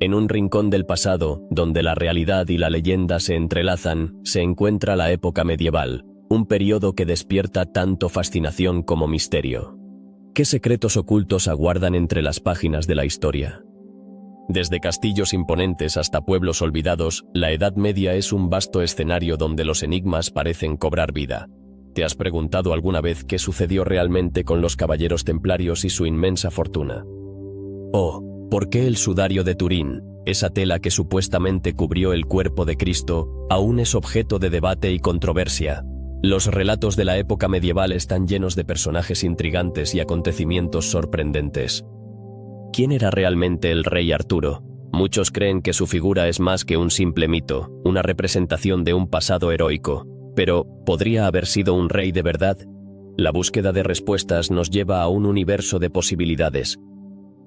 En un rincón del pasado, donde la realidad y la leyenda se entrelazan, se encuentra la época medieval, un periodo que despierta tanto fascinación como misterio. ¿Qué secretos ocultos aguardan entre las páginas de la historia? Desde castillos imponentes hasta pueblos olvidados, la Edad Media es un vasto escenario donde los enigmas parecen cobrar vida. ¿Te has preguntado alguna vez qué sucedió realmente con los caballeros templarios y su inmensa fortuna? ¿O por qué el sudario de Turín, esa tela que supuestamente cubrió el cuerpo de Cristo, aún es objeto de debate y controversia? Los relatos de la época medieval están llenos de personajes intrigantes y acontecimientos sorprendentes. ¿Quién era realmente el rey Arturo? Muchos creen que su figura es más que un simple mito, una representación de un pasado heroico. Pero, ¿podría haber sido un rey de verdad? La búsqueda de respuestas nos lleva a un universo de posibilidades,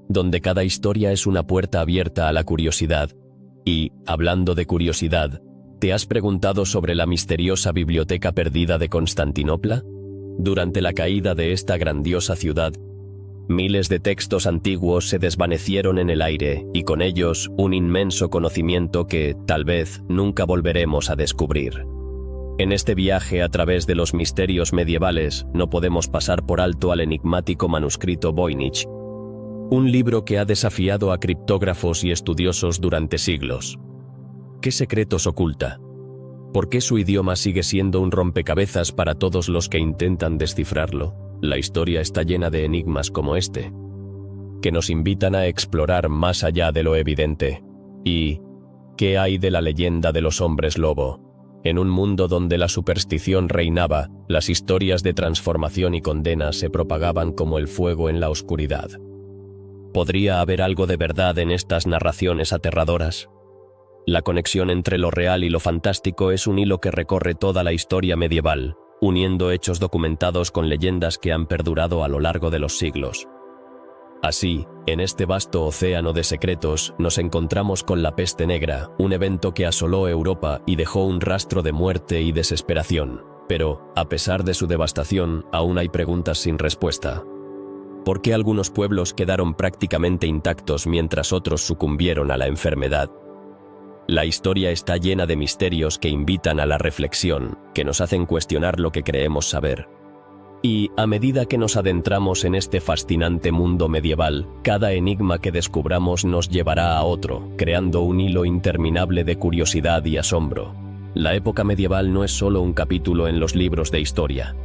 donde cada historia es una puerta abierta a la curiosidad. Y, hablando de curiosidad, ¿te has preguntado sobre la misteriosa biblioteca perdida de Constantinopla? Durante la caída de esta grandiosa ciudad, miles de textos antiguos se desvanecieron en el aire y con ellos un inmenso conocimiento que, tal vez, nunca volveremos a descubrir. En este viaje a través de los misterios medievales, no podemos pasar por alto al enigmático manuscrito Voynich, un libro que ha desafiado a criptógrafos y estudiosos durante siglos. ¿Qué secretos oculta? ¿Por qué su idioma sigue siendo un rompecabezas para todos los que intentan descifrarlo? La historia está llena de enigmas como este, que nos invitan a explorar más allá de lo evidente. ¿Y qué hay de la leyenda de los hombres lobo? En un mundo donde la superstición reinaba, las historias de transformación y condena se propagaban como el fuego en la oscuridad. ¿Podría haber algo de verdad en estas narraciones aterradoras? La conexión entre lo real y lo fantástico es un hilo que recorre toda la historia medieval, uniendo hechos documentados con leyendas que han perdurado a lo largo de los siglos. Así, en este vasto océano de secretos, nos encontramos con la peste negra, un evento que asoló Europa y dejó un rastro de muerte y desesperación. Pero, a pesar de su devastación, aún hay preguntas sin respuesta. ¿Por qué algunos pueblos quedaron prácticamente intactos mientras otros sucumbieron a la enfermedad? La historia está llena de misterios que invitan a la reflexión, que nos hacen cuestionar lo que creemos saber. Y, a medida que nos adentramos en este fascinante mundo medieval, cada enigma que descubramos nos llevará a otro, creando un hilo interminable de curiosidad y asombro. La época medieval no es solo un capítulo en los libros de historia.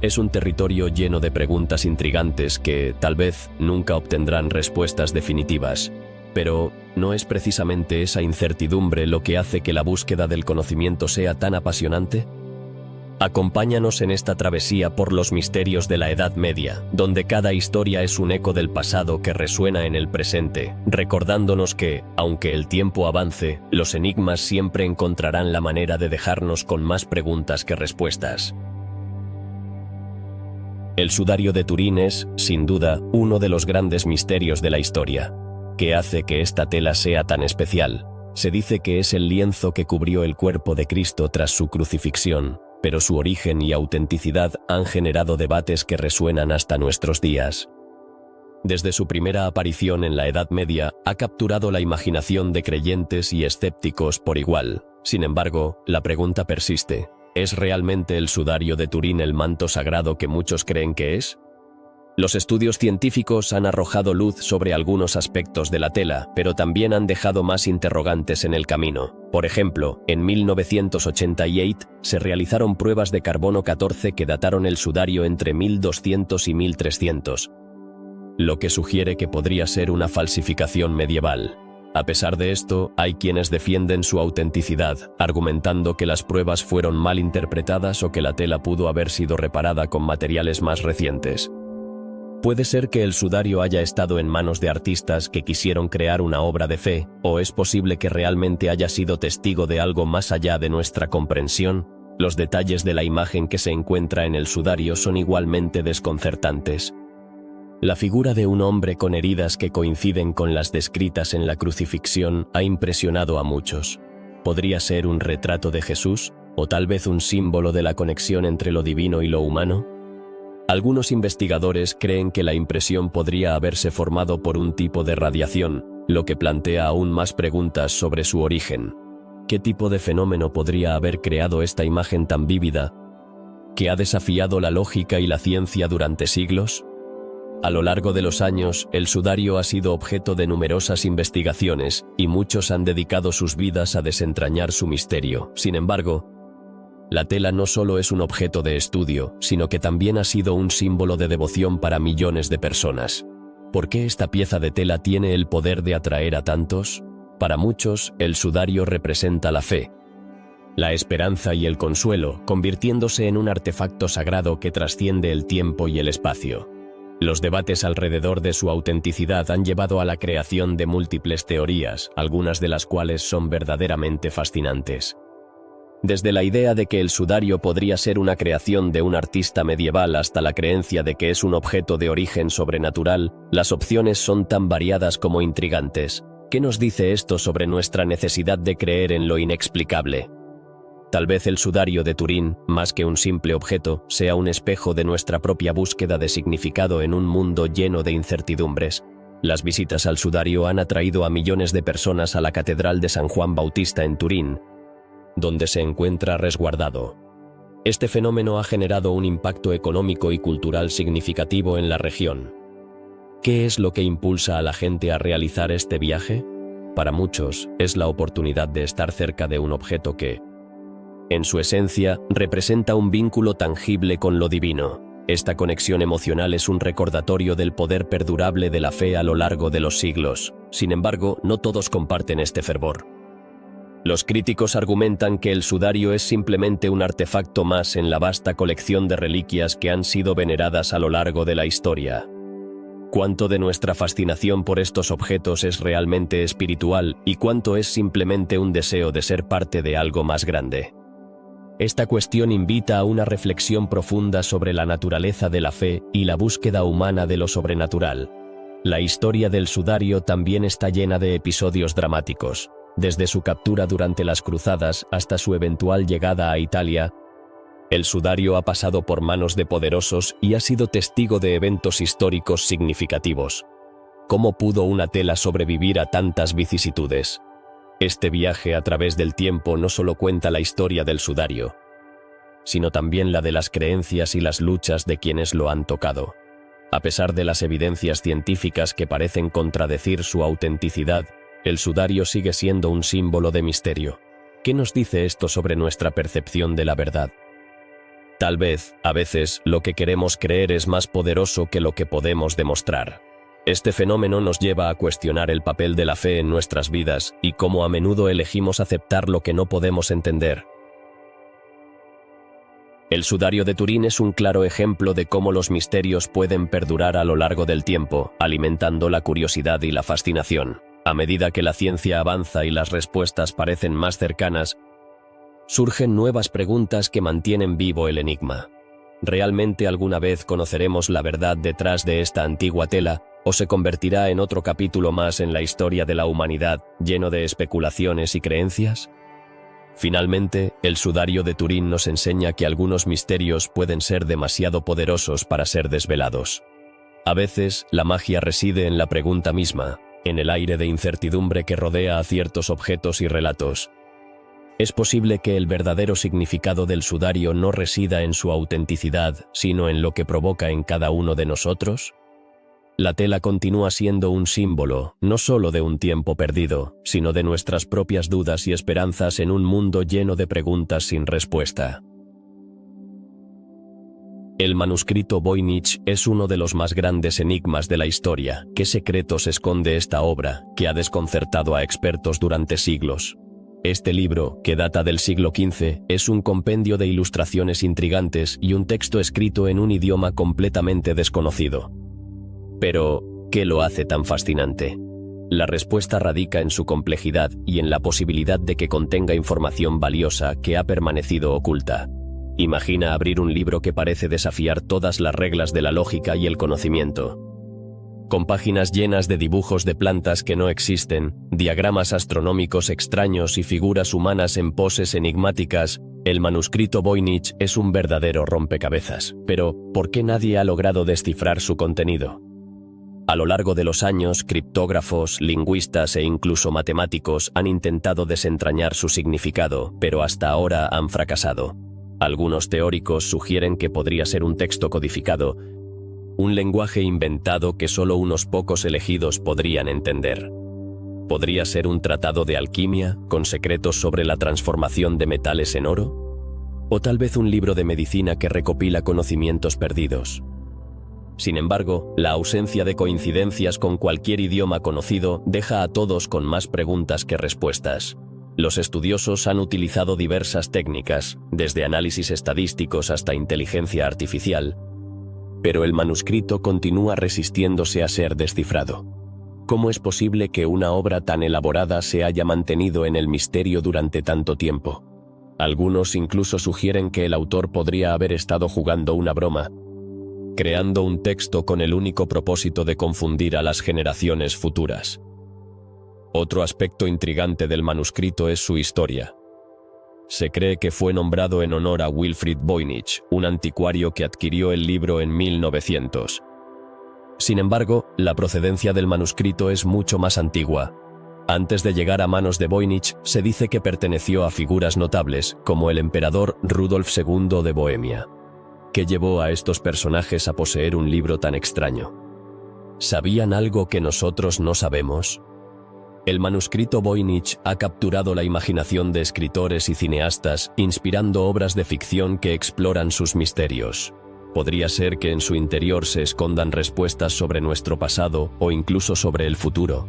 Es un territorio lleno de preguntas intrigantes que, tal vez, nunca obtendrán respuestas definitivas. Pero, ¿no es precisamente esa incertidumbre lo que hace que la búsqueda del conocimiento sea tan apasionante? Acompáñanos en esta travesía por los misterios de la Edad Media, donde cada historia es un eco del pasado que resuena en el presente, recordándonos que, aunque el tiempo avance, los enigmas siempre encontrarán la manera de dejarnos con más preguntas que respuestas. El sudario de Turín es, sin duda, uno de los grandes misterios de la historia. ¿Qué hace que esta tela sea tan especial? Se dice que es el lienzo que cubrió el cuerpo de Cristo tras su crucifixión, pero su origen y autenticidad han generado debates que resuenan hasta nuestros días. Desde su primera aparición en la Edad Media, ha capturado la imaginación de creyentes y escépticos por igual. Sin embargo, la pregunta persiste: ¿es realmente el sudario de Turín el manto sagrado que muchos creen que es? Los estudios científicos han arrojado luz sobre algunos aspectos de la tela, pero también han dejado más interrogantes en el camino. Por ejemplo, en 1988 se realizaron pruebas de carbono 14 que dataron el sudario entre 1200 y 1300, lo que sugiere que podría ser una falsificación medieval. A pesar de esto, hay quienes defienden su autenticidad, argumentando que las pruebas fueron mal interpretadas o que la tela pudo haber sido reparada con materiales más recientes. Puede ser que el sudario haya estado en manos de artistas que quisieron crear una obra de fe, o es posible que realmente haya sido testigo de algo más allá de nuestra comprensión. Los detalles de la imagen que se encuentra en el sudario son igualmente desconcertantes. La figura de un hombre con heridas que coinciden con las descritas en la crucifixión ha impresionado a muchos. ¿Podría ser un retrato de Jesús, o tal vez un símbolo de la conexión entre lo divino y lo humano? Algunos investigadores creen que la impresión podría haberse formado por un tipo de radiación, lo que plantea aún más preguntas sobre su origen. ¿Qué tipo de fenómeno podría haber creado esta imagen tan vívida, que ha desafiado la lógica y la ciencia durante siglos? A lo largo de los años, el sudario ha sido objeto de numerosas investigaciones, y muchos han dedicado sus vidas a desentrañar su misterio. Sin embargo, la tela no solo es un objeto de estudio, sino que también ha sido un símbolo de devoción para millones de personas. ¿Por qué esta pieza de tela tiene el poder de atraer a tantos? Para muchos, el sudario representa la fe, la esperanza y el consuelo, convirtiéndose en un artefacto sagrado que trasciende el tiempo y el espacio. Los debates alrededor de su autenticidad han llevado a la creación de múltiples teorías, algunas de las cuales son verdaderamente fascinantes. Desde la idea de que el sudario podría ser una creación de un artista medieval hasta la creencia de que es un objeto de origen sobrenatural, las opciones son tan variadas como intrigantes. ¿Qué nos dice esto sobre nuestra necesidad de creer en lo inexplicable? Tal vez el sudario de Turín, más que un simple objeto, sea un espejo de nuestra propia búsqueda de significado en un mundo lleno de incertidumbres. Las visitas al sudario han atraído a millones de personas a la Catedral de San Juan Bautista en Turín, donde se encuentra resguardado. Este fenómeno ha generado un impacto económico y cultural significativo en la región. ¿Qué es lo que impulsa a la gente a realizar este viaje? Para muchos, es la oportunidad de estar cerca de un objeto que, en su esencia, representa un vínculo tangible con lo divino. Esta conexión emocional es un recordatorio del poder perdurable de la fe a lo largo de los siglos. Sin embargo, no todos comparten este fervor. Los críticos argumentan que el sudario es simplemente un artefacto más en la vasta colección de reliquias que han sido veneradas a lo largo de la historia. ¿Cuánto de nuestra fascinación por estos objetos es realmente espiritual y cuánto es simplemente un deseo de ser parte de algo más grande? Esta cuestión invita a una reflexión profunda sobre la naturaleza de la fe y la búsqueda humana de lo sobrenatural. La historia del sudario también está llena de episodios dramáticos. Desde su captura durante las cruzadas hasta su eventual llegada a Italia, el sudario ha pasado por manos de poderosos y ha sido testigo de eventos históricos significativos. ¿Cómo pudo una tela sobrevivir a tantas vicisitudes? Este viaje a través del tiempo no solo cuenta la historia del sudario, sino también la de las creencias y las luchas de quienes lo han tocado. A pesar de las evidencias científicas que parecen contradecir su autenticidad, el sudario sigue siendo un símbolo de misterio. ¿Qué nos dice esto sobre nuestra percepción de la verdad? Tal vez, a veces, lo que queremos creer es más poderoso que lo que podemos demostrar. Este fenómeno nos lleva a cuestionar el papel de la fe en nuestras vidas y cómo a menudo elegimos aceptar lo que no podemos entender. El sudario de Turín es un claro ejemplo de cómo los misterios pueden perdurar a lo largo del tiempo, alimentando la curiosidad y la fascinación. A medida que la ciencia avanza y las respuestas parecen más cercanas, surgen nuevas preguntas que mantienen vivo el enigma. ¿Realmente alguna vez conoceremos la verdad detrás de esta antigua tela? ¿O se convertirá en otro capítulo más en la historia de la humanidad, lleno de especulaciones y creencias? Finalmente, el sudario de Turín nos enseña que algunos misterios pueden ser demasiado poderosos para ser desvelados. A veces, la magia reside en la pregunta misma, en el aire de incertidumbre que rodea a ciertos objetos y relatos. ¿Es posible que el verdadero significado del sudario no resida en su autenticidad, sino en lo que provoca en cada uno de nosotros? La tela continúa siendo un símbolo, no solo de un tiempo perdido, sino de nuestras propias dudas y esperanzas en un mundo lleno de preguntas sin respuesta. El manuscrito Voynich es uno de los más grandes enigmas de la historia. ¿Qué secretos esconde esta obra, que ha desconcertado a expertos durante siglos? Este libro, que data del siglo XV, es un compendio de ilustraciones intrigantes y un texto escrito en un idioma completamente desconocido. Pero, ¿qué lo hace tan fascinante? La respuesta radica en su complejidad y en la posibilidad de que contenga información valiosa que ha permanecido oculta. Imagina abrir un libro que parece desafiar todas las reglas de la lógica y el conocimiento. Con páginas llenas de dibujos de plantas que no existen, diagramas astronómicos extraños y figuras humanas en poses enigmáticas, el manuscrito Voynich es un verdadero rompecabezas. Pero, ¿por qué nadie ha logrado descifrar su contenido? A lo largo de los años, criptógrafos, lingüistas e incluso matemáticos han intentado desentrañar su significado, pero hasta ahora han fracasado. Algunos teóricos sugieren que podría ser un texto codificado, un lenguaje inventado que solo unos pocos elegidos podrían entender. ¿Podría ser un tratado de alquimia, con secretos sobre la transformación de metales en oro? ¿O tal vez un libro de medicina que recopila conocimientos perdidos? Sin embargo, la ausencia de coincidencias con cualquier idioma conocido deja a todos con más preguntas que respuestas. Los estudiosos han utilizado diversas técnicas, desde análisis estadísticos hasta inteligencia artificial, pero el manuscrito continúa resistiéndose a ser descifrado. ¿Cómo es posible que una obra tan elaborada se haya mantenido en el misterio durante tanto tiempo? Algunos incluso sugieren que el autor podría haber estado jugando una broma, creando un texto con el único propósito de confundir a las generaciones futuras. Otro aspecto intrigante del manuscrito es su historia. Se cree que fue nombrado en honor a Wilfrid Voynich, un anticuario que adquirió el libro en 1900. Sin embargo, la procedencia del manuscrito es mucho más antigua. Antes de llegar a manos de Voynich, se dice que perteneció a figuras notables, como el emperador Rudolf II de Bohemia. ¿Qué llevó a estos personajes a poseer un libro tan extraño? ¿Sabían algo que nosotros no sabemos? El manuscrito Voynich ha capturado la imaginación de escritores y cineastas, inspirando obras de ficción que exploran sus misterios. Podría ser que en su interior se escondan respuestas sobre nuestro pasado o incluso sobre el futuro.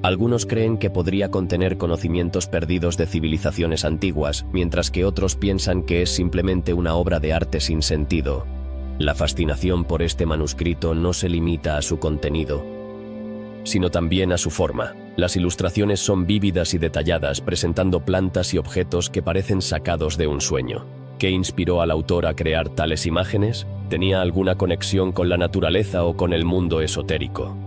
Algunos creen que podría contener conocimientos perdidos de civilizaciones antiguas, mientras que otros piensan que es simplemente una obra de arte sin sentido. La fascinación por este manuscrito no se limita a su contenido, sino también a su forma. Las ilustraciones son vívidas y detalladas, presentando plantas y objetos que parecen sacados de un sueño. ¿Qué inspiró al autor a crear tales imágenes? ¿Tenía alguna conexión con la naturaleza o con el mundo esotérico?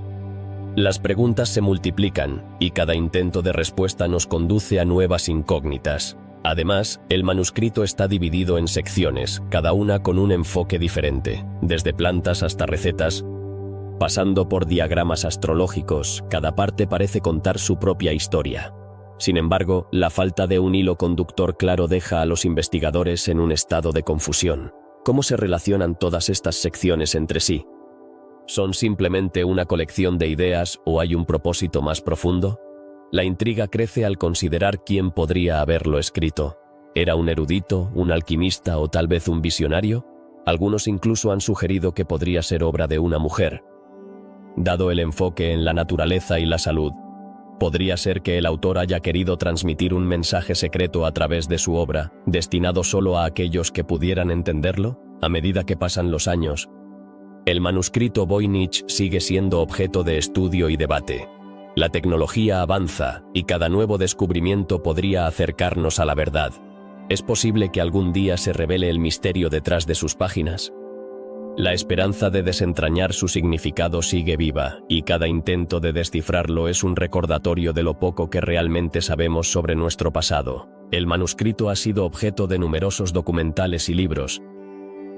Las preguntas se multiplican, y cada intento de respuesta nos conduce a nuevas incógnitas. Además, el manuscrito está dividido en secciones, cada una con un enfoque diferente, desde plantas hasta recetas, pasando por diagramas astrológicos. Cada parte parece contar su propia historia. Sin embargo, la falta de un hilo conductor claro deja a los investigadores en un estado de confusión. ¿Cómo se relacionan todas estas secciones entre sí? ¿Son simplemente una colección de ideas o hay un propósito más profundo? La intriga crece al considerar quién podría haberlo escrito. ¿Era un erudito, un alquimista o tal vez un visionario? Algunos incluso han sugerido que podría ser obra de una mujer. Dado el enfoque en la naturaleza y la salud, podría ser que el autor haya querido transmitir un mensaje secreto a través de su obra, destinado solo a aquellos que pudieran entenderlo. A medida que pasan los años, el manuscrito Voynich sigue siendo objeto de estudio y debate. La tecnología avanza, y cada nuevo descubrimiento podría acercarnos a la verdad. ¿Es posible que algún día se revele el misterio detrás de sus páginas? La esperanza de desentrañar su significado sigue viva, y cada intento de descifrarlo es un recordatorio de lo poco que realmente sabemos sobre nuestro pasado. El manuscrito ha sido objeto de numerosos documentales y libros,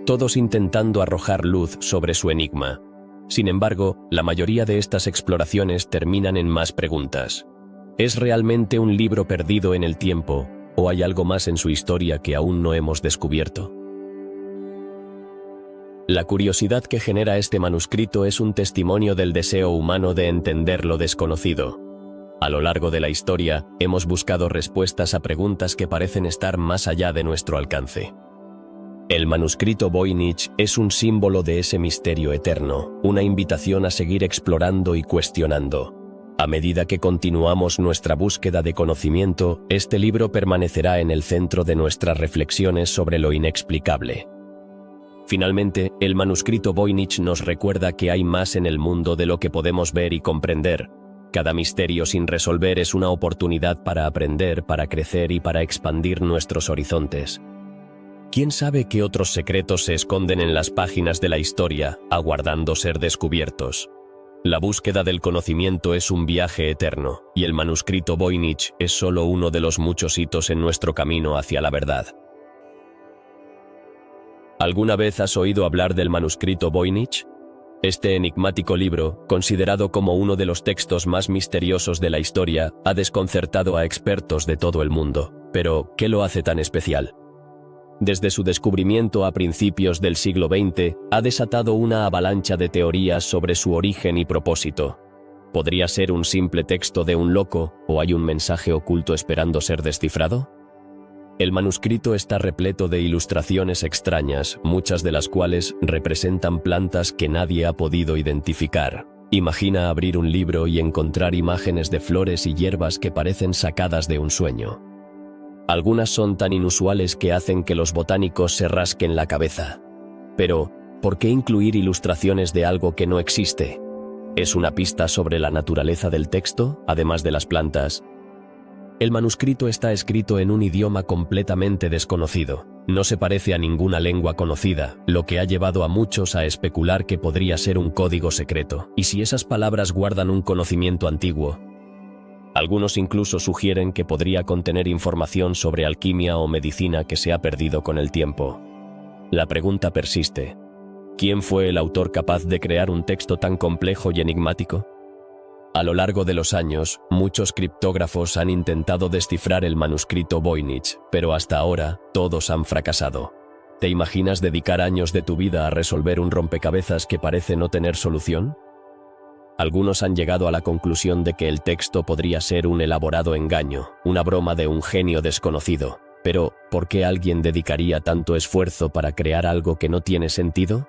todos intentando arrojar luz sobre su enigma. Sin embargo, la mayoría de estas exploraciones terminan en más preguntas. ¿Es realmente un libro perdido en el tiempo, o hay algo más en su historia que aún no hemos descubierto? La curiosidad que genera este manuscrito es un testimonio del deseo humano de entender lo desconocido. A lo largo de la historia, hemos buscado respuestas a preguntas que parecen estar más allá de nuestro alcance. El manuscrito Voynich es un símbolo de ese misterio eterno, una invitación a seguir explorando y cuestionando. A medida que continuamos nuestra búsqueda de conocimiento, este libro permanecerá en el centro de nuestras reflexiones sobre lo inexplicable. Finalmente, el manuscrito Voynich nos recuerda que hay más en el mundo de lo que podemos ver y comprender. Cada misterio sin resolver es una oportunidad para aprender, para crecer y para expandir nuestros horizontes. ¿Quién sabe qué otros secretos se esconden en las páginas de la historia, aguardando ser descubiertos? La búsqueda del conocimiento es un viaje eterno, y el manuscrito Voynich es solo uno de los muchos hitos en nuestro camino hacia la verdad. ¿Alguna vez has oído hablar del manuscrito Voynich? Este enigmático libro, considerado como uno de los textos más misteriosos de la historia, ha desconcertado a expertos de todo el mundo. Pero, ¿qué lo hace tan especial? Desde su descubrimiento a principios del siglo XX, ha desatado una avalancha de teorías sobre su origen y propósito. ¿Podría ser un simple texto de un loco, o hay un mensaje oculto esperando ser descifrado? El manuscrito está repleto de ilustraciones extrañas, muchas de las cuales representan plantas que nadie ha podido identificar. Imagina abrir un libro y encontrar imágenes de flores y hierbas que parecen sacadas de un sueño. Algunas son tan inusuales que hacen que los botánicos se rasquen la cabeza. Pero, ¿por qué incluir ilustraciones de algo que no existe? ¿Es una pista sobre la naturaleza del texto, además de las plantas? El manuscrito está escrito en un idioma completamente desconocido. No se parece a ninguna lengua conocida, lo que ha llevado a muchos a especular que podría ser un código secreto. ¿Y si esas palabras guardan un conocimiento antiguo? Algunos incluso sugieren que podría contener información sobre alquimia o medicina que se ha perdido con el tiempo. La pregunta persiste. ¿Quién fue el autor capaz de crear un texto tan complejo y enigmático? A lo largo de los años, muchos criptógrafos han intentado descifrar el manuscrito Voynich, pero hasta ahora, todos han fracasado. ¿Te imaginas dedicar años de tu vida a resolver un rompecabezas que parece no tener solución? Algunos han llegado a la conclusión de que el texto podría ser un elaborado engaño, una broma de un genio desconocido. Pero, ¿por qué alguien dedicaría tanto esfuerzo para crear algo que no tiene sentido?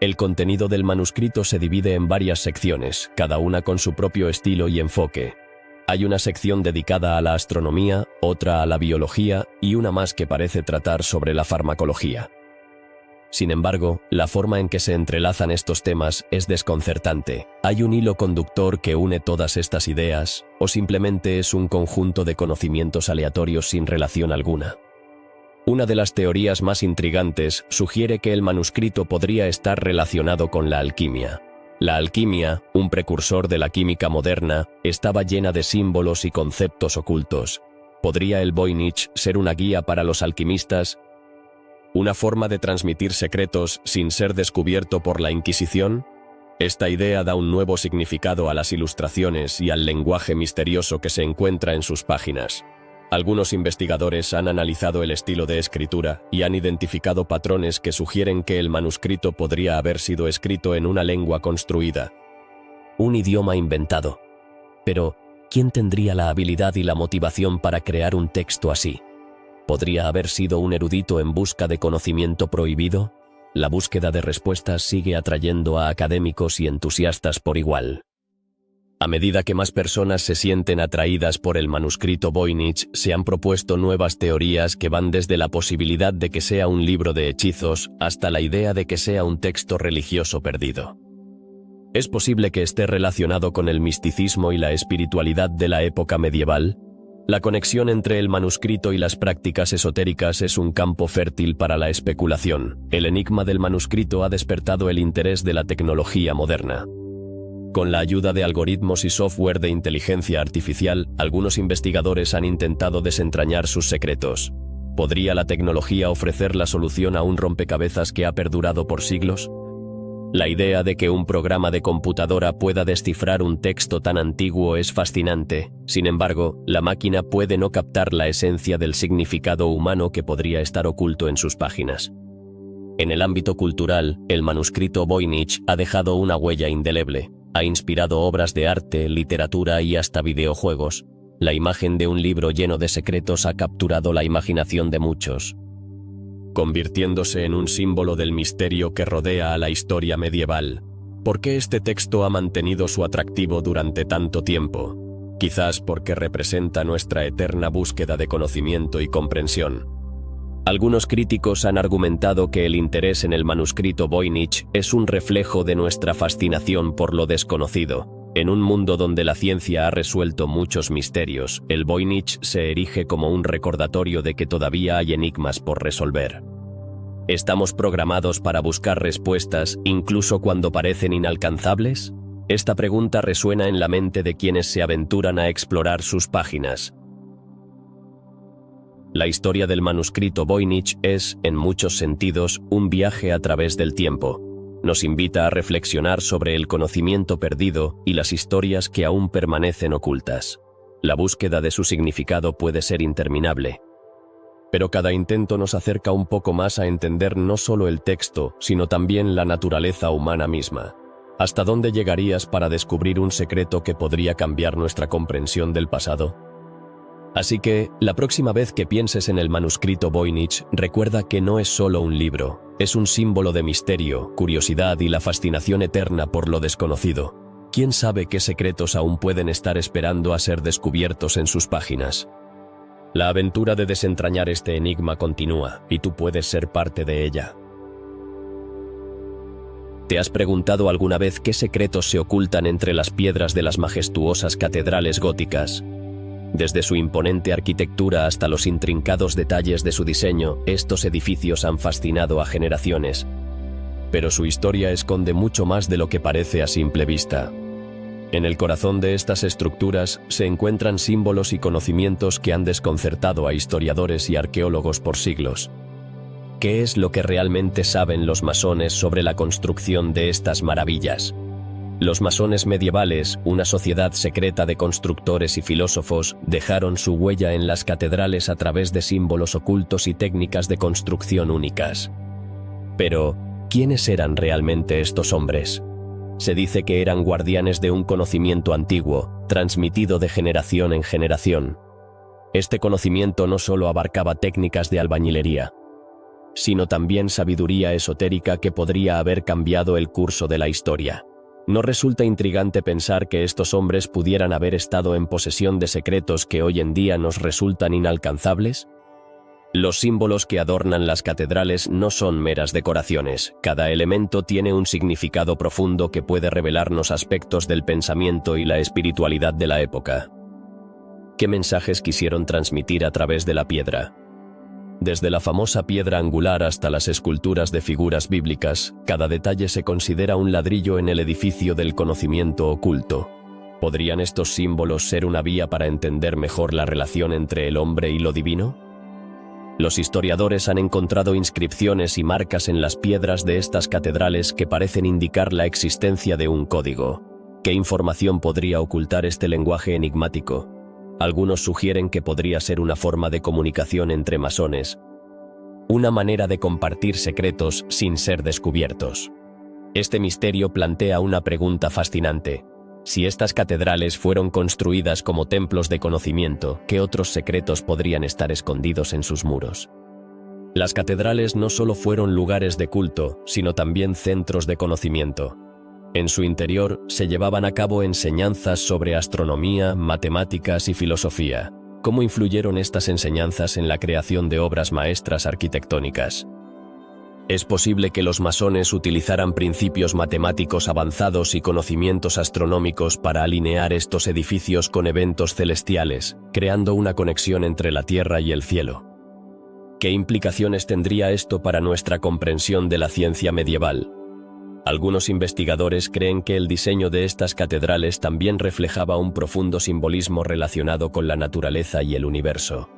El contenido del manuscrito se divide en varias secciones, cada una con su propio estilo y enfoque. Hay una sección dedicada a la astronomía, otra a la biología y una más que parece tratar sobre la farmacología. Sin embargo, la forma en que se entrelazan estos temas es desconcertante. ¿Hay un hilo conductor que une todas estas ideas, o simplemente es un conjunto de conocimientos aleatorios sin relación alguna? Una de las teorías más intrigantes sugiere que el manuscrito podría estar relacionado con la alquimia. La alquimia, un precursor de la química moderna, estaba llena de símbolos y conceptos ocultos. ¿Podría el Voynich ser una guía para los alquimistas? ¿Una forma de transmitir secretos sin ser descubierto por la Inquisición? Esta idea da un nuevo significado a las ilustraciones y al lenguaje misterioso que se encuentra en sus páginas. Algunos investigadores han analizado el estilo de escritura y han identificado patrones que sugieren que el manuscrito podría haber sido escrito en una lengua construida. Un idioma inventado. Pero, ¿quién tendría la habilidad y la motivación para crear un texto así? ¿Podría haber sido un erudito en busca de conocimiento prohibido? La búsqueda de respuestas sigue atrayendo a académicos y entusiastas por igual. A medida que más personas se sienten atraídas por el manuscrito Voynich, se han propuesto nuevas teorías que van desde la posibilidad de que sea un libro de hechizos hasta la idea de que sea un texto religioso perdido. ¿Es posible que esté relacionado con el misticismo y la espiritualidad de la época medieval? La conexión entre el manuscrito y las prácticas esotéricas es un campo fértil para la especulación. El enigma del manuscrito ha despertado el interés de la tecnología moderna. Con la ayuda de algoritmos y software de inteligencia artificial, algunos investigadores han intentado desentrañar sus secretos. ¿Podría la tecnología ofrecer la solución a un rompecabezas que ha perdurado por siglos? La idea de que un programa de computadora pueda descifrar un texto tan antiguo es fascinante. Sin embargo, la máquina puede no captar la esencia del significado humano que podría estar oculto en sus páginas. En el ámbito cultural, el manuscrito Voynich ha dejado una huella indeleble. Ha inspirado obras de arte, literatura y hasta videojuegos. La imagen de un libro lleno de secretos ha capturado la imaginación de muchos, convirtiéndose en un símbolo del misterio que rodea a la historia medieval. ¿Por qué este texto ha mantenido su atractivo durante tanto tiempo? Quizás porque representa nuestra eterna búsqueda de conocimiento y comprensión. Algunos críticos han argumentado que el interés en el manuscrito Voynich es un reflejo de nuestra fascinación por lo desconocido. En un mundo donde la ciencia ha resuelto muchos misterios, el Voynich se erige como un recordatorio de que todavía hay enigmas por resolver. ¿Estamos programados para buscar respuestas, incluso cuando parecen inalcanzables? Esta pregunta resuena en la mente de quienes se aventuran a explorar sus páginas. La historia del manuscrito Voynich es, en muchos sentidos, un viaje a través del tiempo. nos invita a reflexionar sobre el conocimiento perdido y las historias que aún permanecen ocultas. La búsqueda de su significado puede ser interminable, pero cada intento nos acerca un poco más a entender no solo el texto, sino también la naturaleza humana misma. ¿Hasta dónde llegarías para descubrir un secreto que podría cambiar nuestra comprensión del pasado? Así que, la próxima vez que pienses en el manuscrito Voynich, recuerda que no es solo un libro, es un símbolo de misterio, curiosidad y la fascinación eterna por lo desconocido. ¿Quién sabe qué secretos aún pueden estar esperando a ser descubiertos en sus páginas? La aventura de desentrañar este enigma continúa, y tú puedes ser parte de ella. ¿Te has preguntado alguna vez qué secretos se ocultan entre las piedras de las majestuosas catedrales góticas? Desde su imponente arquitectura hasta los intrincados detalles de su diseño, estos edificios han fascinado a generaciones. Pero su historia esconde mucho más de lo que parece a simple vista. En el corazón de estas estructuras se encuentran símbolos y conocimientos que han desconcertado a historiadores y arqueólogos por siglos. ¿Qué es lo que realmente saben los masones sobre la construcción de estas maravillas? Los masones medievales, una sociedad secreta de constructores y filósofos, dejaron su huella en las catedrales a través de símbolos ocultos y técnicas de construcción únicas. Pero, ¿quiénes eran realmente estos hombres? Se dice que eran guardianes de un conocimiento antiguo, transmitido de generación en generación. Este conocimiento no solo abarcaba técnicas de albañilería, sino también sabiduría esotérica que podría haber cambiado el curso de la historia. ¿No resulta intrigante pensar que estos hombres pudieran haber estado en posesión de secretos que hoy en día nos resultan inalcanzables? Los símbolos que adornan las catedrales no son meras decoraciones. Cada elemento tiene un significado profundo que puede revelarnos aspectos del pensamiento y la espiritualidad de la época. ¿Qué mensajes quisieron transmitir a través de la piedra? Desde la famosa piedra angular hasta las esculturas de figuras bíblicas, cada detalle se considera un ladrillo en el edificio del conocimiento oculto. ¿Podrían estos símbolos ser una vía para entender mejor la relación entre el hombre y lo divino? Los historiadores han encontrado inscripciones y marcas en las piedras de estas catedrales que parecen indicar la existencia de un código. ¿Qué información podría ocultar este lenguaje enigmático? Algunos sugieren que podría ser una forma de comunicación entre masones, una manera de compartir secretos sin ser descubiertos. Este misterio plantea una pregunta fascinante. Si estas catedrales fueron construidas como templos de conocimiento, ¿qué otros secretos podrían estar escondidos en sus muros? Las catedrales no solo fueron lugares de culto, sino también centros de conocimiento. En su interior se llevaban a cabo enseñanzas sobre astronomía, matemáticas y filosofía. ¿Cómo influyeron estas enseñanzas en la creación de obras maestras arquitectónicas? Es posible que los masones utilizaran principios matemáticos avanzados y conocimientos astronómicos para alinear estos edificios con eventos celestiales, creando una conexión entre la Tierra y el cielo. ¿Qué implicaciones tendría esto para nuestra comprensión de la ciencia medieval? Algunos investigadores creen que el diseño de estas catedrales también reflejaba un profundo simbolismo relacionado con la naturaleza y el universo.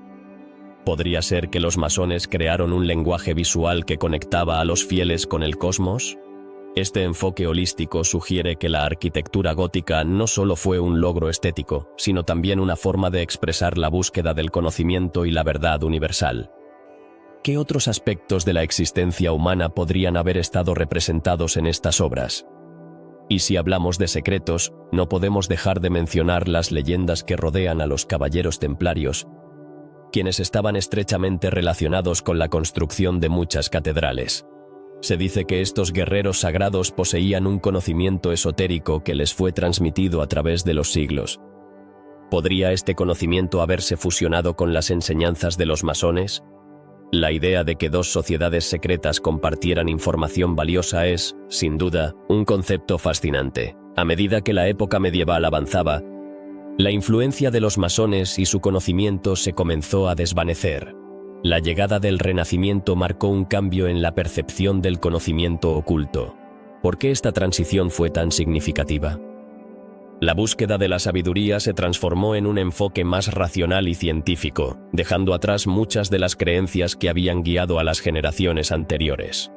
¿Podría ser que los masones crearon un lenguaje visual que conectaba a los fieles con el cosmos? Este enfoque holístico sugiere que la arquitectura gótica no solo fue un logro estético, sino también una forma de expresar la búsqueda del conocimiento y la verdad universal. ¿Qué otros aspectos de la existencia humana podrían haber estado representados en estas obras? Y si hablamos de secretos, no podemos dejar de mencionar las leyendas que rodean a los caballeros templarios, quienes estaban estrechamente relacionados con la construcción de muchas catedrales. Se dice que estos guerreros sagrados poseían un conocimiento esotérico que les fue transmitido a través de los siglos. ¿Podría este conocimiento haberse fusionado con las enseñanzas de los masones? La idea de que dos sociedades secretas compartieran información valiosa es, sin duda, un concepto fascinante. A medida que la época medieval avanzaba, la influencia de los masones y su conocimiento se comenzó a desvanecer. La llegada del Renacimiento marcó un cambio en la percepción del conocimiento oculto. ¿Por qué esta transición fue tan significativa? La búsqueda de la sabiduría se transformó en un enfoque más racional y científico, dejando atrás muchas de las creencias que habían guiado a las generaciones anteriores.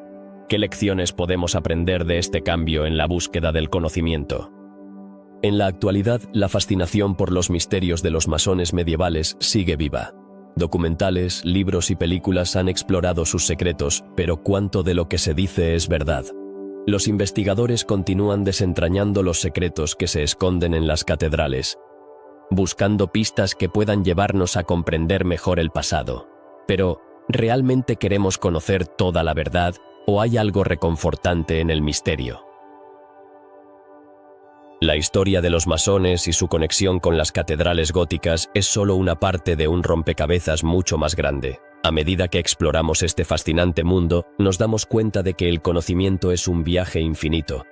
¿Qué lecciones podemos aprender de este cambio en la búsqueda del conocimiento? En la actualidad, la fascinación por los misterios de los masones medievales sigue viva. Documentales, libros y películas han explorado sus secretos, pero ¿cuánto de lo que se dice es verdad? Los investigadores continúan desentrañando los secretos que se esconden en las catedrales, buscando pistas que puedan llevarnos a comprender mejor el pasado. Pero, ¿realmente queremos conocer toda la verdad o hay algo reconfortante en el misterio? La historia de los masones y su conexión con las catedrales góticas es solo una parte de un rompecabezas mucho más grande. A medida que exploramos este fascinante mundo, nos damos cuenta de que el conocimiento es un viaje infinito,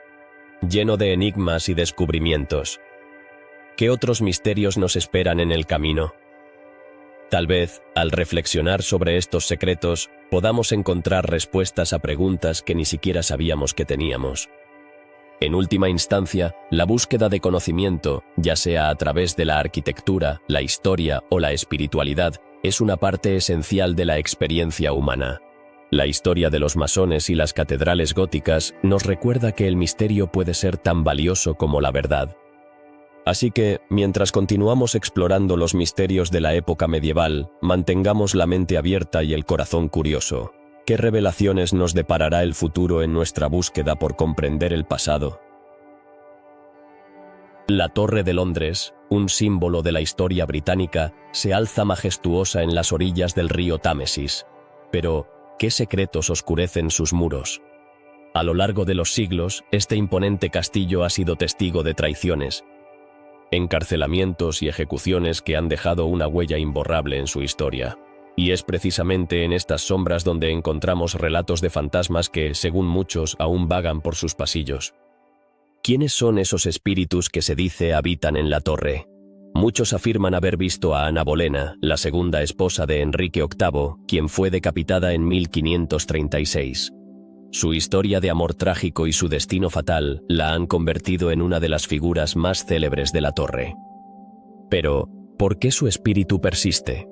lleno de enigmas y descubrimientos. ¿Qué otros misterios nos esperan en el camino? Tal vez, al reflexionar sobre estos secretos, podamos encontrar respuestas a preguntas que ni siquiera sabíamos que teníamos. En última instancia, la búsqueda de conocimiento, ya sea a través de la arquitectura, la historia o la espiritualidad, es una parte esencial de la experiencia humana. La historia de los masones y las catedrales góticas nos recuerda que el misterio puede ser tan valioso como la verdad. Así que, mientras continuamos explorando los misterios de la época medieval, mantengamos la mente abierta y el corazón curioso. ¿Qué revelaciones nos deparará el futuro en nuestra búsqueda por comprender el pasado? La Torre de Londres, un símbolo de la historia británica, se alza majestuosa en las orillas del río Támesis. Pero, ¿qué secretos oscurecen sus muros? A lo largo de los siglos, este imponente castillo ha sido testigo de traiciones, encarcelamientos y ejecuciones que han dejado una huella imborrable en su historia. Y es precisamente en estas sombras donde encontramos relatos de fantasmas que, según muchos, aún vagan por sus pasillos. ¿Quiénes son esos espíritus que se dice habitan en la torre? Muchos afirman haber visto a Ana Bolena, la segunda esposa de Enrique VIII, quien fue decapitada en 1536. Su historia de amor trágico y su destino fatal la han convertido en una de las figuras más célebres de la torre. Pero, ¿por qué su espíritu persiste?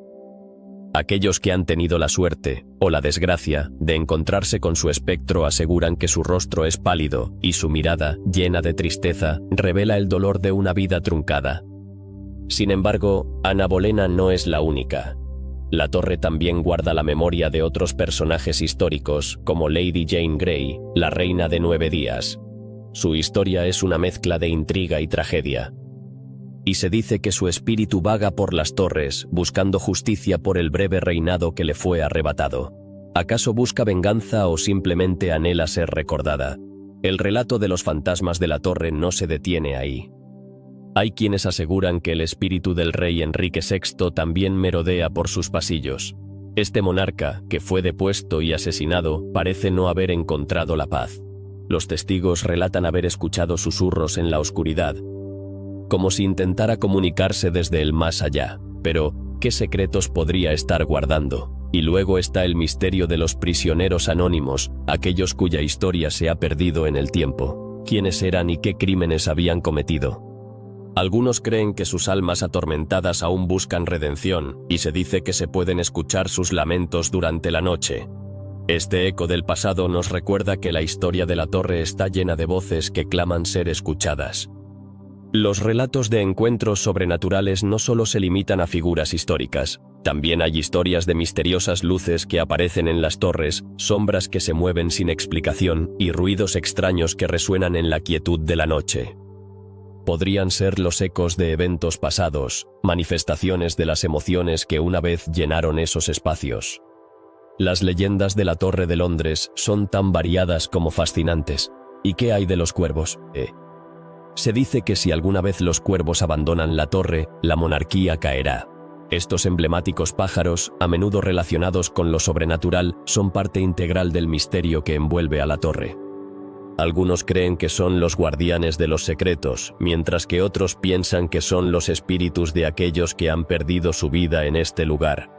Aquellos que han tenido la suerte, o la desgracia, de encontrarse con su espectro aseguran que su rostro es pálido y su mirada, llena de tristeza, revela el dolor de una vida truncada. Sin embargo, Ana Bolena no es la única. La torre también guarda la memoria de otros personajes históricos, como Lady Jane Grey, la reina de 9 días. Su historia es una mezcla de intriga y tragedia. Y se dice que su espíritu vaga por las torres, buscando justicia por el breve reinado que le fue arrebatado. ¿Acaso busca venganza o simplemente anhela ser recordada? El relato de los fantasmas de la torre no se detiene ahí. Hay quienes aseguran que el espíritu del rey Enrique VI también merodea por sus pasillos. Este monarca, que fue depuesto y asesinado, parece no haber encontrado la paz. Los testigos relatan haber escuchado susurros en la oscuridad, como si intentara comunicarse desde el más allá. Pero, ¿qué secretos podría estar guardando? Y luego está el misterio de los prisioneros anónimos, aquellos cuya historia se ha perdido en el tiempo. ¿Quiénes eran y qué crímenes habían cometido? Algunos creen que sus almas atormentadas aún buscan redención, y se dice que se pueden escuchar sus lamentos durante la noche. Este eco del pasado nos recuerda que la historia de la torre está llena de voces que claman ser escuchadas. Los relatos de encuentros sobrenaturales no solo se limitan a figuras históricas, también hay historias de misteriosas luces que aparecen en las torres, sombras que se mueven sin explicación y ruidos extraños que resuenan en la quietud de la noche. Podrían ser los ecos de eventos pasados, manifestaciones de las emociones que una vez llenaron esos espacios. Las leyendas de la Torre de Londres son tan variadas como fascinantes. ¿Y qué hay de los cuervos? Se dice que si alguna vez los cuervos abandonan la torre, la monarquía caerá. Estos emblemáticos pájaros, a menudo relacionados con lo sobrenatural, son parte integral del misterio que envuelve a la torre. Algunos creen que son los guardianes de los secretos, mientras que otros piensan que son los espíritus de aquellos que han perdido su vida en este lugar.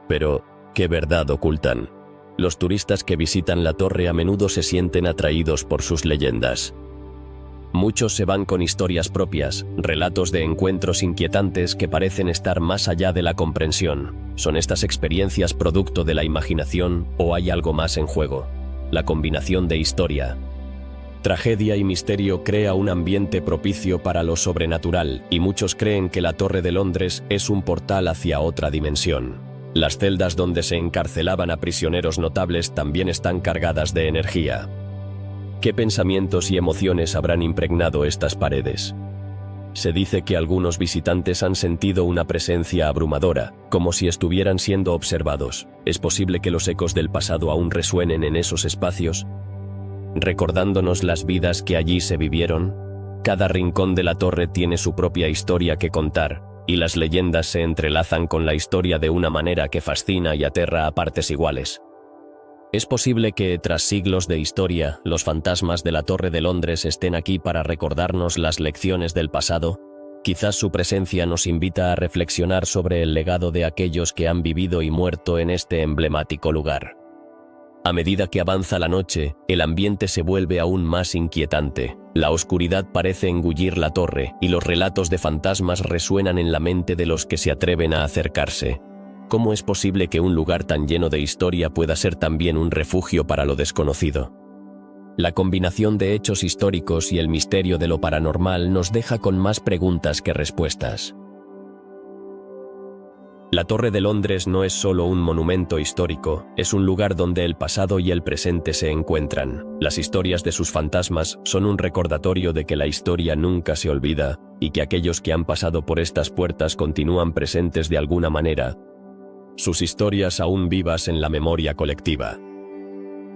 Pero, ¿qué verdad ocultan? Los turistas que visitan la torre a menudo se sienten atraídos por sus leyendas. Muchos se van con historias propias, relatos de encuentros inquietantes que parecen estar más allá de la comprensión. ¿Son estas experiencias producto de la imaginación o hay algo más en juego? la combinación de historia, tragedia y misterio crea un ambiente propicio para lo sobrenatural, y muchos creen que la Torre de Londres es un portal hacia otra dimensión. Las celdas donde se encarcelaban a prisioneros notables también están cargadas de energía. ¿Qué pensamientos y emociones habrán impregnado estas paredes? Se dice que algunos visitantes han sentido una presencia abrumadora, como si estuvieran siendo observados. ¿Es posible que los ecos del pasado aún resuenen en esos espacios, recordándonos las vidas que allí se vivieron? Cada rincón de la torre tiene su propia historia que contar, y las leyendas se entrelazan con la historia de una manera que fascina y aterra a partes iguales. Es posible que, tras siglos de historia, los fantasmas de la Torre de Londres estén aquí para recordarnos las lecciones del pasado. Quizás su presencia nos invita a reflexionar sobre el legado de aquellos que han vivido y muerto en este emblemático lugar. A medida que avanza la noche, el ambiente se vuelve aún más inquietante. La oscuridad parece engullir la torre, y los relatos de fantasmas resuenan en la mente de los que se atreven a acercarse. ¿Cómo es posible que un lugar tan lleno de historia pueda ser también un refugio para lo desconocido? La combinación de hechos históricos y el misterio de lo paranormal nos deja con más preguntas que respuestas. La Torre de Londres no es solo un monumento histórico, es un lugar donde el pasado y el presente se encuentran. Las historias de sus fantasmas son un recordatorio de que la historia nunca se olvida, y que aquellos que han pasado por estas puertas continúan presentes de alguna manera, sus historias aún vivas en la memoria colectiva.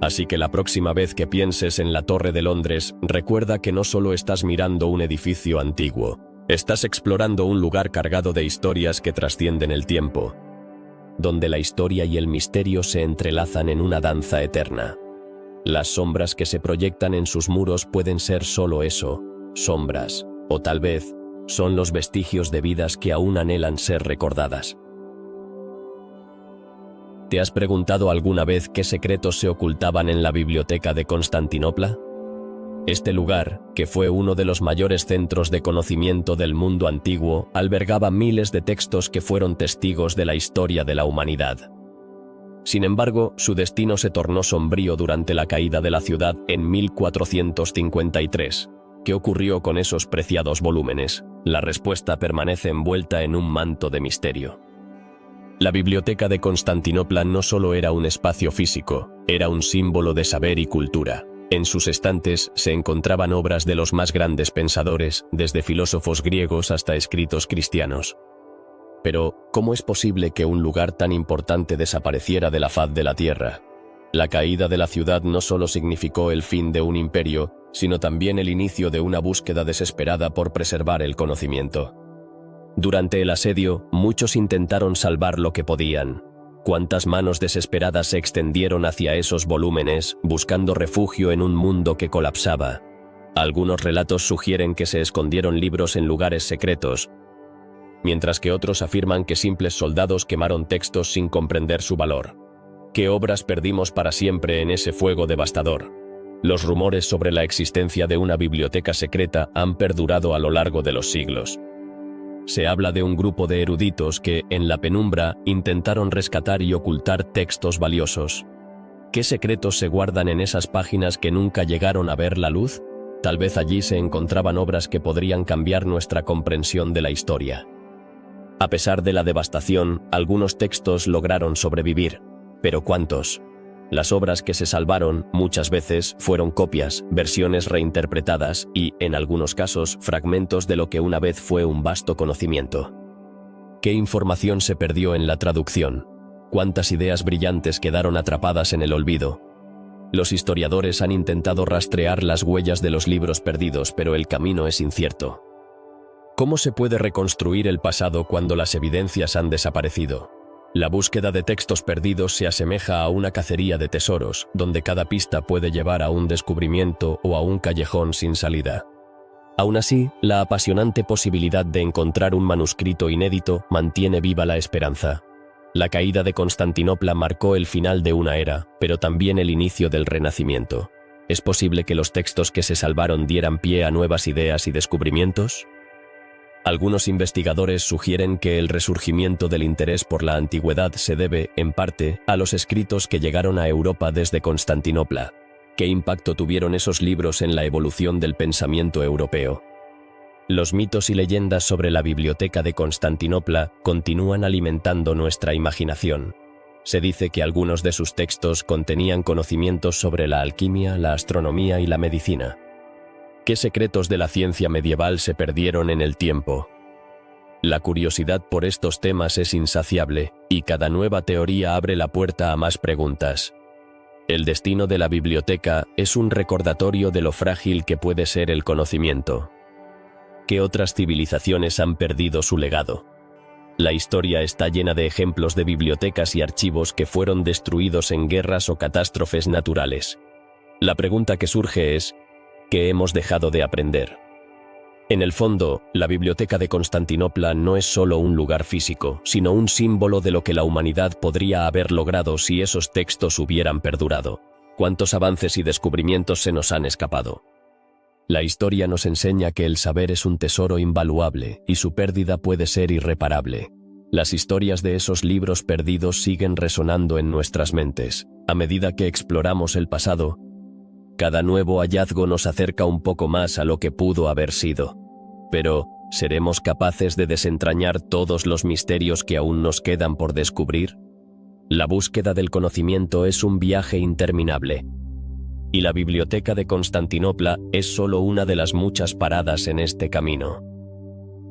Así que la próxima vez que pienses en la Torre de Londres, recuerda que no solo estás mirando un edificio antiguo, estás explorando un lugar cargado de historias que trascienden el tiempo, donde la historia y el misterio se entrelazan en una danza eterna. Las sombras que se proyectan en sus muros pueden ser solo eso, sombras, o tal vez, son los vestigios de vidas que aún anhelan ser recordadas. ¿Te has preguntado alguna vez qué secretos se ocultaban en la biblioteca de Constantinopla? Este lugar, que fue uno de los mayores centros de conocimiento del mundo antiguo, albergaba miles de textos que fueron testigos de la historia de la humanidad. Sin embargo, su destino se tornó sombrío durante la caída de la ciudad en 1453. ¿Qué ocurrió con esos preciados volúmenes? La respuesta permanece envuelta en un manto de misterio. La Biblioteca de Constantinopla no solo era un espacio físico, era un símbolo de saber y cultura. En sus estantes se encontraban obras de los más grandes pensadores, desde filósofos griegos hasta escritos cristianos. Pero, ¿cómo es posible que un lugar tan importante desapareciera de la faz de la tierra? La caída de la ciudad no solo significó el fin de un imperio, sino también el inicio de una búsqueda desesperada por preservar el conocimiento. Durante el asedio, muchos intentaron salvar lo que podían. Cuántas manos desesperadas se extendieron hacia esos volúmenes, buscando refugio en un mundo que colapsaba. Algunos relatos sugieren que se escondieron libros en lugares secretos, mientras que otros afirman que simples soldados quemaron textos sin comprender su valor. ¿Qué obras perdimos para siempre en ese fuego devastador? Los rumores sobre la existencia de una biblioteca secreta han perdurado a lo largo de los siglos. Se habla de un grupo de eruditos que, en la penumbra, intentaron rescatar y ocultar textos valiosos. ¿Qué secretos se guardan en esas páginas que nunca llegaron a ver la luz? Tal vez allí se encontraban obras que podrían cambiar nuestra comprensión de la historia. A pesar de la devastación, algunos textos lograron sobrevivir. ¿Pero cuántos? Las obras que se salvaron, muchas veces, fueron copias, versiones reinterpretadas y, en algunos casos, fragmentos de lo que una vez fue un vasto conocimiento. ¿Qué información se perdió en la traducción? ¿Cuántas ideas brillantes quedaron atrapadas en el olvido? Los historiadores han intentado rastrear las huellas de los libros perdidos, pero el camino es incierto. ¿Cómo se puede reconstruir el pasado cuando las evidencias han desaparecido? La búsqueda de textos perdidos se asemeja a una cacería de tesoros, donde cada pista puede llevar a un descubrimiento o a un callejón sin salida. Aún así, la apasionante posibilidad de encontrar un manuscrito inédito mantiene viva la esperanza. La caída de Constantinopla marcó el final de una era, pero también el inicio del Renacimiento. ¿Es posible que los textos que se salvaron dieran pie a nuevas ideas y descubrimientos? Algunos investigadores sugieren que el resurgimiento del interés por la antigüedad se debe, en parte, a los escritos que llegaron a Europa desde Constantinopla. ¿Qué impacto tuvieron esos libros en la evolución del pensamiento europeo? Los mitos y leyendas sobre la Biblioteca de Constantinopla continúan alimentando nuestra imaginación. Se dice que algunos de sus textos contenían conocimientos sobre la alquimia, la astronomía y la medicina. ¿Qué secretos de la ciencia medieval se perdieron en el tiempo? La curiosidad por estos temas es insaciable, y cada nueva teoría abre la puerta a más preguntas. El destino de la biblioteca es un recordatorio de lo frágil que puede ser el conocimiento. ¿Qué otras civilizaciones han perdido su legado? La historia está llena de ejemplos de bibliotecas y archivos que fueron destruidos en guerras o catástrofes naturales. La pregunta que surge es, ¿qué hemos dejado de aprender? En el fondo, la Biblioteca de Constantinopla no es solo un lugar físico, sino un símbolo de lo que la humanidad podría haber logrado si esos textos hubieran perdurado. ¿Cuántos avances y descubrimientos se nos han escapado? La historia nos enseña que el saber es un tesoro invaluable y su pérdida puede ser irreparable. Las historias de esos libros perdidos siguen resonando en nuestras mentes. A medida que exploramos el pasado, cada nuevo hallazgo nos acerca un poco más a lo que pudo haber sido. Pero, ¿seremos capaces de desentrañar todos los misterios que aún nos quedan por descubrir? La búsqueda del conocimiento es un viaje interminable. Y la Biblioteca de Constantinopla es solo una de las muchas paradas en este camino.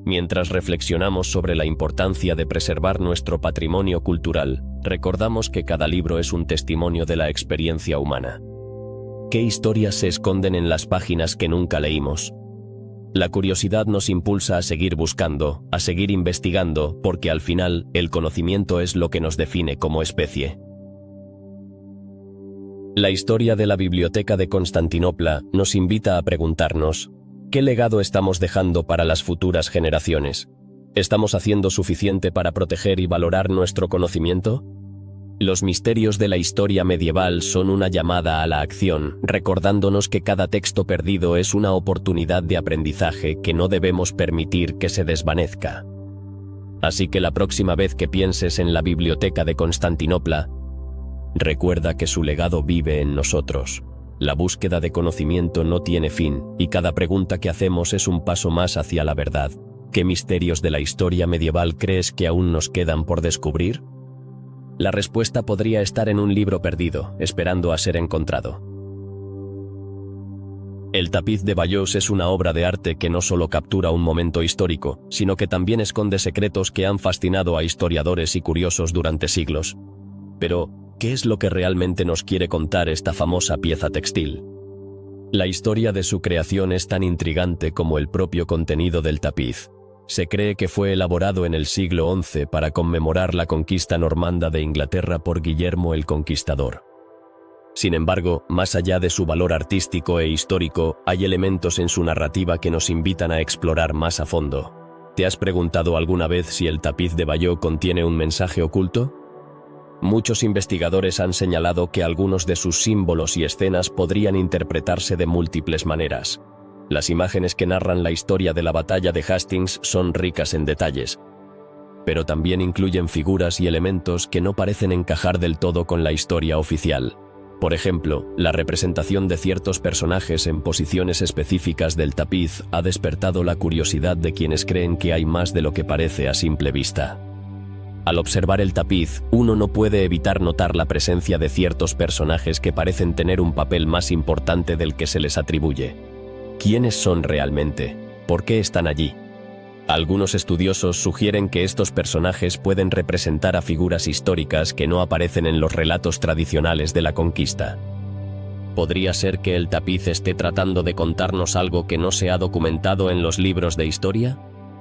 Mientras reflexionamos sobre la importancia de preservar nuestro patrimonio cultural, recordamos que cada libro es un testimonio de la experiencia humana. ¿Qué historias se esconden en las páginas que nunca leímos? La curiosidad nos impulsa a seguir buscando, a seguir investigando, porque al final, el conocimiento es lo que nos define como especie. La historia de la Biblioteca de Constantinopla nos invita a preguntarnos, ¿qué legado estamos dejando para las futuras generaciones? ¿Estamos haciendo suficiente para proteger y valorar nuestro conocimiento? Los misterios de la historia medieval son una llamada a la acción, recordándonos que cada texto perdido es una oportunidad de aprendizaje que no debemos permitir que se desvanezca. Así que la próxima vez que pienses en la Biblioteca de Constantinopla, recuerda que su legado vive en nosotros. La búsqueda de conocimiento no tiene fin, y cada pregunta que hacemos es un paso más hacia la verdad. ¿Qué misterios de la historia medieval crees que aún nos quedan por descubrir? La respuesta podría estar en un libro perdido, esperando a ser encontrado. El tapiz de Bayeux es una obra de arte que no solo captura un momento histórico, sino que también esconde secretos que han fascinado a historiadores y curiosos durante siglos. Pero, ¿qué es lo que realmente nos quiere contar esta famosa pieza textil? La historia de su creación es tan intrigante como el propio contenido del tapiz. Se cree que fue elaborado en el siglo XI para conmemorar la conquista normanda de Inglaterra por Guillermo el Conquistador. Sin embargo, más allá de su valor artístico e histórico, hay elementos en su narrativa que nos invitan a explorar más a fondo. ¿Te has preguntado alguna vez si el tapiz de Bayeux contiene un mensaje oculto? Muchos investigadores han señalado que algunos de sus símbolos y escenas podrían interpretarse de múltiples maneras. Las imágenes que narran la historia de la batalla de Hastings son ricas en detalles, pero también incluyen figuras y elementos que no parecen encajar del todo con la historia oficial. Por ejemplo, la representación de ciertos personajes en posiciones específicas del tapiz ha despertado la curiosidad de quienes creen que hay más de lo que parece a simple vista. Al observar el tapiz, uno no puede evitar notar la presencia de ciertos personajes que parecen tener un papel más importante del que se les atribuye. ¿Quiénes son realmente? ¿Por qué están allí? Algunos estudiosos sugieren que estos personajes pueden representar a figuras históricas que no aparecen en los relatos tradicionales de la conquista. ¿Podría ser que el tapiz esté tratando de contarnos algo que no se ha documentado en los libros de historia?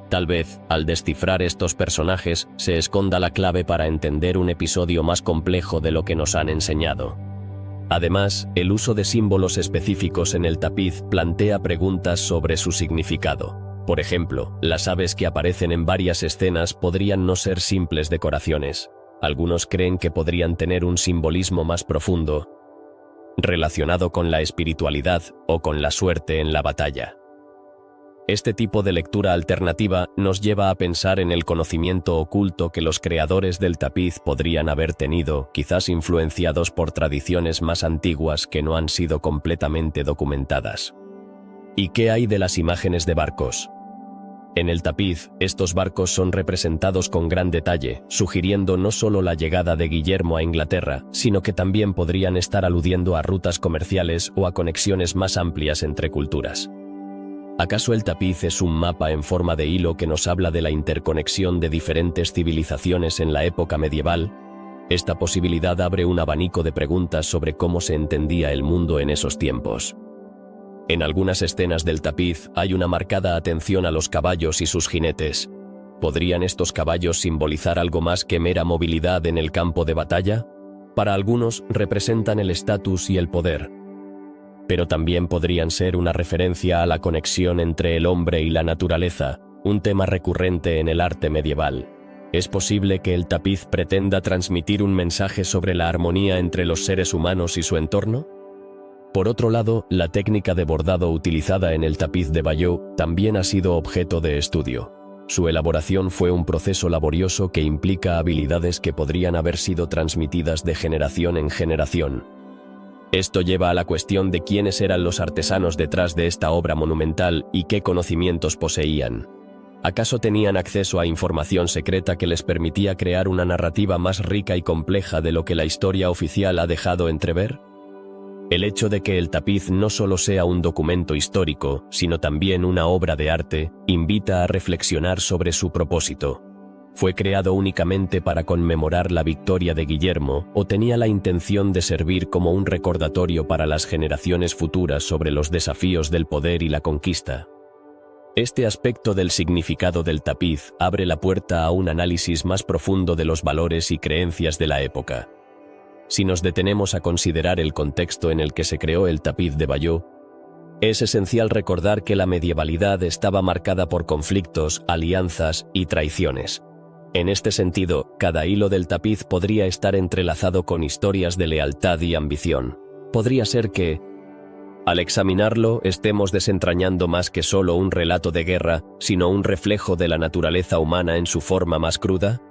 Tal vez, al descifrar estos personajes, se esconda la clave para entender un episodio más complejo de lo que nos han enseñado. Además, el uso de símbolos específicos en el tapiz plantea preguntas sobre su significado. Por ejemplo, las aves que aparecen en varias escenas podrían no ser simples decoraciones. Algunos creen que podrían tener un simbolismo más profundo, relacionado con la espiritualidad o con la suerte en la batalla. Este tipo de lectura alternativa nos lleva a pensar en el conocimiento oculto que los creadores del tapiz podrían haber tenido, quizás influenciados por tradiciones más antiguas que no han sido completamente documentadas. ¿Y qué hay de las imágenes de barcos? En el tapiz, estos barcos son representados con gran detalle, sugiriendo no solo la llegada de Guillermo a Inglaterra, sino que también podrían estar aludiendo a rutas comerciales o a conexiones más amplias entre culturas. ¿Acaso el tapiz es un mapa en forma de hilo que nos habla de la interconexión de diferentes civilizaciones en la época medieval? Esta posibilidad abre un abanico de preguntas sobre cómo se entendía el mundo en esos tiempos. En algunas escenas del tapiz hay una marcada atención a los caballos y sus jinetes. ¿Podrían estos caballos simbolizar algo más que mera movilidad en el campo de batalla? Para algunos representan el estatus y el poder. Pero también podrían ser una referencia a la conexión entre el hombre y la naturaleza, un tema recurrente en el arte medieval. ¿Es posible que el tapiz pretenda transmitir un mensaje sobre la armonía entre los seres humanos y su entorno? Por otro lado, la técnica de bordado utilizada en el tapiz de Bayeux también ha sido objeto de estudio. Su elaboración fue un proceso laborioso que implica habilidades que podrían haber sido transmitidas de generación en generación. Esto lleva a la cuestión de quiénes eran los artesanos detrás de esta obra monumental y qué conocimientos poseían. ¿Acaso tenían acceso a información secreta que les permitía crear una narrativa más rica y compleja de lo que la historia oficial ha dejado entrever? El hecho de que el tapiz no solo sea un documento histórico, sino también una obra de arte, invita a reflexionar sobre su propósito. ¿Fue creado únicamente para conmemorar la victoria de Guillermo o tenía la intención de servir como un recordatorio para las generaciones futuras sobre los desafíos del poder y la conquista? Este aspecto del significado del tapiz abre la puerta a un análisis más profundo de los valores y creencias de la época. Si nos detenemos a considerar el contexto en el que se creó el tapiz de Bayeux, es esencial recordar que la medievalidad estaba marcada por conflictos, alianzas y traiciones. En este sentido, cada hilo del tapiz podría estar entrelazado con historias de lealtad y ambición. Podría ser que, al examinarlo, estemos desentrañando más que solo un relato de guerra, sino un reflejo de la naturaleza humana en su forma más cruda.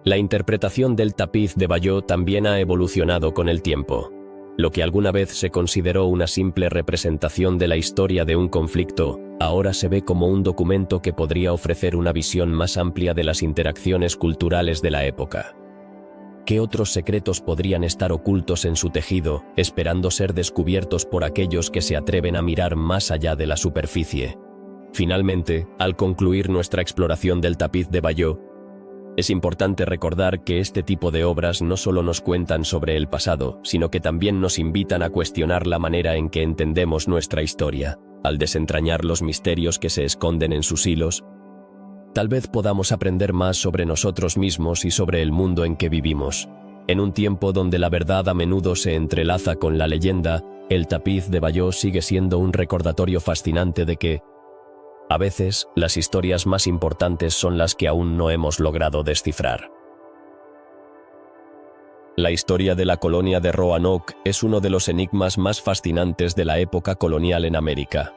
La interpretación del tapiz de Bayeux también ha evolucionado con el tiempo. Lo que alguna vez se consideró una simple representación de la historia de un conflicto, ahora se ve como un documento que podría ofrecer una visión más amplia de las interacciones culturales de la época. ¿Qué otros secretos podrían estar ocultos en su tejido, esperando ser descubiertos por aquellos que se atreven a mirar más allá de la superficie? Finalmente, al concluir nuestra exploración del tapiz de Bayeux, es importante recordar que este tipo de obras no solo nos cuentan sobre el pasado, sino que también nos invitan a cuestionar la manera en que entendemos nuestra historia. Al desentrañar los misterios que se esconden en sus hilos, tal vez podamos aprender más sobre nosotros mismos y sobre el mundo en que vivimos. En un tiempo donde la verdad a menudo se entrelaza con la leyenda, el tapiz de Bayeux sigue siendo un recordatorio fascinante de que, a veces, las historias más importantes son las que aún no hemos logrado descifrar. La historia de la colonia de Roanoke es uno de los enigmas más fascinantes de la época colonial en América.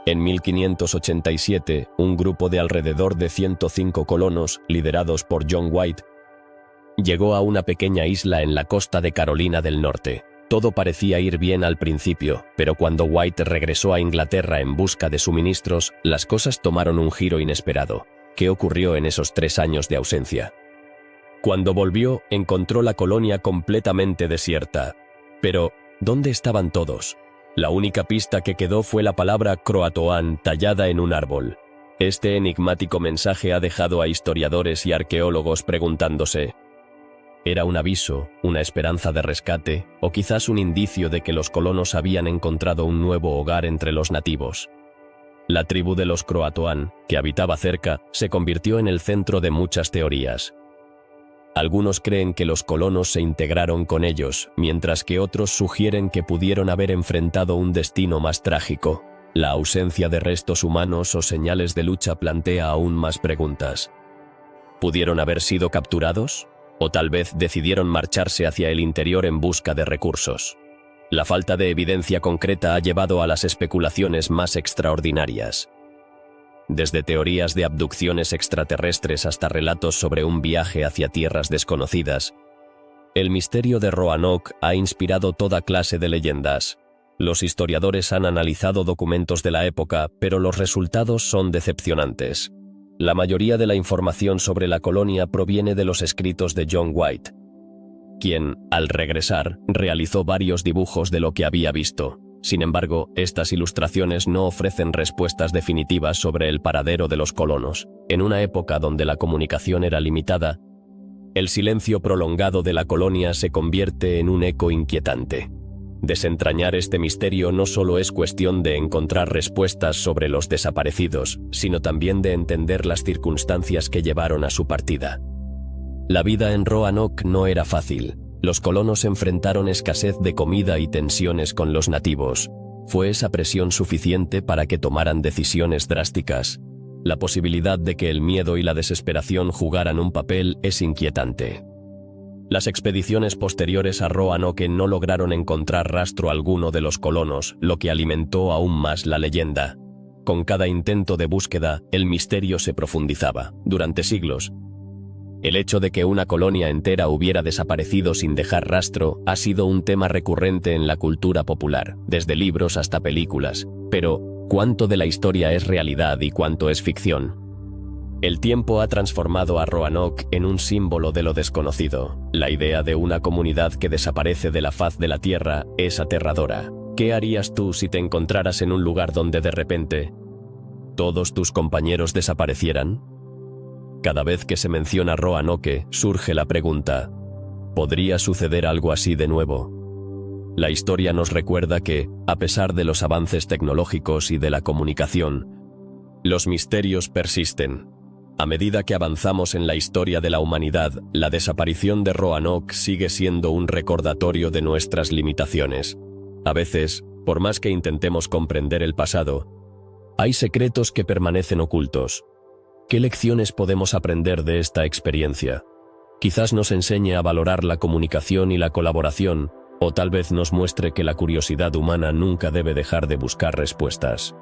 En 1587, un grupo de alrededor de 105 colonos, liderados por John White, llegó a una pequeña isla en la costa de Carolina del Norte. Todo parecía ir bien al principio, pero cuando White regresó a Inglaterra en busca de suministros, las cosas tomaron un giro inesperado. ¿Qué ocurrió en esos 3 años de ausencia? Cuando volvió, encontró la colonia completamente desierta. Pero, ¿dónde estaban todos? La única pista que quedó fue la palabra Croatoan tallada en un árbol. Este enigmático mensaje ha dejado a historiadores y arqueólogos preguntándose: ¿era un aviso, una esperanza de rescate, o quizás un indicio de que los colonos habían encontrado un nuevo hogar entre los nativos? La tribu de los Croatoan, que habitaba cerca, se convirtió en el centro de muchas teorías. Algunos creen que los colonos se integraron con ellos, mientras que otros sugieren que pudieron haber enfrentado un destino más trágico. La ausencia de restos humanos o señales de lucha plantea aún más preguntas. ¿Pudieron haber sido capturados? ¿O tal vez decidieron marcharse hacia el interior en busca de recursos? La falta de evidencia concreta ha llevado a las especulaciones más extraordinarias. Desde teorías de abducciones extraterrestres hasta relatos sobre un viaje hacia tierras desconocidas, el misterio de Roanoke ha inspirado toda clase de leyendas. Los historiadores han analizado documentos de la época, pero los resultados son decepcionantes. La mayoría de la información sobre la colonia proviene de los escritos de John White, quien, al regresar, realizó varios dibujos de lo que había visto. Sin embargo, estas ilustraciones no ofrecen respuestas definitivas sobre el paradero de los colonos. En una época donde la comunicación era limitada, el silencio prolongado de la colonia se convierte en un eco inquietante. Desentrañar este misterio no solo es cuestión de encontrar respuestas sobre los desaparecidos, sino también de entender las circunstancias que llevaron a su partida. La vida en Roanoke no era fácil. Los colonos enfrentaron escasez de comida y tensiones con los nativos. ¿Fue esa presión suficiente para que tomaran decisiones drásticas? La posibilidad de que el miedo y la desesperación jugaran un papel es inquietante. Las expediciones posteriores a Roanoke no lograron encontrar rastro alguno de los colonos, lo que alimentó aún más la leyenda. Con cada intento de búsqueda, el misterio se profundizaba. Durante siglos, el hecho de que una colonia entera hubiera desaparecido sin dejar rastro ha sido un tema recurrente en la cultura popular, desde libros hasta películas. Pero, ¿cuánto de la historia es realidad y cuánto es ficción? El tiempo ha transformado a Roanoke en un símbolo de lo desconocido. La idea de una comunidad que desaparece de la faz de la tierra es aterradora. ¿Qué harías tú si te encontraras en un lugar donde de repente todos tus compañeros desaparecieran? Cada vez que se menciona Roanoke, surge la pregunta: ¿podría suceder algo así de nuevo? La historia nos recuerda que, a pesar de los avances tecnológicos y de la comunicación, los misterios persisten. A medida que avanzamos en la historia de la humanidad, la desaparición de Roanoke sigue siendo un recordatorio de nuestras limitaciones. A veces, por más que intentemos comprender el pasado, hay secretos que permanecen ocultos. ¿Qué lecciones podemos aprender de esta experiencia? Quizás nos enseñe a valorar la comunicación y la colaboración, o tal vez nos muestre que la curiosidad humana nunca debe dejar de buscar respuestas.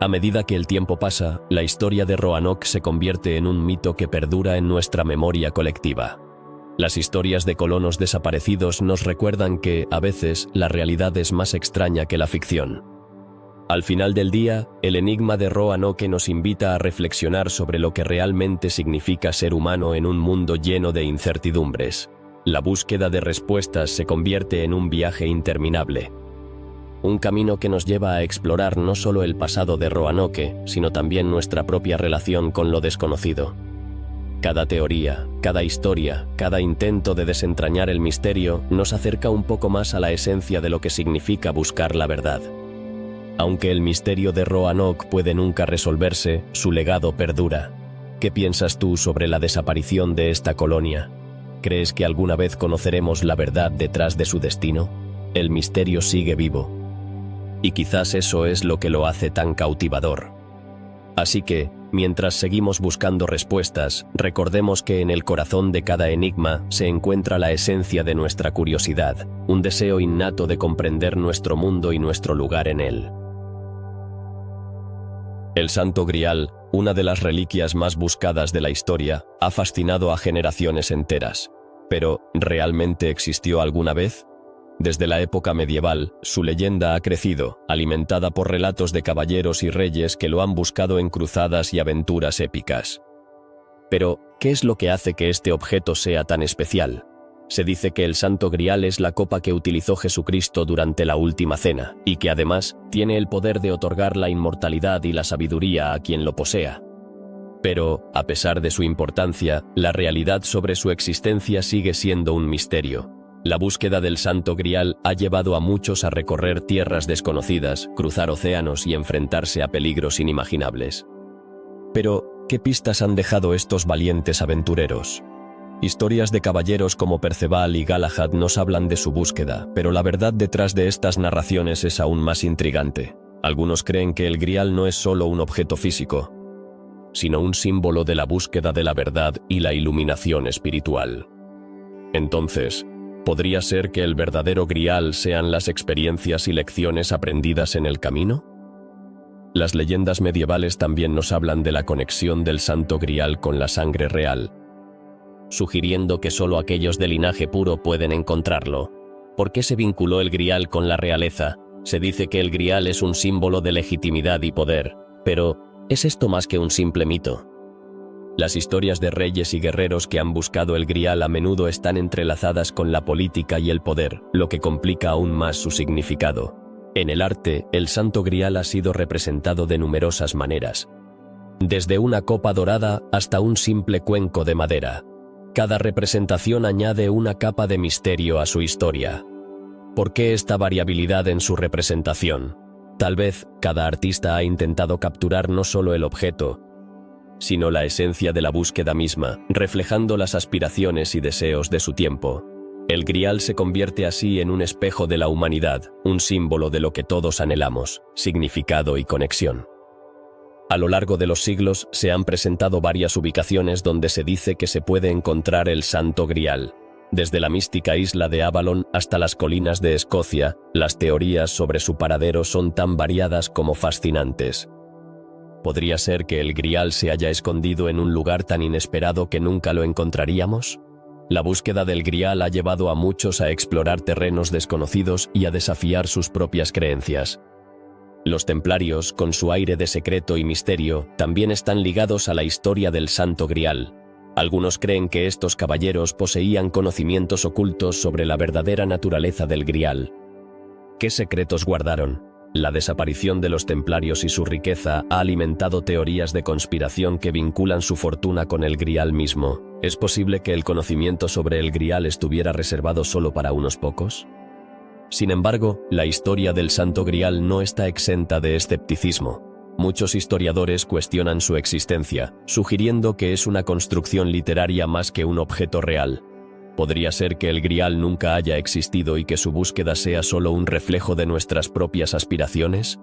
A medida que el tiempo pasa, la historia de Roanoke se convierte en un mito que perdura en nuestra memoria colectiva. Las historias de colonos desaparecidos nos recuerdan que, a veces, la realidad es más extraña que la ficción. Al final del día, el enigma de Roanoke nos invita a reflexionar sobre lo que realmente significa ser humano en un mundo lleno de incertidumbres. La búsqueda de respuestas se convierte en un viaje interminable. Un camino que nos lleva a explorar no solo el pasado de Roanoke, sino también nuestra propia relación con lo desconocido. Cada teoría, cada historia, cada intento de desentrañar el misterio nos acerca un poco más a la esencia de lo que significa buscar la verdad. Aunque el misterio de Roanoke puede nunca resolverse, su legado perdura. ¿Qué piensas tú sobre la desaparición de esta colonia? ¿Crees que alguna vez conoceremos la verdad detrás de su destino? El misterio sigue vivo. Y quizás eso es lo que lo hace tan cautivador. Así que, mientras seguimos buscando respuestas, recordemos que en el corazón de cada enigma se encuentra la esencia de nuestra curiosidad, un deseo innato de comprender nuestro mundo y nuestro lugar en él. El Santo Grial, una de las reliquias más buscadas de la historia, ha fascinado a generaciones enteras. Pero, ¿realmente existió alguna vez? Desde la época medieval, su leyenda ha crecido, alimentada por relatos de caballeros y reyes que lo han buscado en cruzadas y aventuras épicas. Pero, ¿qué es lo que hace que este objeto sea tan especial? Se dice que el Santo Grial es la copa que utilizó Jesucristo durante la Última Cena, y que además tiene el poder de otorgar la inmortalidad y la sabiduría a quien lo posea. Pero, a pesar de su importancia, la realidad sobre su existencia sigue siendo un misterio. La búsqueda del Santo Grial ha llevado a muchos a recorrer tierras desconocidas, cruzar océanos y enfrentarse a peligros inimaginables. Pero, ¿qué pistas han dejado estos valientes aventureros? Historias de caballeros como Perceval y Galahad nos hablan de su búsqueda, pero la verdad detrás de estas narraciones es aún más intrigante. Algunos creen que el Grial no es solo un objeto físico, sino un símbolo de la búsqueda de la verdad y la iluminación espiritual. Entonces, ¿Podría ser que el verdadero grial sean las experiencias y lecciones aprendidas en el camino? Las leyendas medievales también nos hablan de la conexión del santo grial con la sangre real, sugiriendo que solo aquellos de linaje puro pueden encontrarlo. ¿Por qué se vinculó el grial con la realeza? Se dice que el grial es un símbolo de legitimidad y poder, pero ¿es esto más que un simple mito? Las historias de reyes y guerreros que han buscado el grial a menudo están entrelazadas con la política y el poder, lo que complica aún más su significado. En el arte, el santo grial ha sido representado de numerosas maneras, desde una copa dorada hasta un simple cuenco de madera. Cada representación añade una capa de misterio a su historia. ¿Por qué esta variabilidad en su representación? Tal vez, cada artista ha intentado capturar no solo el objeto, sino la esencia de la búsqueda misma, reflejando las aspiraciones y deseos de su tiempo. El grial se convierte así en un espejo de la humanidad, un símbolo de lo que todos anhelamos, significado y conexión. A lo largo de los siglos se han presentado varias ubicaciones donde se dice que se puede encontrar el santo grial. Desde la mística isla de Avalon hasta las colinas de Escocia, las teorías sobre su paradero son tan variadas como fascinantes. ¿Podría ser que el grial se haya escondido en un lugar tan inesperado que nunca lo encontraríamos? La búsqueda del grial ha llevado a muchos a explorar terrenos desconocidos y a desafiar sus propias creencias. Los templarios, con su aire de secreto y misterio, también están ligados a la historia del santo grial. Algunos creen que estos caballeros poseían conocimientos ocultos sobre la verdadera naturaleza del grial. ¿Qué secretos guardaron? La desaparición de los templarios y su riqueza ha alimentado teorías de conspiración que vinculan su fortuna con el grial mismo. ¿Es posible que el conocimiento sobre el grial estuviera reservado solo para unos pocos? Sin embargo, la historia del santo grial no está exenta de escepticismo. Muchos historiadores cuestionan su existencia, sugiriendo que es una construcción literaria más que un objeto real. ¿Podría ser que el grial nunca haya existido y que su búsqueda sea solo un reflejo de nuestras propias aspiraciones?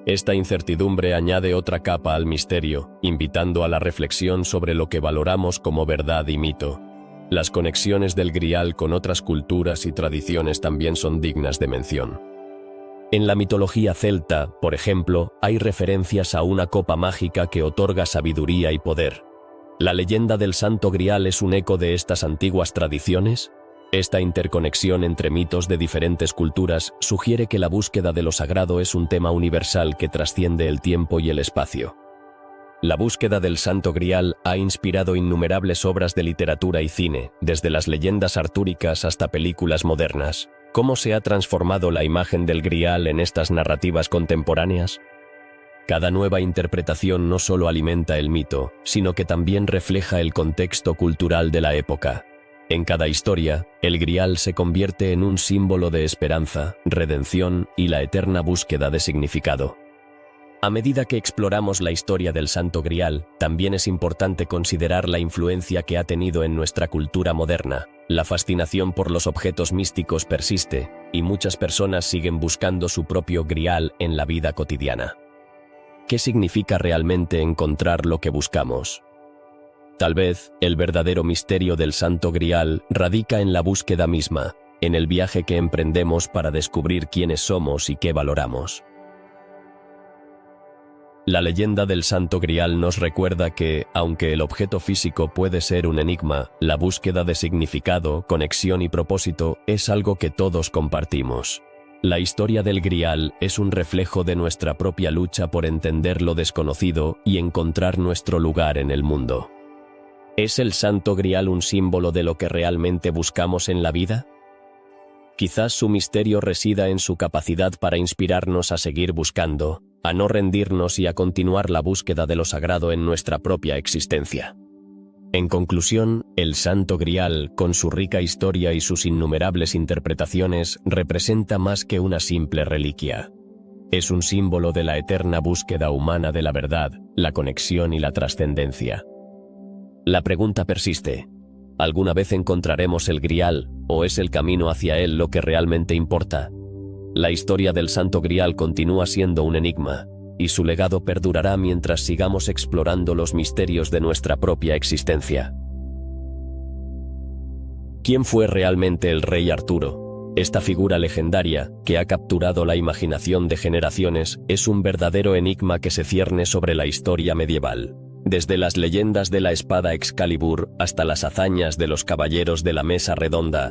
Esta incertidumbre añade otra capa al misterio, invitando a la reflexión sobre lo que valoramos como verdad y mito. Las conexiones del grial con otras culturas y tradiciones también son dignas de mención. En la mitología celta, por ejemplo, hay referencias a una copa mágica que otorga sabiduría y poder. ¿La leyenda del santo grial es un eco de estas antiguas tradiciones? Esta interconexión entre mitos de diferentes culturas sugiere que la búsqueda de lo sagrado es un tema universal que trasciende el tiempo y el espacio. La búsqueda del santo grial ha inspirado innumerables obras de literatura y cine, desde las leyendas artúricas hasta películas modernas. ¿Cómo se ha transformado la imagen del grial en estas narrativas contemporáneas? Cada nueva interpretación no solo alimenta el mito, sino que también refleja el contexto cultural de la época. En cada historia, el grial se convierte en un símbolo de esperanza, redención y la eterna búsqueda de significado. A medida que exploramos la historia del santo grial, también es importante considerar la influencia que ha tenido en nuestra cultura moderna. La fascinación por los objetos místicos persiste, y muchas personas siguen buscando su propio grial en la vida cotidiana. ¿Qué significa realmente encontrar lo que buscamos? Tal vez, el verdadero misterio del santo grial radica en la búsqueda misma, en el viaje que emprendemos para descubrir quiénes somos y qué valoramos. La leyenda del santo grial nos recuerda que, aunque el objeto físico puede ser un enigma, la búsqueda de significado, conexión y propósito es algo que todos compartimos. La historia del grial es un reflejo de nuestra propia lucha por entender lo desconocido y encontrar nuestro lugar en el mundo. ¿Es el santo grial un símbolo de lo que realmente buscamos en la vida? Quizás su misterio resida en su capacidad para inspirarnos a seguir buscando, a no rendirnos y a continuar la búsqueda de lo sagrado en nuestra propia existencia. En conclusión, el santo grial, con su rica historia y sus innumerables interpretaciones, representa más que una simple reliquia. Es un símbolo de la eterna búsqueda humana de la verdad, la conexión y la trascendencia. La pregunta persiste: ¿alguna vez encontraremos el grial, o es el camino hacia él lo que realmente importa? La historia del santo grial continúa siendo un enigma, y su legado perdurará mientras sigamos explorando los misterios de nuestra propia existencia. ¿Quién fue realmente el rey Arturo? Esta figura legendaria, que ha capturado la imaginación de generaciones, es un verdadero enigma que se cierne sobre la historia medieval. Desde las leyendas de la espada Excalibur hasta las hazañas de los caballeros de la Mesa Redonda,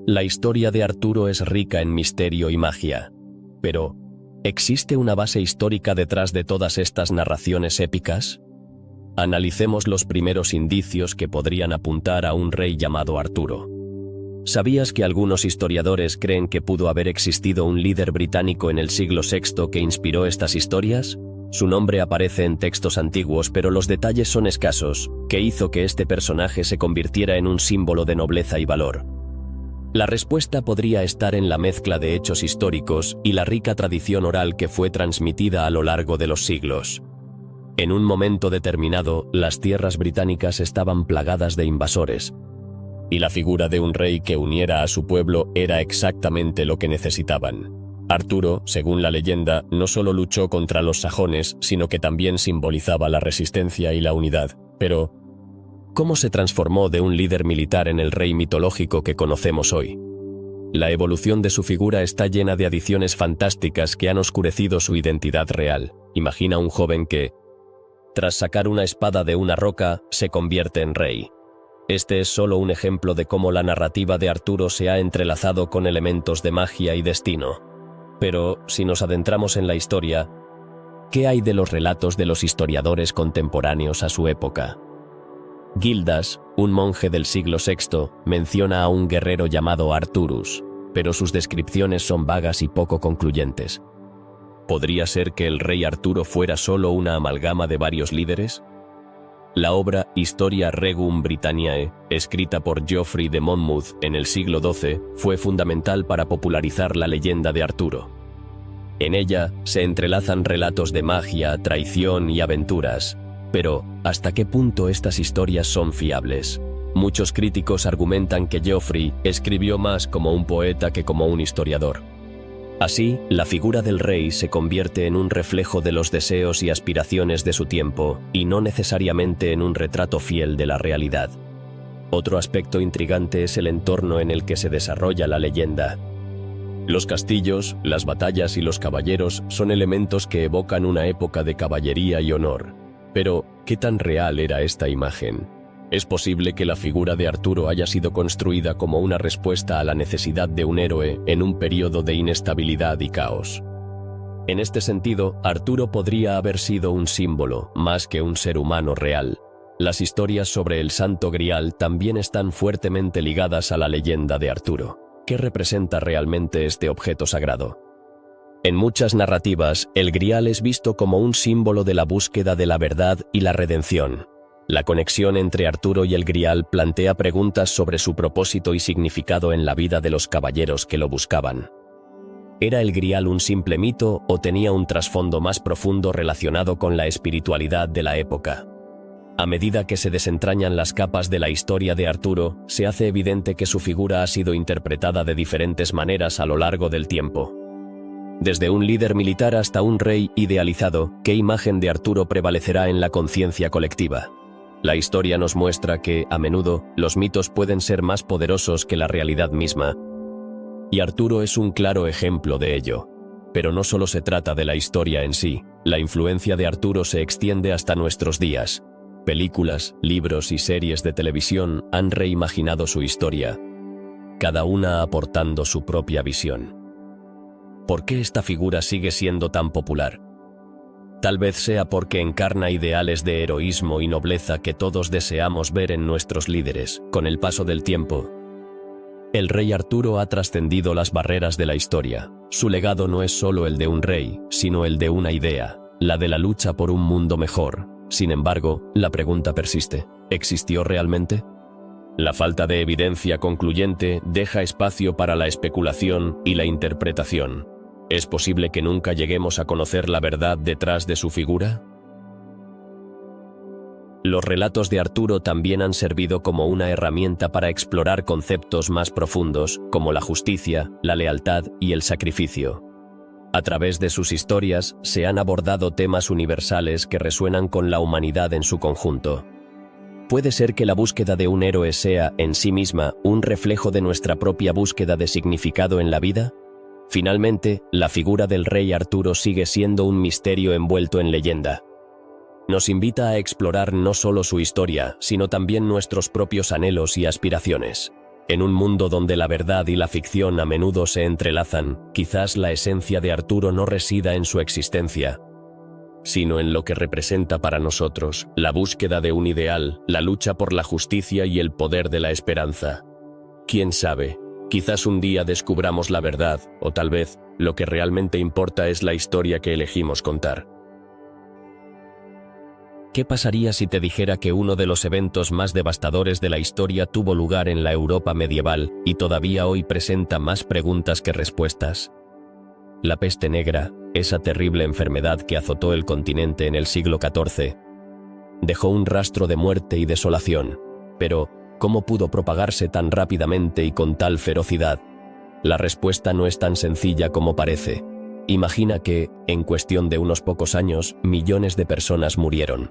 la historia de Arturo es rica en misterio y magia. Pero, ¿existe una base histórica detrás de todas estas narraciones épicas? Analicemos los primeros indicios que podrían apuntar a un rey llamado Arturo. ¿Sabías que algunos historiadores creen que pudo haber existido un líder británico en el siglo VI que inspiró estas historias? Su nombre aparece en textos antiguos, pero los detalles son escasos, que hizo que este personaje se convirtiera en un símbolo de nobleza y valor. La respuesta podría estar en la mezcla de hechos históricos y la rica tradición oral que fue transmitida a lo largo de los siglos. En un momento determinado, las tierras británicas estaban plagadas de invasores, y la figura de un rey que uniera a su pueblo era exactamente lo que necesitaban. Arturo, según la leyenda, no solo luchó contra los sajones, sino que también simbolizaba la resistencia y la unidad. Pero, ¿cómo se transformó de un líder militar en el rey mitológico que conocemos hoy? La evolución de su figura está llena de adiciones fantásticas que han oscurecido su identidad real. Imagina un joven que, tras sacar una espada de una roca, se convierte en rey. Este es solo un ejemplo de cómo la narrativa de Arturo se ha entrelazado con elementos de magia y destino. Pero, si nos adentramos en la historia, ¿qué hay de los relatos de los historiadores contemporáneos a su época? Gildas, un monje del siglo VI, menciona a un guerrero llamado Arturus, pero sus descripciones son vagas y poco concluyentes. ¿Podría ser que el rey Arturo fuera solo una amalgama de varios líderes? La obra Historia Regum Britanniae, escrita por Geoffrey de Monmouth en el siglo XII, fue fundamental para popularizar la leyenda de Arturo. En ella se entrelazan relatos de magia, traición y aventuras. Pero, ¿hasta qué punto estas historias son fiables? Muchos críticos argumentan que Geoffrey escribió más como un poeta que como un historiador. Así, la figura del rey se convierte en un reflejo de los deseos y aspiraciones de su tiempo, y no necesariamente en un retrato fiel de la realidad. Otro aspecto intrigante es el entorno en el que se desarrolla la leyenda. Los castillos, las batallas y los caballeros son elementos que evocan una época de caballería y honor. Pero, ¿qué tan real era esta imagen? Es posible que la figura de Arturo haya sido construida como una respuesta a la necesidad de un héroe en un periodo de inestabilidad y caos. En este sentido, Arturo podría haber sido un símbolo, más que un ser humano real. Las historias sobre el Santo Grial también están fuertemente ligadas a la leyenda de Arturo. ¿Qué representa realmente este objeto sagrado? En muchas narrativas, el Grial es visto como un símbolo de la búsqueda de la verdad y la redención. La conexión entre Arturo y el Grial plantea preguntas sobre su propósito y significado en la vida de los caballeros que lo buscaban. ¿Era el Grial un simple mito o tenía un trasfondo más profundo relacionado con la espiritualidad de la época? A medida que se desentrañan las capas de la historia de Arturo, se hace evidente que su figura ha sido interpretada de diferentes maneras a lo largo del tiempo. Desde un líder militar hasta un rey idealizado, ¿qué imagen de Arturo prevalecerá en la conciencia colectiva? La historia nos muestra que, a menudo, los mitos pueden ser más poderosos que la realidad misma. Y Arturo es un claro ejemplo de ello. Pero no solo se trata de la historia en sí, la influencia de Arturo se extiende hasta nuestros días. Películas, libros y series de televisión han reimaginado su historia, cada una aportando su propia visión. ¿Por qué esta figura sigue siendo tan popular? Tal vez sea porque encarna ideales de heroísmo y nobleza que todos deseamos ver en nuestros líderes. Con el paso del tiempo, el rey Arturo ha trascendido las barreras de la historia. Su legado no es solo el de un rey, sino el de una idea, la de la lucha por un mundo mejor. Sin embargo, la pregunta persiste: ¿existió realmente? La falta de evidencia concluyente deja espacio para la especulación y la interpretación. ¿Es posible que nunca lleguemos a conocer la verdad detrás de su figura? Los relatos de Arturo también han servido como una herramienta para explorar conceptos más profundos, como la justicia, la lealtad y el sacrificio. A través de sus historias, se han abordado temas universales que resuenan con la humanidad en su conjunto. Puede ser que la búsqueda de un héroe sea, en sí misma, un reflejo de nuestra propia búsqueda de significado en la vida. Finalmente, la figura del rey Arturo sigue siendo un misterio envuelto en leyenda. Nos invita a explorar no solo su historia, sino también nuestros propios anhelos y aspiraciones. En un mundo donde la verdad y la ficción a menudo se entrelazan, quizás la esencia de Arturo no resida en su existencia, sino en lo que representa para nosotros, la búsqueda de un ideal, la lucha por la justicia y el poder de la esperanza. ¿Quién sabe? Quizás un día descubramos la verdad, o tal vez, lo que realmente importa es la historia que elegimos contar. ¿Qué pasaría si te dijera que uno de los eventos más devastadores de la historia tuvo lugar en la Europa medieval y todavía hoy presenta más preguntas que respuestas? La peste negra, esa terrible enfermedad que azotó el continente en el siglo XIV, dejó un rastro de muerte y desolación. Pero, ¿cómo pudo propagarse tan rápidamente y con tal ferocidad? La respuesta no es tan sencilla como parece. Imagina que, en cuestión de unos pocos años, millones de personas murieron.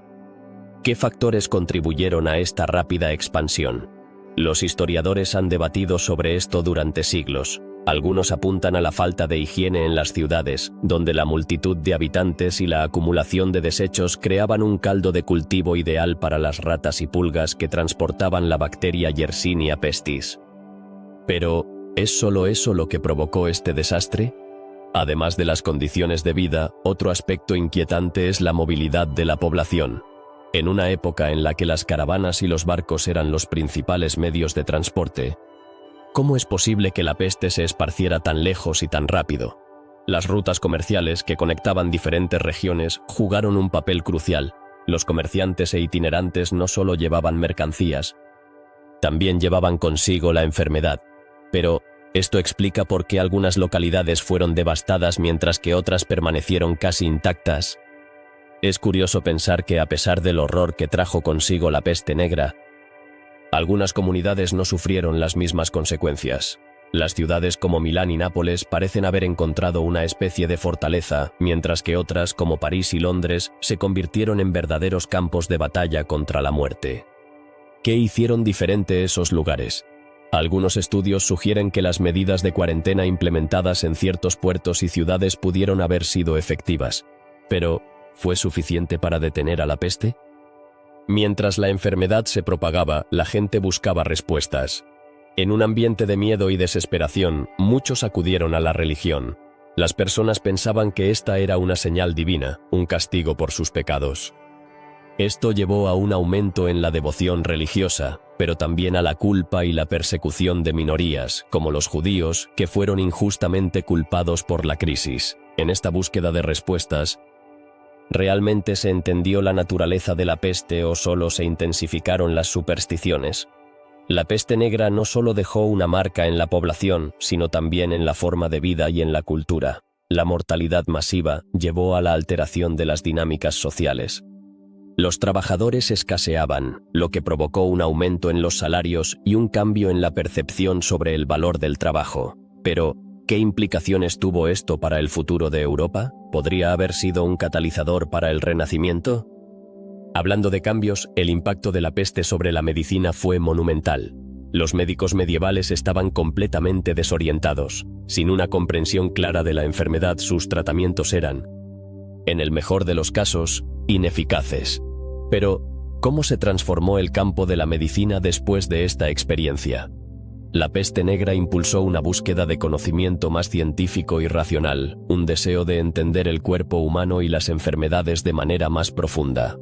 ¿Qué factores contribuyeron a esta rápida expansión? Los historiadores han debatido sobre esto durante siglos. Algunos apuntan a la falta de higiene en las ciudades, donde la multitud de habitantes y la acumulación de desechos creaban un caldo de cultivo ideal para las ratas y pulgas que transportaban la bacteria Yersinia pestis. Pero, ¿es solo eso lo que provocó este desastre? Además de las condiciones de vida, otro aspecto inquietante es la movilidad de la población. En una época en la que las caravanas y los barcos eran los principales medios de transporte, ¿cómo es posible que la peste se esparciera tan lejos y tan rápido? Las rutas comerciales que conectaban diferentes regiones jugaron un papel crucial. Los comerciantes e itinerantes no solo llevaban mercancías, también llevaban consigo la enfermedad. Pero, esto explica por qué algunas localidades fueron devastadas mientras que otras permanecieron casi intactas. Es curioso pensar que a pesar del horror que trajo consigo la peste negra, algunas comunidades no sufrieron las mismas consecuencias. Las ciudades como Milán y Nápoles parecen haber encontrado una especie de fortaleza, mientras que otras, como París y Londres, se convirtieron en verdaderos campos de batalla contra la muerte. ¿Qué hicieron diferente esos lugares? Algunos estudios sugieren que las medidas de cuarentena implementadas en ciertos puertos y ciudades pudieron haber sido efectivas. Pero, ¿fue suficiente para detener a la peste? Mientras la enfermedad se propagaba, la gente buscaba respuestas. En un ambiente de miedo y desesperación, muchos acudieron a la religión. Las personas pensaban que esta era una señal divina, un castigo por sus pecados. Esto llevó a un aumento en la devoción religiosa, pero también a la culpa y la persecución de minorías, como los judíos, que fueron injustamente culpados por la crisis. En esta búsqueda de respuestas, ¿realmente se entendió la naturaleza de la peste o solo se intensificaron las supersticiones? La peste negra no solo dejó una marca en la población, sino también en la forma de vida y en la cultura. La mortalidad masiva llevó a la alteración de las dinámicas sociales. Los trabajadores escaseaban, lo que provocó un aumento en los salarios y un cambio en la percepción sobre el valor del trabajo. Pero, ¿qué implicaciones tuvo esto para el futuro de Europa? ¿Podría haber sido un catalizador para el Renacimiento? Hablando de cambios, el impacto de la peste sobre la medicina fue monumental. Los médicos medievales estaban completamente desorientados. Sin una comprensión clara de la enfermedad, sus tratamientos eran, en el mejor de los casos, ineficaces. Pero, ¿cómo se transformó el campo de la medicina después de esta experiencia? La peste negra impulsó una búsqueda de conocimiento más científico y racional, un deseo de entender el cuerpo humano y las enfermedades de manera más profunda.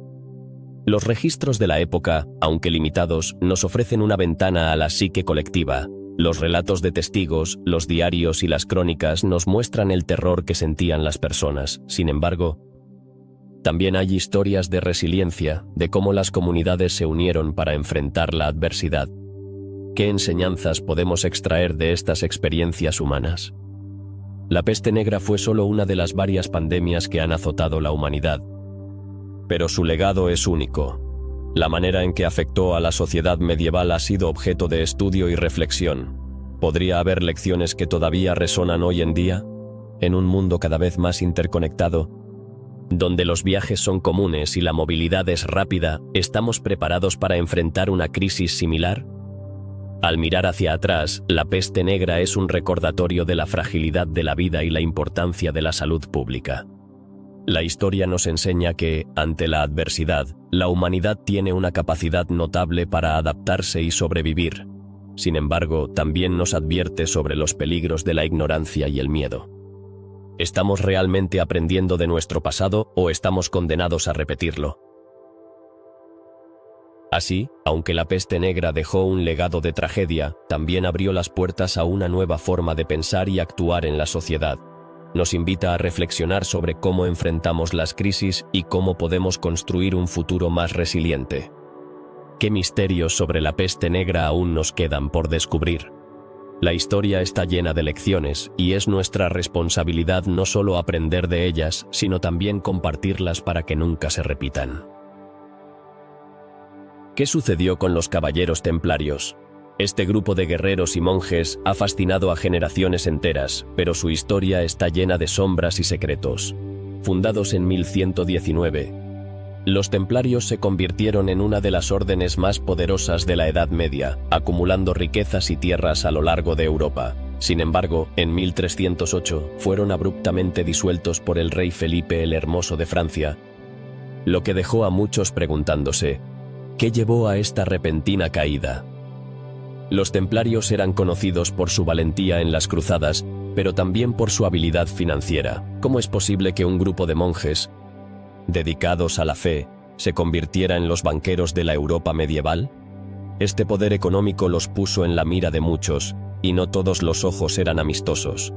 Los registros de la época, aunque limitados, nos ofrecen una ventana a la psique colectiva. Los relatos de testigos, los diarios y las crónicas nos muestran el terror que sentían las personas. Sin embargo, también hay historias de resiliencia, de cómo las comunidades se unieron para enfrentar la adversidad. ¿Qué enseñanzas podemos extraer de estas experiencias humanas? La peste negra fue solo una de las varias pandemias que han azotado la humanidad. Pero su legado es único. La manera en que afectó a la sociedad medieval ha sido objeto de estudio y reflexión. ¿Podría haber lecciones que todavía resonan hoy en día? En un mundo cada vez más interconectado, donde los viajes son comunes y la movilidad es rápida, ¿estamos preparados para enfrentar una crisis similar? Al mirar hacia atrás, la peste negra es un recordatorio de la fragilidad de la vida y la importancia de la salud pública. La historia nos enseña que, ante la adversidad, la humanidad tiene una capacidad notable para adaptarse y sobrevivir. Sin embargo, también nos advierte sobre los peligros de la ignorancia y el miedo. ¿Estamos realmente aprendiendo de nuestro pasado o estamos condenados a repetirlo? Así, aunque la peste negra dejó un legado de tragedia, también abrió las puertas a una nueva forma de pensar y actuar en la sociedad. Nos invita a reflexionar sobre cómo enfrentamos las crisis y cómo podemos construir un futuro más resiliente. ¿Qué misterios sobre la peste negra aún nos quedan por descubrir? La historia está llena de lecciones, y es nuestra responsabilidad no solo aprender de ellas, sino también compartirlas para que nunca se repitan. ¿Qué sucedió con los caballeros templarios? Este grupo de guerreros y monjes ha fascinado a generaciones enteras, pero su historia está llena de sombras y secretos. Fundados en 1119, los templarios se convirtieron en una de las órdenes más poderosas de la Edad Media, acumulando riquezas y tierras a lo largo de Europa. Sin embargo, en 1308 fueron abruptamente disueltos por el rey Felipe el Hermoso de Francia, lo que dejó a muchos preguntándose, ¿qué llevó a esta repentina caída? Los templarios eran conocidos por su valentía en las cruzadas, pero también por su habilidad financiera. ¿Cómo es posible que un grupo de monjes, dedicados a la fe, se convirtiera en los banqueros de la Europa medieval? Este poder económico los puso en la mira de muchos, y no todos los ojos eran amistosos.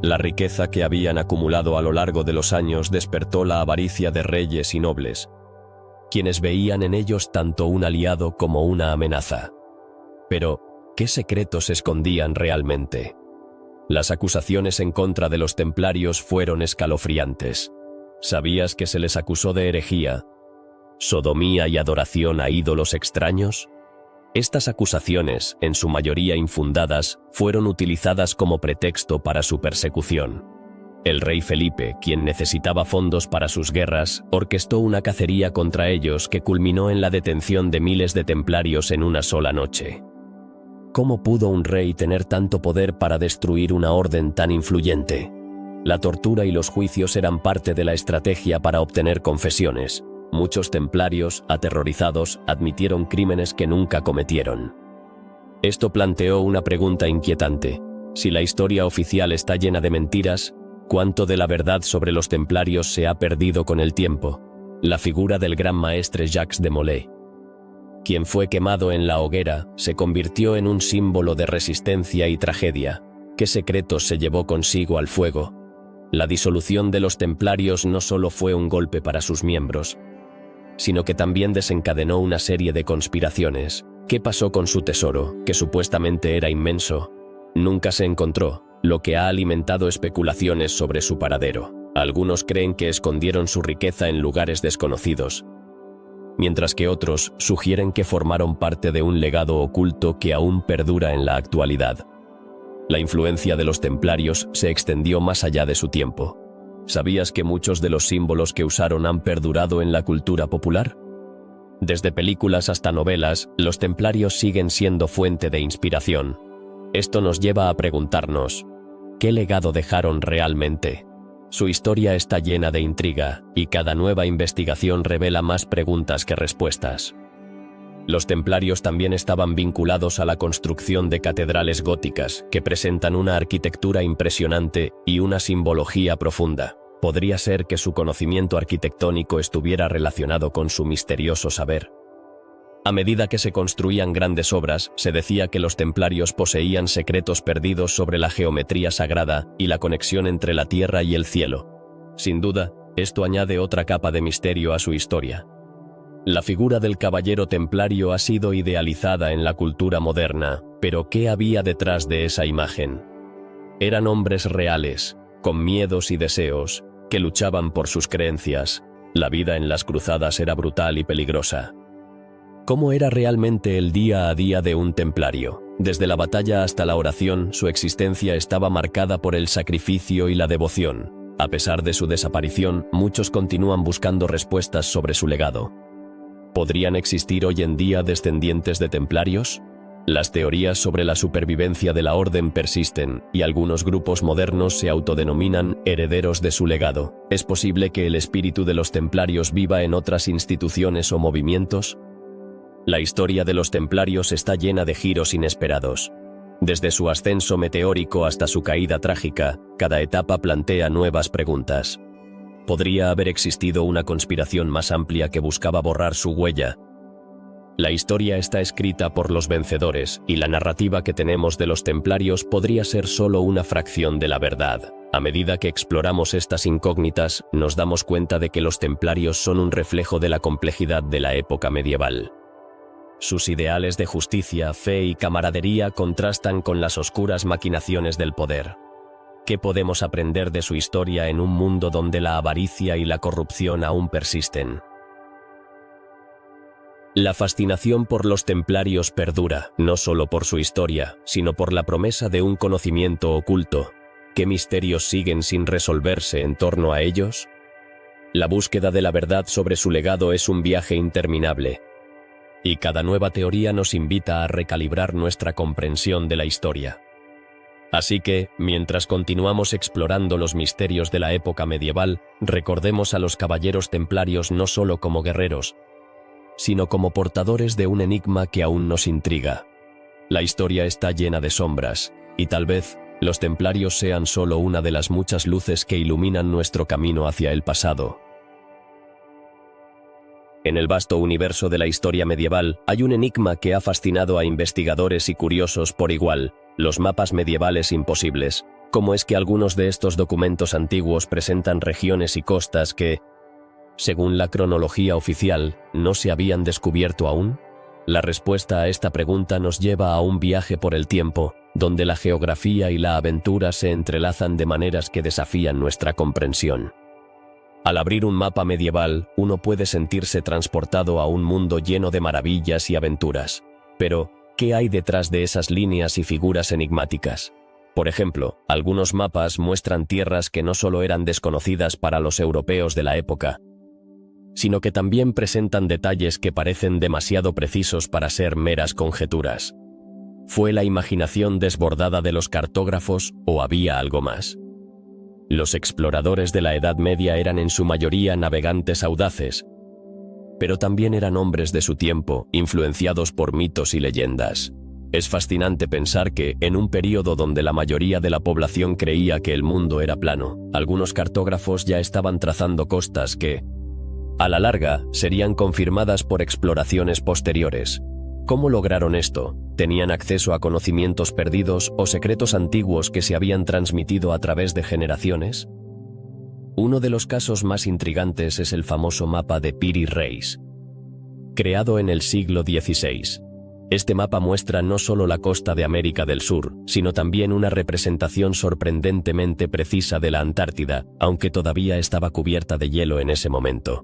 La riqueza que habían acumulado a lo largo de los años despertó la avaricia de reyes y nobles, quienes veían en ellos tanto un aliado como una amenaza. Pero, ¿qué secretos escondían realmente? Las acusaciones en contra de los templarios fueron escalofriantes. ¿Sabías que se les acusó de herejía, sodomía y adoración a ídolos extraños? Estas acusaciones, en su mayoría infundadas, fueron utilizadas como pretexto para su persecución. El rey Felipe, quien necesitaba fondos para sus guerras, orquestó una cacería contra ellos que culminó en la detención de miles de templarios en una sola noche. ¿Cómo pudo un rey tener tanto poder para destruir una orden tan influyente? La tortura y los juicios eran parte de la estrategia para obtener confesiones. Muchos templarios, aterrorizados, admitieron crímenes que nunca cometieron. Esto planteó una pregunta inquietante. Si la historia oficial está llena de mentiras, ¿cuánto de la verdad sobre los templarios se ha perdido con el tiempo? La figura del gran maestre Jacques de Molay, quien fue quemado en la hoguera, se convirtió en un símbolo de resistencia y tragedia. ¿Qué secretos se llevó consigo al fuego? La disolución de los templarios no solo fue un golpe para sus miembros, sino que también desencadenó una serie de conspiraciones. ¿Qué pasó con su tesoro, que supuestamente era inmenso? Nunca se encontró, lo que ha alimentado especulaciones sobre su paradero. Algunos creen que escondieron su riqueza en lugares desconocidos, mientras que otros sugieren que formaron parte de un legado oculto que aún perdura en la actualidad. La influencia de los templarios se extendió más allá de su tiempo. ¿Sabías que muchos de los símbolos que usaron han perdurado en la cultura popular? Desde películas hasta novelas, los templarios siguen siendo fuente de inspiración. Esto nos lleva a preguntarnos, ¿qué legado dejaron realmente? Su historia está llena de intriga, y cada nueva investigación revela más preguntas que respuestas. Los templarios también estaban vinculados a la construcción de catedrales góticas, que presentan una arquitectura impresionante y una simbología profunda. Podría ser que su conocimiento arquitectónico estuviera relacionado con su misterioso saber. A medida que se construían grandes obras, se decía que los templarios poseían secretos perdidos sobre la geometría sagrada y la conexión entre la tierra y el cielo. Sin duda, esto añade otra capa de misterio a su historia. La figura del caballero templario ha sido idealizada en la cultura moderna, pero ¿qué había detrás de esa imagen? Eran hombres reales, con miedos y deseos, que luchaban por sus creencias. La vida en las cruzadas era brutal y peligrosa. ¿Cómo era realmente el día a día de un templario? Desde la batalla hasta la oración, su existencia estaba marcada por el sacrificio y la devoción. A pesar de su desaparición, muchos continúan buscando respuestas sobre su legado. ¿Podrían existir hoy en día descendientes de templarios? Las teorías sobre la supervivencia de la orden persisten, y algunos grupos modernos se autodenominan herederos de su legado. ¿Es posible que el espíritu de los templarios viva en otras instituciones o movimientos? La historia de los templarios está llena de giros inesperados. Desde su ascenso meteórico hasta su caída trágica, cada etapa plantea nuevas preguntas. ¿Podría haber existido una conspiración más amplia que buscaba borrar su huella? La historia está escrita por los vencedores, y la narrativa que tenemos de los templarios podría ser solo una fracción de la verdad. A medida que exploramos estas incógnitas, nos damos cuenta de que los templarios son un reflejo de la complejidad de la época medieval. Sus ideales de justicia, fe y camaradería contrastan con las oscuras maquinaciones del poder. ¿Qué podemos aprender de su historia en un mundo donde la avaricia y la corrupción aún persisten? La fascinación por los templarios perdura, no solo por su historia, sino por la promesa de un conocimiento oculto. ¿Qué misterios siguen sin resolverse en torno a ellos? La búsqueda de la verdad sobre su legado es un viaje interminable, y cada nueva teoría nos invita a recalibrar nuestra comprensión de la historia. Así que, mientras continuamos explorando los misterios de la época medieval, recordemos a los caballeros templarios no solo como guerreros, sino como portadores de un enigma que aún nos intriga. La historia está llena de sombras, y tal vez los templarios sean solo una de las muchas luces que iluminan nuestro camino hacia el pasado. En el vasto universo de la historia medieval, hay un enigma que ha fascinado a investigadores y curiosos por igual: los mapas medievales imposibles. ¿Cómo es que algunos de estos documentos antiguos presentan regiones y costas que, según la cronología oficial, no se habían descubierto aún? La respuesta a esta pregunta nos lleva a un viaje por el tiempo, donde la geografía y la aventura se entrelazan de maneras que desafían nuestra comprensión. Al abrir un mapa medieval, uno puede sentirse transportado a un mundo lleno de maravillas y aventuras. Pero, ¿qué hay detrás de esas líneas y figuras enigmáticas? Por ejemplo, algunos mapas muestran tierras que no solo eran desconocidas para los europeos de la época, sino que también presentan detalles que parecen demasiado precisos para ser meras conjeturas. ¿Fue la imaginación desbordada de los cartógrafos o había algo más? Los exploradores de la Edad Media eran en su mayoría navegantes audaces, pero también eran hombres de su tiempo, influenciados por mitos y leyendas. Es fascinante pensar que, en un período donde la mayoría de la población creía que el mundo era plano, algunos cartógrafos ya estaban trazando costas que, a la larga, serían confirmadas por exploraciones posteriores. ¿Cómo lograron esto? ¿Tenían acceso a conocimientos perdidos o secretos antiguos que se habían transmitido a través de generaciones? Uno de los casos más intrigantes es el famoso mapa de Piri Reis, creado en el siglo XVI. Este mapa muestra no solo la costa de América del Sur, sino también una representación sorprendentemente precisa de la Antártida, aunque todavía estaba cubierta de hielo en ese momento.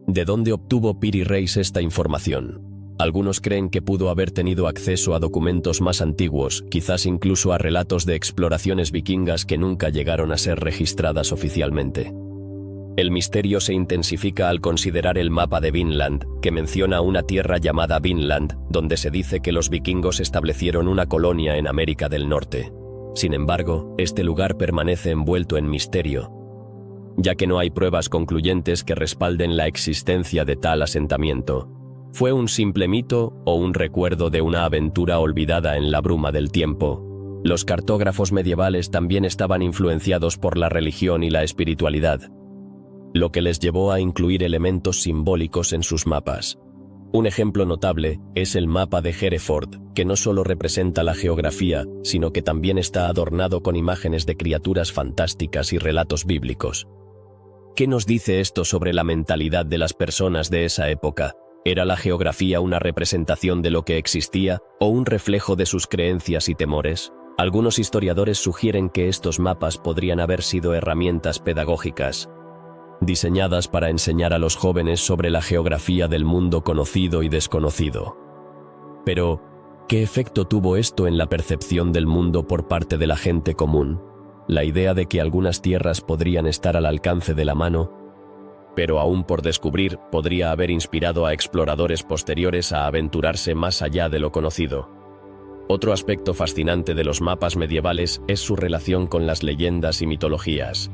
¿De dónde obtuvo Piri Reis esta información? Algunos creen que pudo haber tenido acceso a documentos más antiguos, quizás incluso a relatos de exploraciones vikingas que nunca llegaron a ser registradas oficialmente. El misterio se intensifica al considerar el mapa de Vinland, que menciona una tierra llamada Vinland, donde se dice que los vikingos establecieron una colonia en América del Norte. Sin embargo, este lugar permanece envuelto en misterio, ya que no hay pruebas concluyentes que respalden la existencia de tal asentamiento. ¿Fue un simple mito o un recuerdo de una aventura olvidada en la bruma del tiempo? Los cartógrafos medievales también estaban influenciados por la religión y la espiritualidad, lo que les llevó a incluir elementos simbólicos en sus mapas. Un ejemplo notable es el mapa de Hereford, que no solo representa la geografía, sino que también está adornado con imágenes de criaturas fantásticas y relatos bíblicos. ¿Qué nos dice esto sobre la mentalidad de las personas de esa época? ¿Era la geografía una representación de lo que existía o un reflejo de sus creencias y temores? Algunos historiadores sugieren que estos mapas podrían haber sido herramientas pedagógicas, diseñadas para enseñar a los jóvenes sobre la geografía del mundo conocido y desconocido. Pero, ¿qué efecto tuvo esto en la percepción del mundo por parte de la gente común? la idea de que algunas tierras podrían estar al alcance de la mano, pero aún por descubrir, podría haber inspirado a exploradores posteriores a aventurarse más allá de lo conocido. Otro aspecto fascinante de los mapas medievales es su relación con las leyendas y mitologías.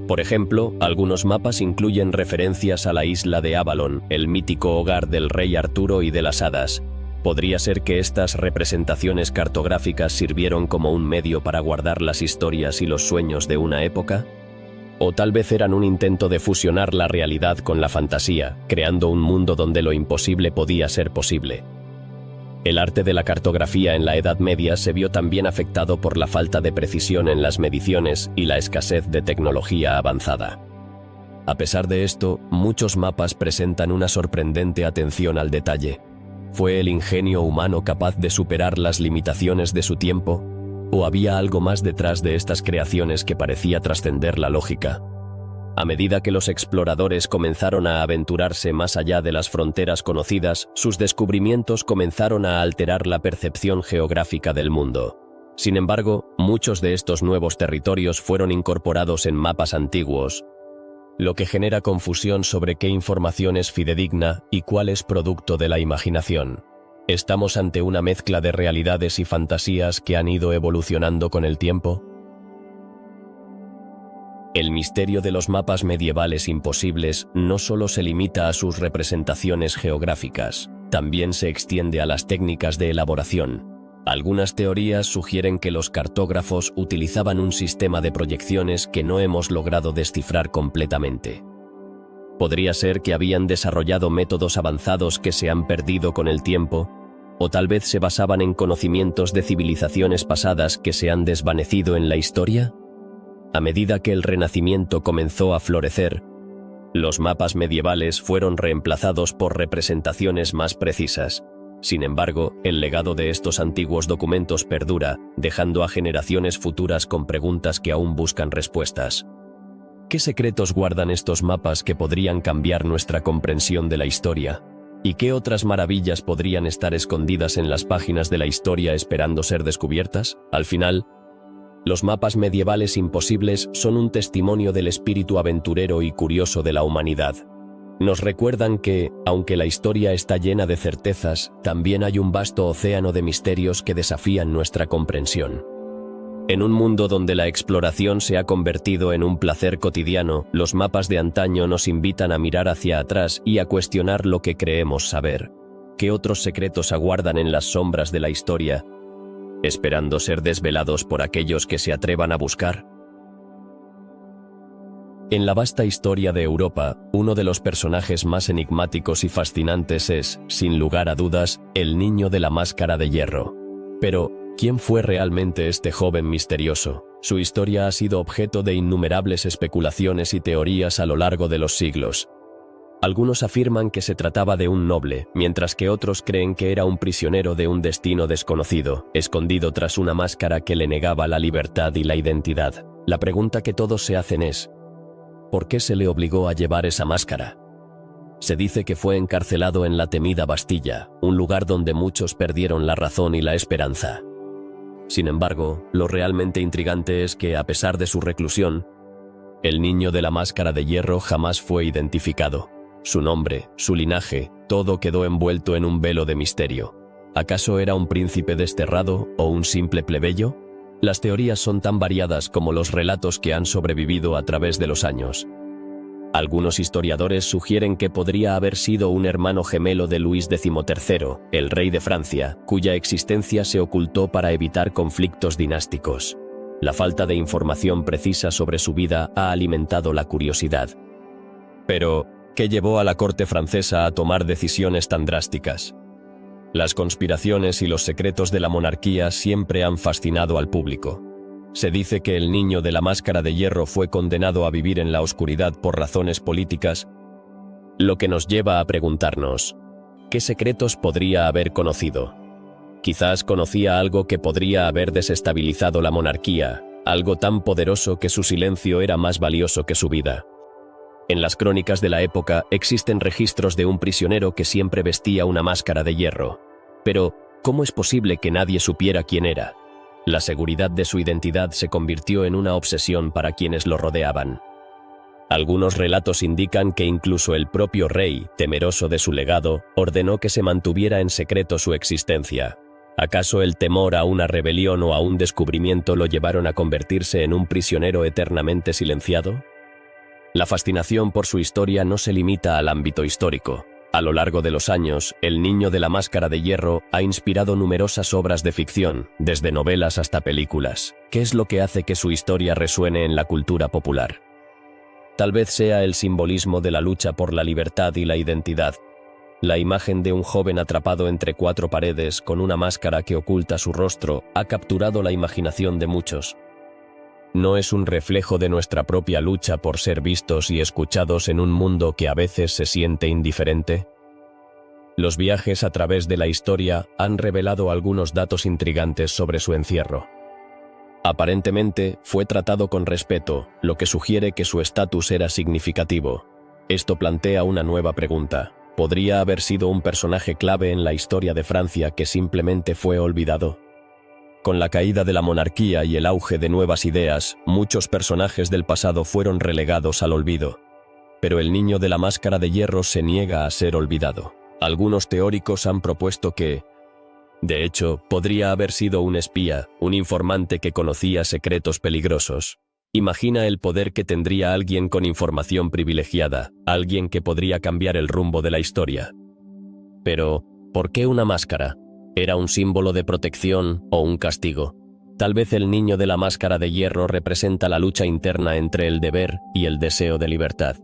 Por ejemplo, algunos mapas incluyen referencias a la isla de Avalon, el mítico hogar del rey Arturo y de las hadas. ¿Podría ser que estas representaciones cartográficas sirvieron como un medio para guardar las historias y los sueños de una época? O tal vez eran un intento de fusionar la realidad con la fantasía, creando un mundo donde lo imposible podía ser posible. El arte de la cartografía en la Edad Media se vio también afectado por la falta de precisión en las mediciones y la escasez de tecnología avanzada. A pesar de esto, muchos mapas presentan una sorprendente atención al detalle. ¿Fue el ingenio humano capaz de superar las limitaciones de su tiempo? ¿O había algo más detrás de estas creaciones que parecía trascender la lógica? A medida que los exploradores comenzaron a aventurarse más allá de las fronteras conocidas, sus descubrimientos comenzaron a alterar la percepción geográfica del mundo. Sin embargo, muchos de estos nuevos territorios fueron incorporados en mapas antiguos, lo que genera confusión sobre qué información es fidedigna y cuál es producto de la imaginación. ¿Estamos ante una mezcla de realidades y fantasías que han ido evolucionando con el tiempo? El misterio de los mapas medievales imposibles no solo se limita a sus representaciones geográficas, también se extiende a las técnicas de elaboración. Algunas teorías sugieren que los cartógrafos utilizaban un sistema de proyecciones que no hemos logrado descifrar completamente. Podría ser que habían desarrollado métodos avanzados que se han perdido con el tiempo, o tal vez se basaban en conocimientos de civilizaciones pasadas que se han desvanecido en la historia. A medida que el Renacimiento comenzó a florecer, los mapas medievales fueron reemplazados por representaciones más precisas. Sin embargo, el legado de estos antiguos documentos perdura, dejando a generaciones futuras con preguntas que aún buscan respuestas. ¿Qué secretos guardan estos mapas que podrían cambiar nuestra comprensión de la historia? ¿Y qué otras maravillas podrían estar escondidas en las páginas de la historia esperando ser descubiertas? Al final, los mapas medievales imposibles son un testimonio del espíritu aventurero y curioso de la humanidad. Nos recuerdan que, aunque la historia está llena de certezas, también hay un vasto océano de misterios que desafían nuestra comprensión. En un mundo donde la exploración se ha convertido en un placer cotidiano, los mapas de antaño nos invitan a mirar hacia atrás y a cuestionar lo que creemos saber. ¿Qué otros secretos aguardan en las sombras de la historia, esperando ser desvelados por aquellos que se atrevan a buscar? En la vasta historia de Europa, uno de los personajes más enigmáticos y fascinantes es, sin lugar a dudas, el niño de la máscara de hierro. Pero, ¿quién fue realmente este joven misterioso? Su historia ha sido objeto de innumerables especulaciones y teorías a lo largo de los siglos. Algunos afirman que se trataba de un noble, mientras que otros creen que era un prisionero de un destino desconocido, escondido tras una máscara que le negaba la libertad y la identidad. La pregunta que todos se hacen es: ¿por qué se le obligó a llevar esa máscara? Se dice que fue encarcelado en la temida Bastilla, un lugar donde muchos perdieron la razón y la esperanza. Sin embargo, lo realmente intrigante es que, a pesar de su reclusión, el niño de la máscara de hierro jamás fue identificado. Su nombre, su linaje, todo quedó envuelto en un velo de misterio. ¿Acaso era un príncipe desterrado o un simple plebeyo? Las teorías son tan variadas como los relatos que han sobrevivido a través de los años. Algunos historiadores sugieren que podría haber sido un hermano gemelo de Luis XIII, el rey de Francia, cuya existencia se ocultó para evitar conflictos dinásticos. La falta de información precisa sobre su vida ha alimentado la curiosidad. Pero, ¿qué llevó a la corte francesa a tomar decisiones tan drásticas? Las conspiraciones y los secretos de la monarquía siempre han fascinado al público. Se dice que el niño de la máscara de hierro fue condenado a vivir en la oscuridad por razones políticas, lo que nos lleva a preguntarnos: ¿qué secretos podría haber conocido? Quizás conocía algo que podría haber desestabilizado la monarquía, algo tan poderoso que su silencio era más valioso que su vida. En las crónicas de la época existen registros de un prisionero que siempre vestía una máscara de hierro. Pero, ¿cómo es posible que nadie supiera quién era? La seguridad de su identidad se convirtió en una obsesión para quienes lo rodeaban. Algunos relatos indican que incluso el propio rey, temeroso de su legado, ordenó que se mantuviera en secreto su existencia. ¿Acaso el temor a una rebelión o a un descubrimiento lo llevaron a convertirse en un prisionero eternamente silenciado? La fascinación por su historia no se limita al ámbito histórico. A lo largo de los años, El Niño de la Máscara de Hierro ha inspirado numerosas obras de ficción, desde novelas hasta películas. ¿Qué es lo que hace que su historia resuene en la cultura popular? Tal vez sea el simbolismo de la lucha por la libertad y la identidad. La imagen de un joven atrapado entre cuatro paredes con una máscara que oculta su rostro ha capturado la imaginación de muchos. ¿No es un reflejo de nuestra propia lucha por ser vistos y escuchados en un mundo que a veces se siente indiferente? Los viajes a través de la historia han revelado algunos datos intrigantes sobre su encierro. Aparentemente, fue tratado con respeto, lo que sugiere que su estatus era significativo. Esto plantea una nueva pregunta. ¿Podría haber sido un personaje clave en la historia de Francia que simplemente fue olvidado? Con la caída de la monarquía y el auge de nuevas ideas, muchos personajes del pasado fueron relegados al olvido. Pero el Niño de la Máscara de Hierro se niega a ser olvidado. Algunos teóricos han propuesto que, de hecho, podría haber sido un espía, un informante que conocía secretos peligrosos. Imagina el poder que tendría alguien con información privilegiada, alguien que podría cambiar el rumbo de la historia. Pero, ¿por qué una máscara? ¿Era un símbolo de protección o un castigo? Tal vez el Niño de la Máscara de Hierro representa la lucha interna entre el deber y el deseo de libertad.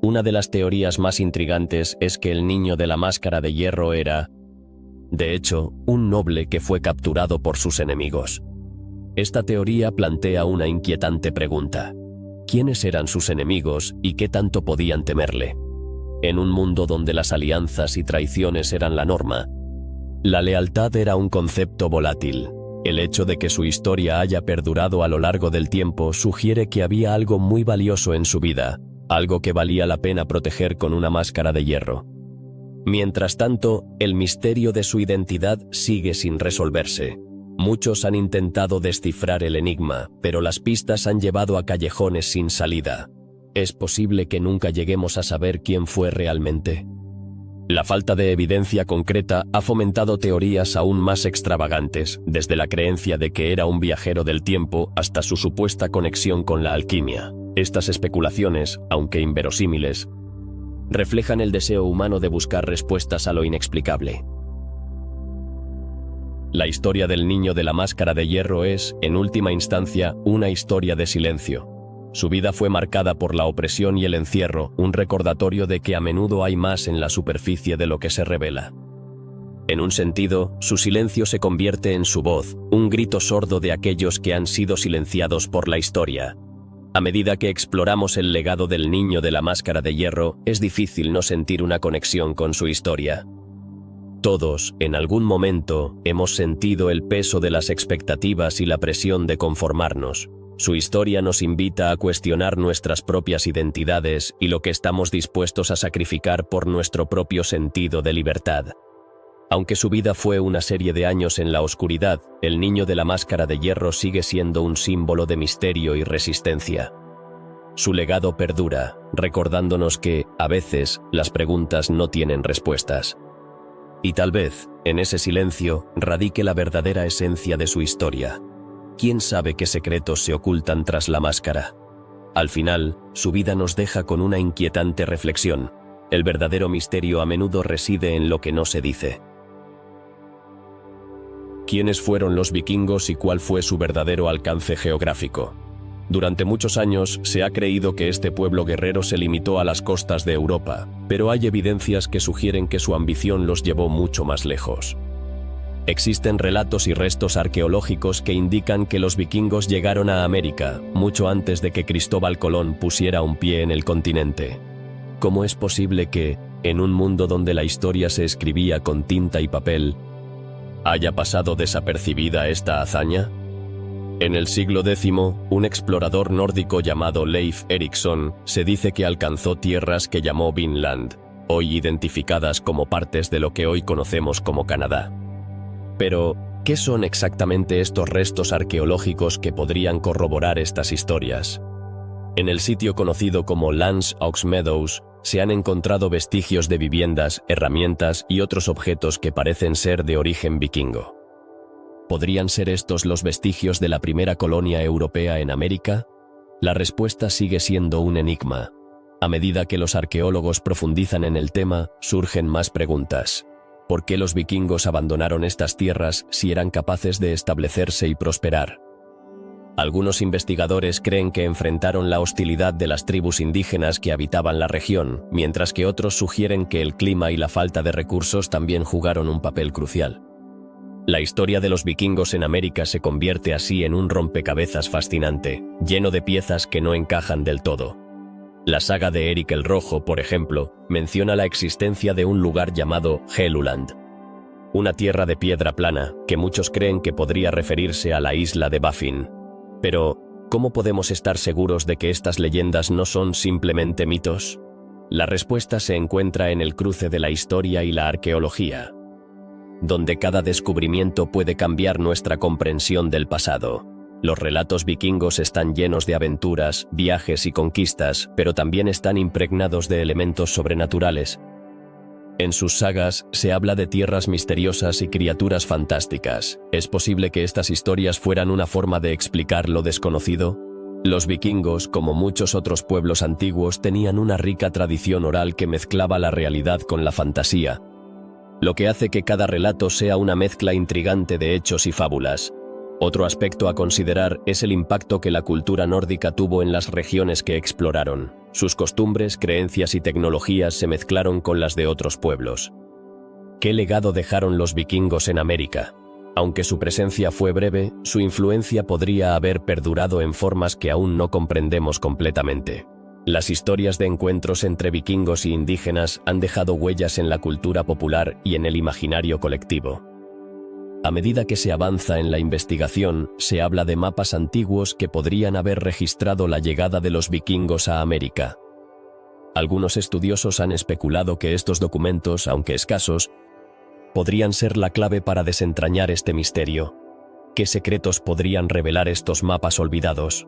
Una de las teorías más intrigantes es que el Niño de la Máscara de Hierro era, de hecho, un noble que fue capturado por sus enemigos. Esta teoría plantea una inquietante pregunta. ¿Quiénes eran sus enemigos y qué tanto podían temerle? En un mundo donde las alianzas y traiciones eran la norma, la lealtad era un concepto volátil. El hecho de que su historia haya perdurado a lo largo del tiempo sugiere que había algo muy valioso en su vida, algo que valía la pena proteger con una máscara de hierro. Mientras tanto, el misterio de su identidad sigue sin resolverse. Muchos han intentado descifrar el enigma, pero las pistas han llevado a callejones sin salida. ¿Es posible que nunca lleguemos a saber quién fue realmente? La falta de evidencia concreta ha fomentado teorías aún más extravagantes, desde la creencia de que era un viajero del tiempo hasta su supuesta conexión con la alquimia. Estas especulaciones, aunque inverosímiles, reflejan el deseo humano de buscar respuestas a lo inexplicable. La historia del Niño de la Máscara de Hierro es, en última instancia, una historia de silencio. Su vida fue marcada por la opresión y el encierro, un recordatorio de que a menudo hay más en la superficie de lo que se revela. En un sentido, su silencio se convierte en su voz, un grito sordo de aquellos que han sido silenciados por la historia. A medida que exploramos el legado del Niño de la Máscara de Hierro, es difícil no sentir una conexión con su historia. Todos, en algún momento, hemos sentido el peso de las expectativas y la presión de conformarnos. Su historia nos invita a cuestionar nuestras propias identidades y lo que estamos dispuestos a sacrificar por nuestro propio sentido de libertad. Aunque su vida fue una serie de años en la oscuridad, el Niño de la Máscara de Hierro sigue siendo un símbolo de misterio y resistencia. Su legado perdura, recordándonos que, a veces, las preguntas no tienen respuestas. Y tal vez, en ese silencio, radique la verdadera esencia de su historia. ¿Quién sabe qué secretos se ocultan tras la máscara? Al final, su vida nos deja con una inquietante reflexión. El verdadero misterio a menudo reside en lo que no se dice. ¿Quiénes fueron los vikingos y cuál fue su verdadero alcance geográfico? Durante muchos años se ha creído que este pueblo guerrero se limitó a las costas de Europa, pero hay evidencias que sugieren que su ambición los llevó mucho más lejos. Existen relatos y restos arqueológicos que indican que los vikingos llegaron a América mucho antes de que Cristóbal Colón pusiera un pie en el continente. ¿Cómo es posible que, en un mundo donde la historia se escribía con tinta y papel, haya pasado desapercibida esta hazaña? En el siglo X, un explorador nórdico llamado Leif Erikson se dice que alcanzó tierras que llamó Vinland, hoy identificadas como partes de lo que hoy conocemos como Canadá. Pero, ¿Qué son exactamente estos restos arqueológicos que podrían corroborar estas historias? En el sitio conocido como Lance Oaks Meadows, se han encontrado vestigios de viviendas, herramientas y otros objetos que parecen ser de origen vikingo. ¿Podrían ser estos los vestigios de la primera colonia europea en América? La respuesta sigue siendo un enigma. A medida que los arqueólogos profundizan en el tema, surgen más preguntas. ¿Por qué los vikingos abandonaron estas tierras si eran capaces de establecerse y prosperar? Algunos investigadores creen que enfrentaron la hostilidad de las tribus indígenas que habitaban la región, mientras que otros sugieren que el clima y la falta de recursos también jugaron un papel crucial. La historia de los vikingos en América se convierte así en un rompecabezas fascinante, lleno de piezas que no encajan del todo. La saga de Eric el Rojo, por ejemplo, menciona la existencia de un lugar llamado Helluland, una tierra de piedra plana que muchos creen que podría referirse a la isla de Baffin. Pero, ¿cómo podemos estar seguros de que estas leyendas no son simplemente mitos? La respuesta se encuentra en el cruce de la historia y la arqueología, donde cada descubrimiento puede cambiar nuestra comprensión del pasado. Los relatos vikingos están llenos de aventuras, viajes y conquistas, pero también están impregnados de elementos sobrenaturales. En sus sagas se habla de tierras misteriosas y criaturas fantásticas. ¿Es posible que estas historias fueran una forma de explicar lo desconocido? Los vikingos, como muchos otros pueblos antiguos, tenían una rica tradición oral que mezclaba la realidad con la fantasía, lo que hace que cada relato sea una mezcla intrigante de hechos y fábulas. Otro aspecto a considerar es el impacto que la cultura nórdica tuvo en las regiones que exploraron. Sus costumbres, creencias y tecnologías se mezclaron con las de otros pueblos. ¿Qué legado dejaron los vikingos en América? Aunque su presencia fue breve, su influencia podría haber perdurado en formas que aún no comprendemos completamente. Las historias de encuentros entre vikingos y indígenas han dejado huellas en la cultura popular y en el imaginario colectivo. A medida que se avanza en la investigación, se habla de mapas antiguos que podrían haber registrado la llegada de los vikingos a América. Algunos estudiosos han especulado que estos documentos, aunque escasos, podrían ser la clave para desentrañar este misterio. ¿Qué secretos podrían revelar estos mapas olvidados?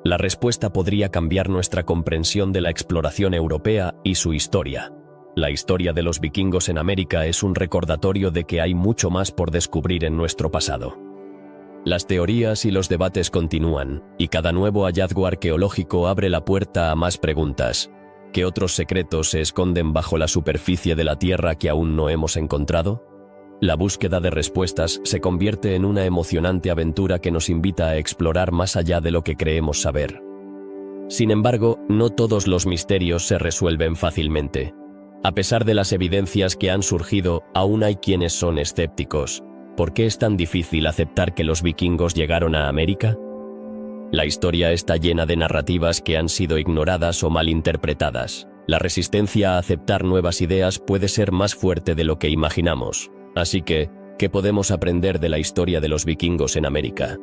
La respuesta podría cambiar nuestra comprensión de la exploración europea y su historia. La historia de los vikingos en América es un recordatorio de que hay mucho más por descubrir en nuestro pasado. Las teorías y los debates continúan, y cada nuevo hallazgo arqueológico abre la puerta a más preguntas. ¿Qué otros secretos se esconden bajo la superficie de la Tierra que aún no hemos encontrado? La búsqueda de respuestas se convierte en una emocionante aventura que nos invita a explorar más allá de lo que creemos saber. Sin embargo, no todos los misterios se resuelven fácilmente. A pesar de las evidencias que han surgido, aún hay quienes son escépticos. ¿Por qué es tan difícil aceptar que los vikingos llegaron a América? La historia está llena de narrativas que han sido ignoradas o malinterpretadas. La resistencia a aceptar nuevas ideas puede ser más fuerte de lo que imaginamos. Así que, ¿qué podemos aprender de la historia de los vikingos en América?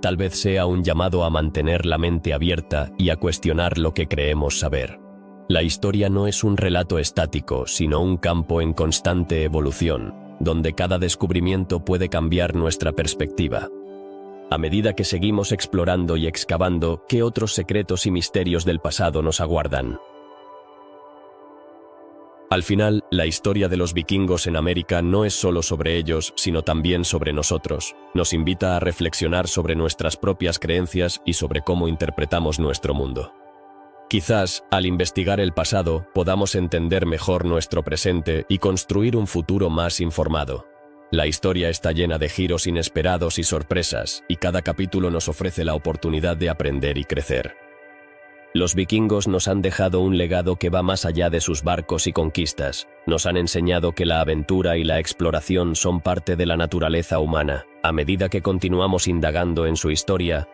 Tal vez sea un llamado a mantener la mente abierta y a cuestionar lo que creemos saber. La historia no es un relato estático, sino un campo en constante evolución, donde cada descubrimiento puede cambiar nuestra perspectiva. A medida que seguimos explorando y excavando, ¿qué otros secretos y misterios del pasado nos aguardan? Al final, la historia de los vikingos en América no es solo sobre ellos, sino también sobre nosotros. Nos invita a reflexionar sobre nuestras propias creencias y sobre cómo interpretamos nuestro mundo. Quizás, al investigar el pasado, podamos entender mejor nuestro presente y construir un futuro más informado. La historia está llena de giros inesperados y sorpresas, y cada capítulo nos ofrece la oportunidad de aprender y crecer. Los vikingos nos han dejado un legado que va más allá de sus barcos y conquistas. Nos han enseñado que la aventura y la exploración son parte de la naturaleza humana. A medida que continuamos indagando en su historia,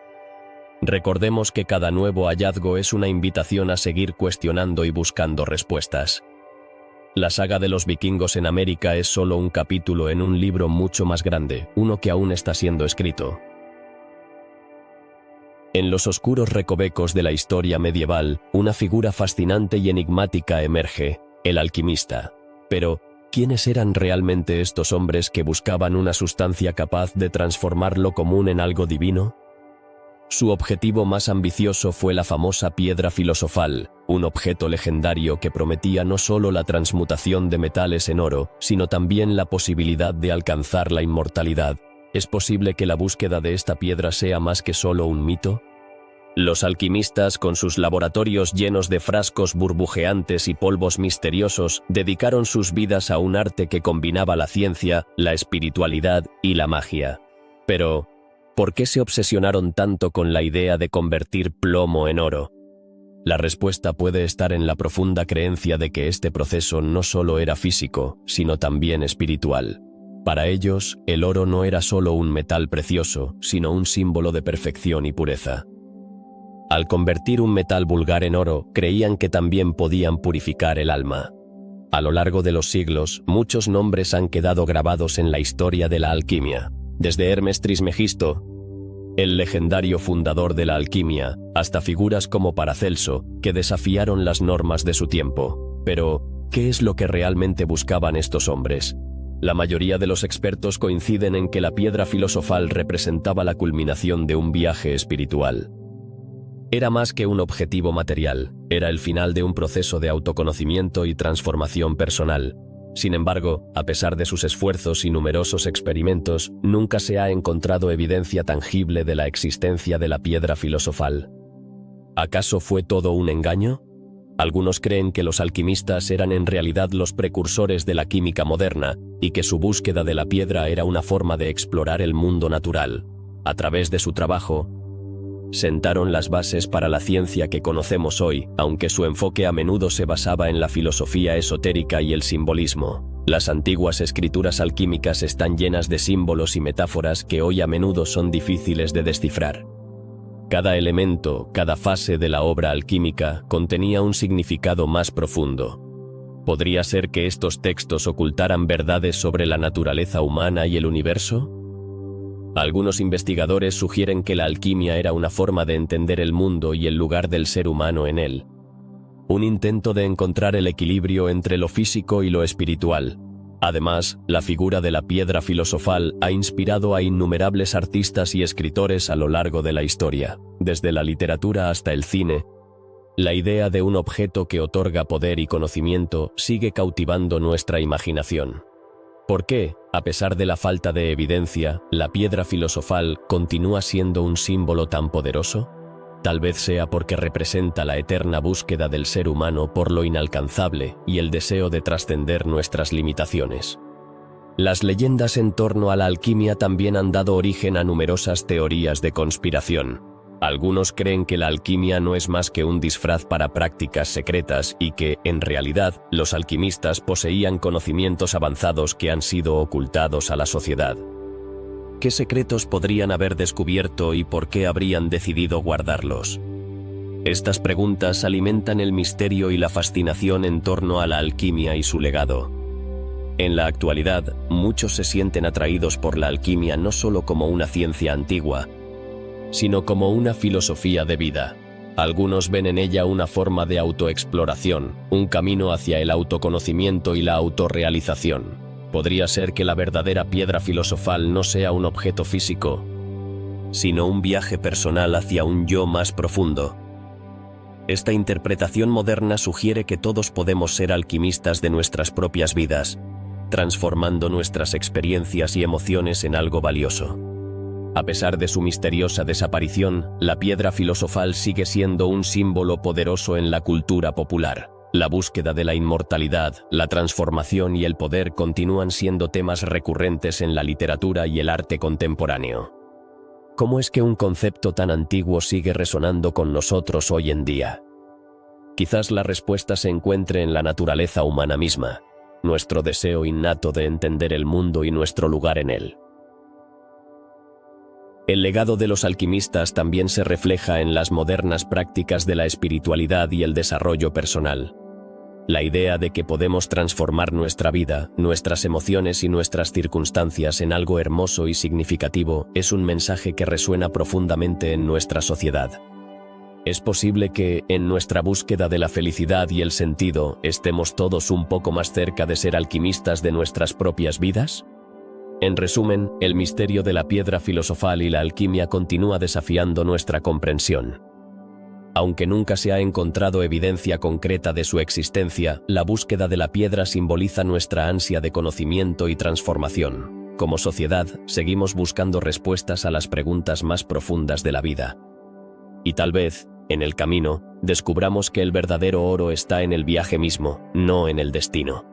recordemos que cada nuevo hallazgo es una invitación a seguir cuestionando y buscando respuestas. La saga de los vikingos en América es solo un capítulo en un libro mucho más grande, uno que aún está siendo escrito. En los oscuros recovecos de la historia medieval, una figura fascinante y enigmática emerge: el alquimista. Pero, ¿Quiénes eran realmente estos hombres que buscaban una sustancia capaz de transformar lo común en algo divino? Su objetivo más ambicioso fue la famosa piedra filosofal, un objeto legendario que prometía no solo la transmutación de metales en oro, sino también la posibilidad de alcanzar la inmortalidad. ¿Es posible que la búsqueda de esta piedra sea más que solo un mito? Los alquimistas, con sus laboratorios llenos de frascos burbujeantes y polvos misteriosos, dedicaron sus vidas a un arte que combinaba la ciencia, la espiritualidad y la magia. Pero, ¿por qué se obsesionaron tanto con la idea de convertir plomo en oro? La respuesta puede estar en la profunda creencia de que este proceso no solo era físico, sino también espiritual. Para ellos, el oro no era solo un metal precioso, sino un símbolo de perfección y pureza. Al convertir un metal vulgar en oro, creían que también podían purificar el alma. A lo largo de los siglos, muchos nombres han quedado grabados en la historia de la alquimia. Desde Hermes Trismegisto, el legendario fundador de la alquimia, hasta figuras como Paracelso, que desafiaron las normas de su tiempo. Pero, ¿qué es lo que realmente buscaban estos hombres? La mayoría de los expertos coinciden en que la piedra filosofal representaba la culminación de un viaje espiritual. Era más que un objetivo material, era el final de un proceso de autoconocimiento y transformación personal. Sin embargo, a pesar de sus esfuerzos y numerosos experimentos, nunca se ha encontrado evidencia tangible de la existencia de la piedra filosofal. ¿Acaso fue todo un engaño? Algunos creen que los alquimistas eran en realidad los precursores de la química moderna y que su búsqueda de la piedra era una forma de explorar el mundo natural. A través de su trabajo, sentaron las bases para la ciencia que conocemos hoy, aunque su enfoque a menudo se basaba en la filosofía esotérica y el simbolismo. Las antiguas escrituras alquímicas están llenas de símbolos y metáforas que hoy a menudo son difíciles de descifrar. Cada elemento, cada fase de la obra alquímica contenía un significado más profundo. ¿Podría ser que estos textos ocultaran verdades sobre la naturaleza humana y el universo? Algunos investigadores sugieren que la alquimia era una forma de entender el mundo y el lugar del ser humano en él. Un intento de encontrar el equilibrio entre lo físico y lo espiritual. Además, la figura de la piedra filosofal ha inspirado a innumerables artistas y escritores a lo largo de la historia, desde la literatura hasta el cine. La idea de un objeto que otorga poder y conocimiento sigue cautivando nuestra imaginación. ¿Por qué, a pesar de la falta de evidencia, la piedra filosofal continúa siendo un símbolo tan poderoso? Tal vez sea porque representa la eterna búsqueda del ser humano por lo inalcanzable y el deseo de trascender nuestras limitaciones. Las leyendas en torno a la alquimia también han dado origen a numerosas teorías de conspiración. Algunos creen que la alquimia no es más que un disfraz para prácticas secretas y que, en realidad, los alquimistas poseían conocimientos avanzados que han sido ocultados a la sociedad. ¿Qué secretos podrían haber descubierto y por qué habrían decidido guardarlos? Estas preguntas alimentan el misterio y la fascinación en torno a la alquimia y su legado. En la actualidad, muchos se sienten atraídos por la alquimia no solo como una ciencia antigua, sino como una filosofía de vida. Algunos ven en ella una forma de autoexploración, un camino hacia el autoconocimiento y la autorrealización. Podría ser que la verdadera piedra filosofal no sea un objeto físico, sino un viaje personal hacia un yo más profundo. Esta interpretación moderna sugiere que todos podemos ser alquimistas de nuestras propias vidas, transformando nuestras experiencias y emociones en algo valioso. A pesar de su misteriosa desaparición, la piedra filosofal sigue siendo un símbolo poderoso en la cultura popular. La búsqueda de la inmortalidad, la transformación y el poder continúan siendo temas recurrentes en la literatura y el arte contemporáneo. ¿Cómo es que un concepto tan antiguo sigue resonando con nosotros hoy en día? Quizás la respuesta se encuentre en la naturaleza humana misma, nuestro deseo innato de entender el mundo y nuestro lugar en él. El legado de los alquimistas también se refleja en las modernas prácticas de la espiritualidad y el desarrollo personal. La idea de que podemos transformar nuestra vida, nuestras emociones y nuestras circunstancias en algo hermoso y significativo es un mensaje que resuena profundamente en nuestra sociedad. ¿Es posible que, en nuestra búsqueda de la felicidad y el sentido, estemos todos un poco más cerca de ser alquimistas de nuestras propias vidas? En resumen, el misterio de la piedra filosofal y la alquimia continúa desafiando nuestra comprensión. Aunque nunca se ha encontrado evidencia concreta de su existencia, la búsqueda de la piedra simboliza nuestra ansia de conocimiento y transformación. Como sociedad, seguimos buscando respuestas a las preguntas más profundas de la vida. Y tal vez, en el camino, descubramos que el verdadero oro está en el viaje mismo, no en el destino.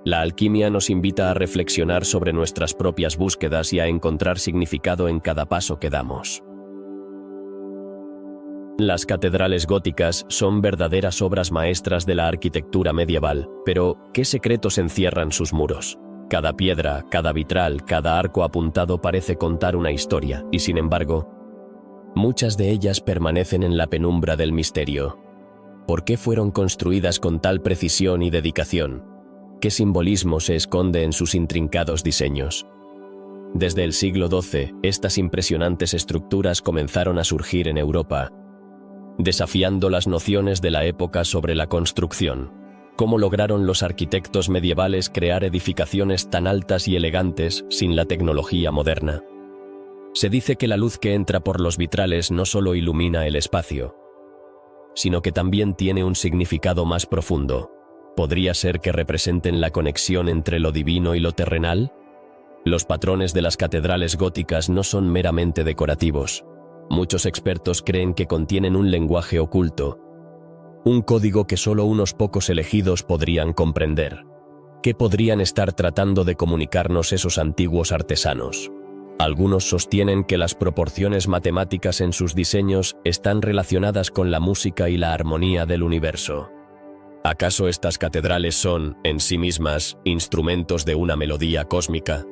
La alquimia nos invita a reflexionar sobre nuestras propias búsquedas y a encontrar significado en cada paso que damos. Las catedrales góticas son verdaderas obras maestras de la arquitectura medieval, pero ¿qué secretos encierran sus muros? Cada piedra, cada vitral, cada arco apuntado parece contar una historia, y sin embargo, muchas de ellas permanecen en la penumbra del misterio. ¿Por qué fueron construidas con tal precisión y dedicación? ¿Qué simbolismo se esconde en sus intrincados diseños? Desde el siglo XII, estas impresionantes estructuras comenzaron a surgir en Europa, desafiando las nociones de la época sobre la construcción. ¿Cómo lograron los arquitectos medievales crear edificaciones tan altas y elegantes sin la tecnología moderna? Se dice que la luz que entra por los vitrales no solo ilumina el espacio, sino que también tiene un significado más profundo. ¿Podría ser que representen la conexión entre lo divino y lo terrenal? Los patrones de las catedrales góticas no son meramente decorativos. Muchos expertos creen que contienen un lenguaje oculto, un código que solo unos pocos elegidos podrían comprender. ¿Qué podrían estar tratando de comunicarnos esos antiguos artesanos? Algunos sostienen que las proporciones matemáticas en sus diseños están relacionadas con la música y la armonía del universo. ¿Acaso estas catedrales son, en sí mismas, instrumentos de una melodía cósmica?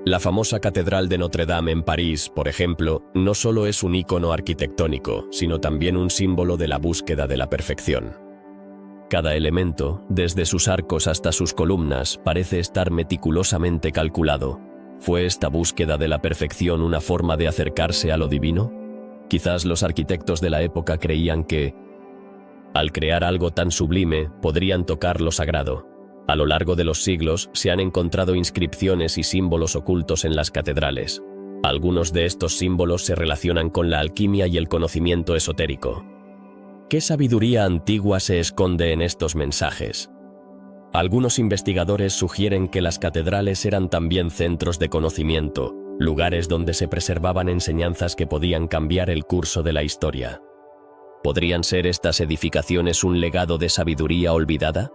La famosa Catedral de Notre Dame en París, por ejemplo, no solo es un ícono arquitectónico, sino también un símbolo de la búsqueda de la perfección. Cada elemento, desde sus arcos hasta sus columnas, parece estar meticulosamente calculado. ¿Fue esta búsqueda de la perfección una forma de acercarse a lo divino? Quizás los arquitectos de la época creían que, al crear algo tan sublime, podrían tocar lo sagrado. A lo largo de los siglos se han encontrado inscripciones y símbolos ocultos en las catedrales. Algunos de estos símbolos se relacionan con la alquimia y el conocimiento esotérico. ¿Qué sabiduría antigua se esconde en estos mensajes? Algunos investigadores sugieren que las catedrales eran también centros de conocimiento, lugares donde se preservaban enseñanzas que podían cambiar el curso de la historia. ¿Podrían ser estas edificaciones un legado de sabiduría olvidada?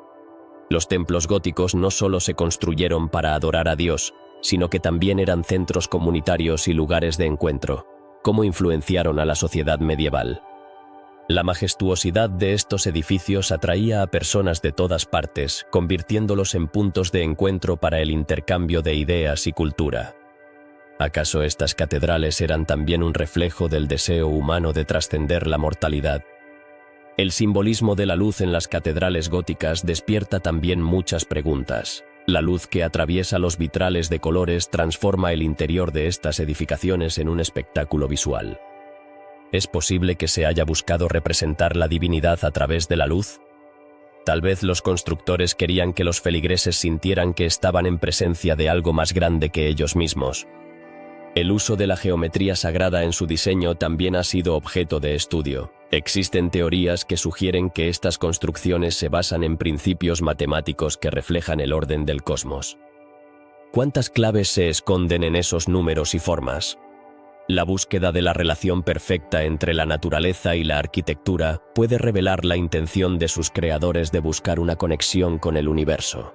Los templos góticos no solo se construyeron para adorar a Dios, sino que también eran centros comunitarios y lugares de encuentro. ¿Cómo influenciaron a la sociedad medieval? La majestuosidad de estos edificios atraía a personas de todas partes, convirtiéndolos en puntos de encuentro para el intercambio de ideas y cultura. ¿Acaso estas catedrales eran también un reflejo del deseo humano de trascender la mortalidad? El simbolismo de la luz en las catedrales góticas despierta también muchas preguntas. La luz que atraviesa los vitrales de colores transforma el interior de estas edificaciones en un espectáculo visual. ¿Es posible que se haya buscado representar la divinidad a través de la luz? Tal vez los constructores querían que los feligreses sintieran que estaban en presencia de algo más grande que ellos mismos. El uso de la geometría sagrada en su diseño también ha sido objeto de estudio. Existen teorías que sugieren que estas construcciones se basan en principios matemáticos que reflejan el orden del cosmos. ¿Cuántas claves se esconden en esos números y formas? La búsqueda de la relación perfecta entre la naturaleza y la arquitectura puede revelar la intención de sus creadores de buscar una conexión con el universo.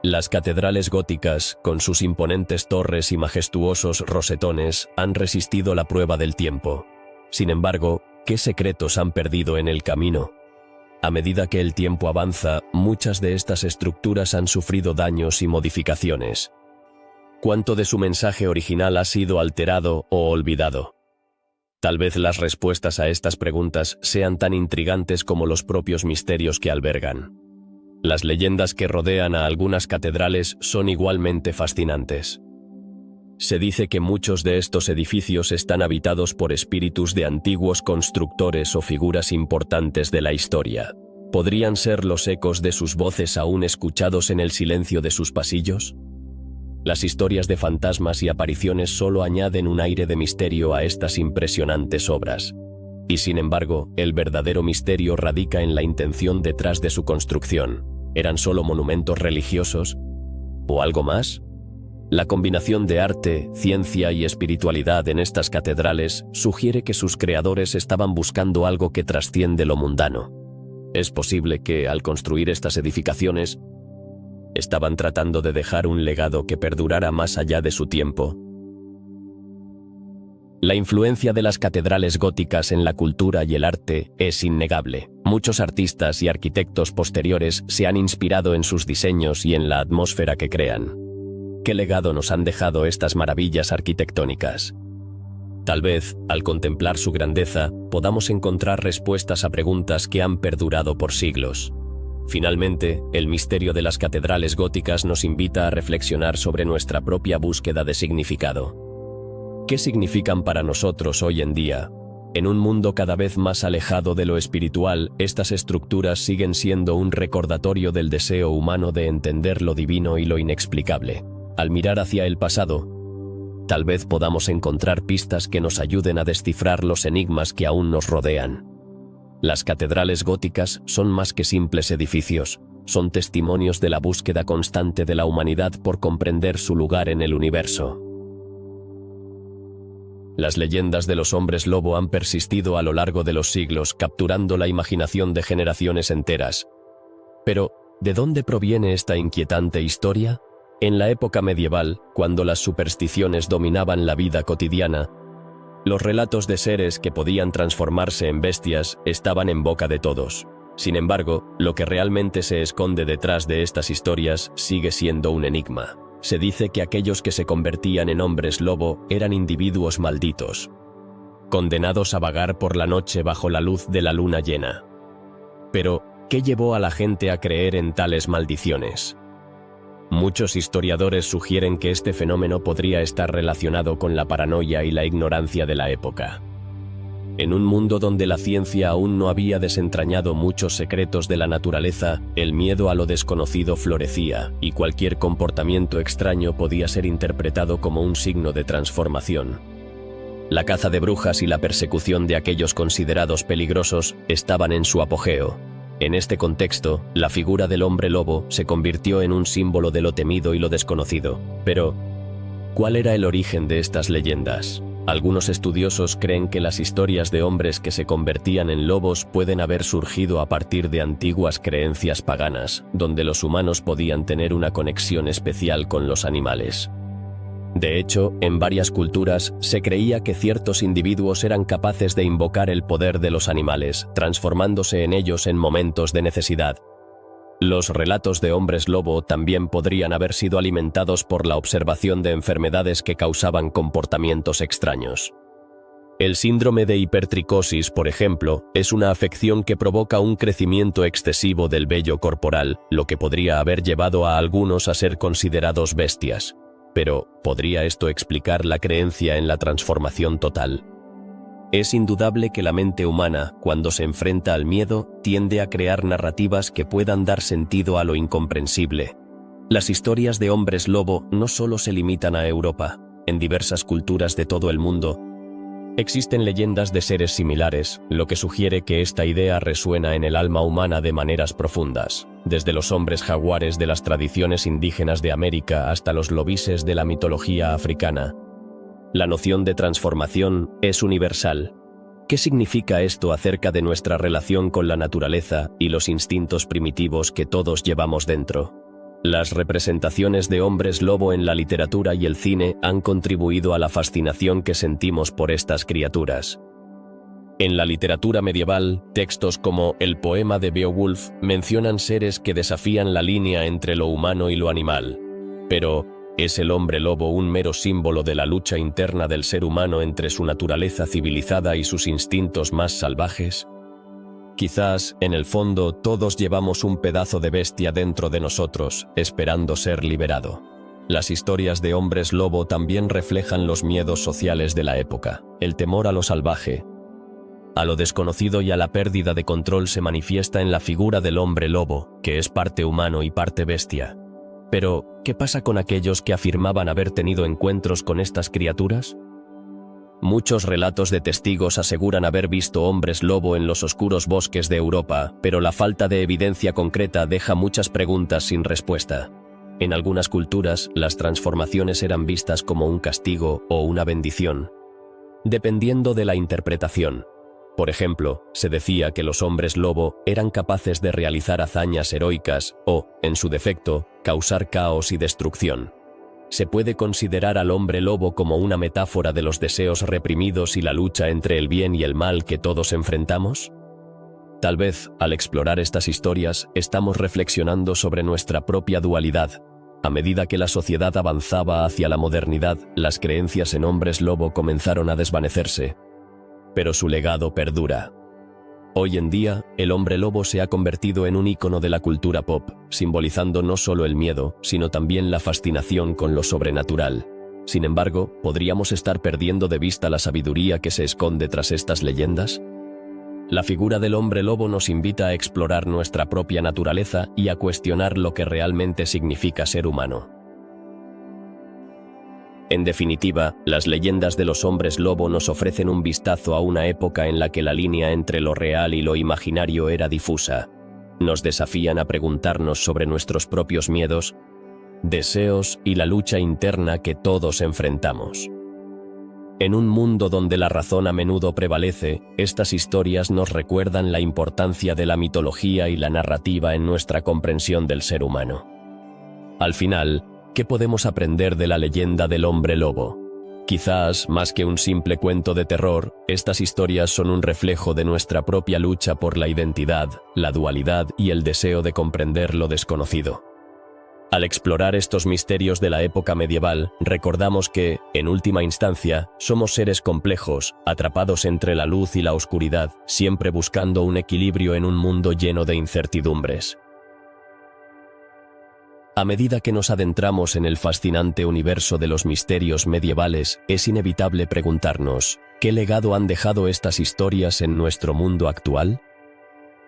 Las catedrales góticas, con sus imponentes torres y majestuosos rosetones, han resistido la prueba del tiempo. Sin embargo, ¿qué secretos han perdido en el camino? A medida que el tiempo avanza, muchas de estas estructuras han sufrido daños y modificaciones. ¿Cuánto de su mensaje original ha sido alterado o olvidado? Tal vez las respuestas a estas preguntas sean tan intrigantes como los propios misterios que albergan. Las leyendas que rodean a algunas catedrales son igualmente fascinantes. Se dice que muchos de estos edificios están habitados por espíritus de antiguos constructores o figuras importantes de la historia. ¿Podrían ser los ecos de sus voces aún escuchados en el silencio de sus pasillos? Las historias de fantasmas y apariciones solo añaden un aire de misterio a estas impresionantes obras. Y sin embargo, el verdadero misterio radica en la intención detrás de su construcción. ¿Eran solo monumentos religiosos? ¿O algo más? La combinación de arte, ciencia y espiritualidad en estas catedrales sugiere que sus creadores estaban buscando algo que trasciende lo mundano. Es posible que, al construir estas edificaciones, estaban tratando de dejar un legado que perdurara más allá de su tiempo. La influencia de las catedrales góticas en la cultura y el arte es innegable. Muchos artistas y arquitectos posteriores se han inspirado en sus diseños y en la atmósfera que crean. ¿Qué legado nos han dejado estas maravillas arquitectónicas? Tal vez, al contemplar su grandeza, podamos encontrar respuestas a preguntas que han perdurado por siglos. Finalmente, el misterio de las catedrales góticas nos invita a reflexionar sobre nuestra propia búsqueda de significado. ¿Qué significan para nosotros hoy en día? En un mundo cada vez más alejado de lo espiritual, estas estructuras siguen siendo un recordatorio del deseo humano de entender lo divino y lo inexplicable. Al mirar hacia el pasado, tal vez podamos encontrar pistas que nos ayuden a descifrar los enigmas que aún nos rodean. Las catedrales góticas son más que simples edificios, son testimonios de la búsqueda constante de la humanidad por comprender su lugar en el universo. Las leyendas de los hombres lobo han persistido a lo largo de los siglos, capturando la imaginación de generaciones enteras. Pero, ¿de dónde proviene esta inquietante historia? En la época medieval, cuando las supersticiones dominaban la vida cotidiana, los relatos de seres que podían transformarse en bestias estaban en boca de todos. Sin embargo, lo que realmente se esconde detrás de estas historias sigue siendo un enigma. Se dice que aquellos que se convertían en hombres lobo eran individuos malditos, condenados a vagar por la noche bajo la luz de la luna llena. Pero, ¿qué llevó a la gente a creer en tales maldiciones? Muchos historiadores sugieren que este fenómeno podría estar relacionado con la paranoia y la ignorancia de la época. En un mundo donde la ciencia aún no había desentrañado muchos secretos de la naturaleza, el miedo a lo desconocido florecía, y cualquier comportamiento extraño podía ser interpretado como un signo de transformación. La caza de brujas y la persecución de aquellos considerados peligrosos estaban en su apogeo. En este contexto, la figura del hombre lobo se convirtió en un símbolo de lo temido y lo desconocido. Pero, ¿cuál era el origen de estas leyendas? Algunos estudiosos creen que las historias de hombres que se convertían en lobos pueden haber surgido a partir de antiguas creencias paganas, donde los humanos podían tener una conexión especial con los animales. De hecho, en varias culturas se creía que ciertos individuos eran capaces de invocar el poder de los animales, transformándose en ellos en momentos de necesidad. Los relatos de hombres lobo también podrían haber sido alimentados por la observación de enfermedades que causaban comportamientos extraños. El síndrome de hipertricosis, por ejemplo, es una afección que provoca un crecimiento excesivo del vello corporal, lo que podría haber llevado a algunos a ser considerados bestias. Pero, ¿podría esto explicar la creencia en la transformación total? Es indudable que la mente humana, cuando se enfrenta al miedo, tiende a crear narrativas que puedan dar sentido a lo incomprensible. Las historias de hombres lobo no solo se limitan a Europa. En diversas culturas de todo el mundo, existen leyendas de seres similares, lo que sugiere que esta idea resuena en el alma humana de maneras profundas. Desde los hombres jaguares de las tradiciones indígenas de América hasta los lobises de la mitología africana. La noción de transformación es universal. ¿Qué significa esto acerca de nuestra relación con la naturaleza y los instintos primitivos que todos llevamos dentro? Las representaciones de hombres lobo en la literatura y el cine han contribuido a la fascinación que sentimos por estas criaturas. En la literatura medieval, textos como el poema de Beowulf mencionan seres que desafían la línea entre lo humano y lo animal. Pero, ¿es el hombre lobo un mero símbolo de la lucha interna del ser humano entre su naturaleza civilizada y sus instintos más salvajes? Quizás, en el fondo, todos llevamos un pedazo de bestia dentro de nosotros, esperando ser liberado. Las historias de hombres lobo también reflejan los miedos sociales de la época. El temor a lo salvaje, a lo desconocido y a la pérdida de control se manifiesta en la figura del hombre lobo, que es parte humano y parte bestia. Pero, ¿qué pasa con aquellos que afirmaban haber tenido encuentros con estas criaturas? Muchos relatos de testigos aseguran haber visto hombres lobo en los oscuros bosques de Europa, pero la falta de evidencia concreta deja muchas preguntas sin respuesta. En algunas culturas, las transformaciones eran vistas como un castigo o una bendición, dependiendo de la interpretación. Por ejemplo, se decía que los hombres lobo eran capaces de realizar hazañas heroicas o, en su defecto, causar caos y destrucción. ¿Se puede considerar al hombre lobo como una metáfora de los deseos reprimidos y la lucha entre el bien y el mal que todos enfrentamos? Tal vez, al explorar estas historias, estamos reflexionando sobre nuestra propia dualidad. A medida que la sociedad avanzaba hacia la modernidad, las creencias en hombres lobo comenzaron a desvanecerse, pero su legado perdura. Hoy en día, el hombre lobo se ha convertido en un ícono de la cultura pop, simbolizando no solo el miedo, sino también la fascinación con lo sobrenatural. Sin embargo, ¿podríamos estar perdiendo de vista la sabiduría que se esconde tras estas leyendas? La figura del hombre lobo nos invita a explorar nuestra propia naturaleza y a cuestionar lo que realmente significa ser humano. En definitiva, las leyendas de los hombres lobo nos ofrecen un vistazo a una época en la que la línea entre lo real y lo imaginario era difusa. Nos desafían a preguntarnos sobre nuestros propios miedos, deseos y la lucha interna que todos enfrentamos. En un mundo donde la razón a menudo prevalece, estas historias nos recuerdan la importancia de la mitología y la narrativa en nuestra comprensión del ser humano. Al final, ¿qué podemos aprender de la leyenda del hombre lobo? Quizás, más que un simple cuento de terror, estas historias son un reflejo de nuestra propia lucha por la identidad, la dualidad y el deseo de comprender lo desconocido. Al explorar estos misterios de la época medieval, recordamos que, en última instancia, somos seres complejos, atrapados entre la luz y la oscuridad, siempre buscando un equilibrio en un mundo lleno de incertidumbres. A medida que nos adentramos en el fascinante universo de los misterios medievales, es inevitable preguntarnos, ¿qué legado han dejado estas historias en nuestro mundo actual?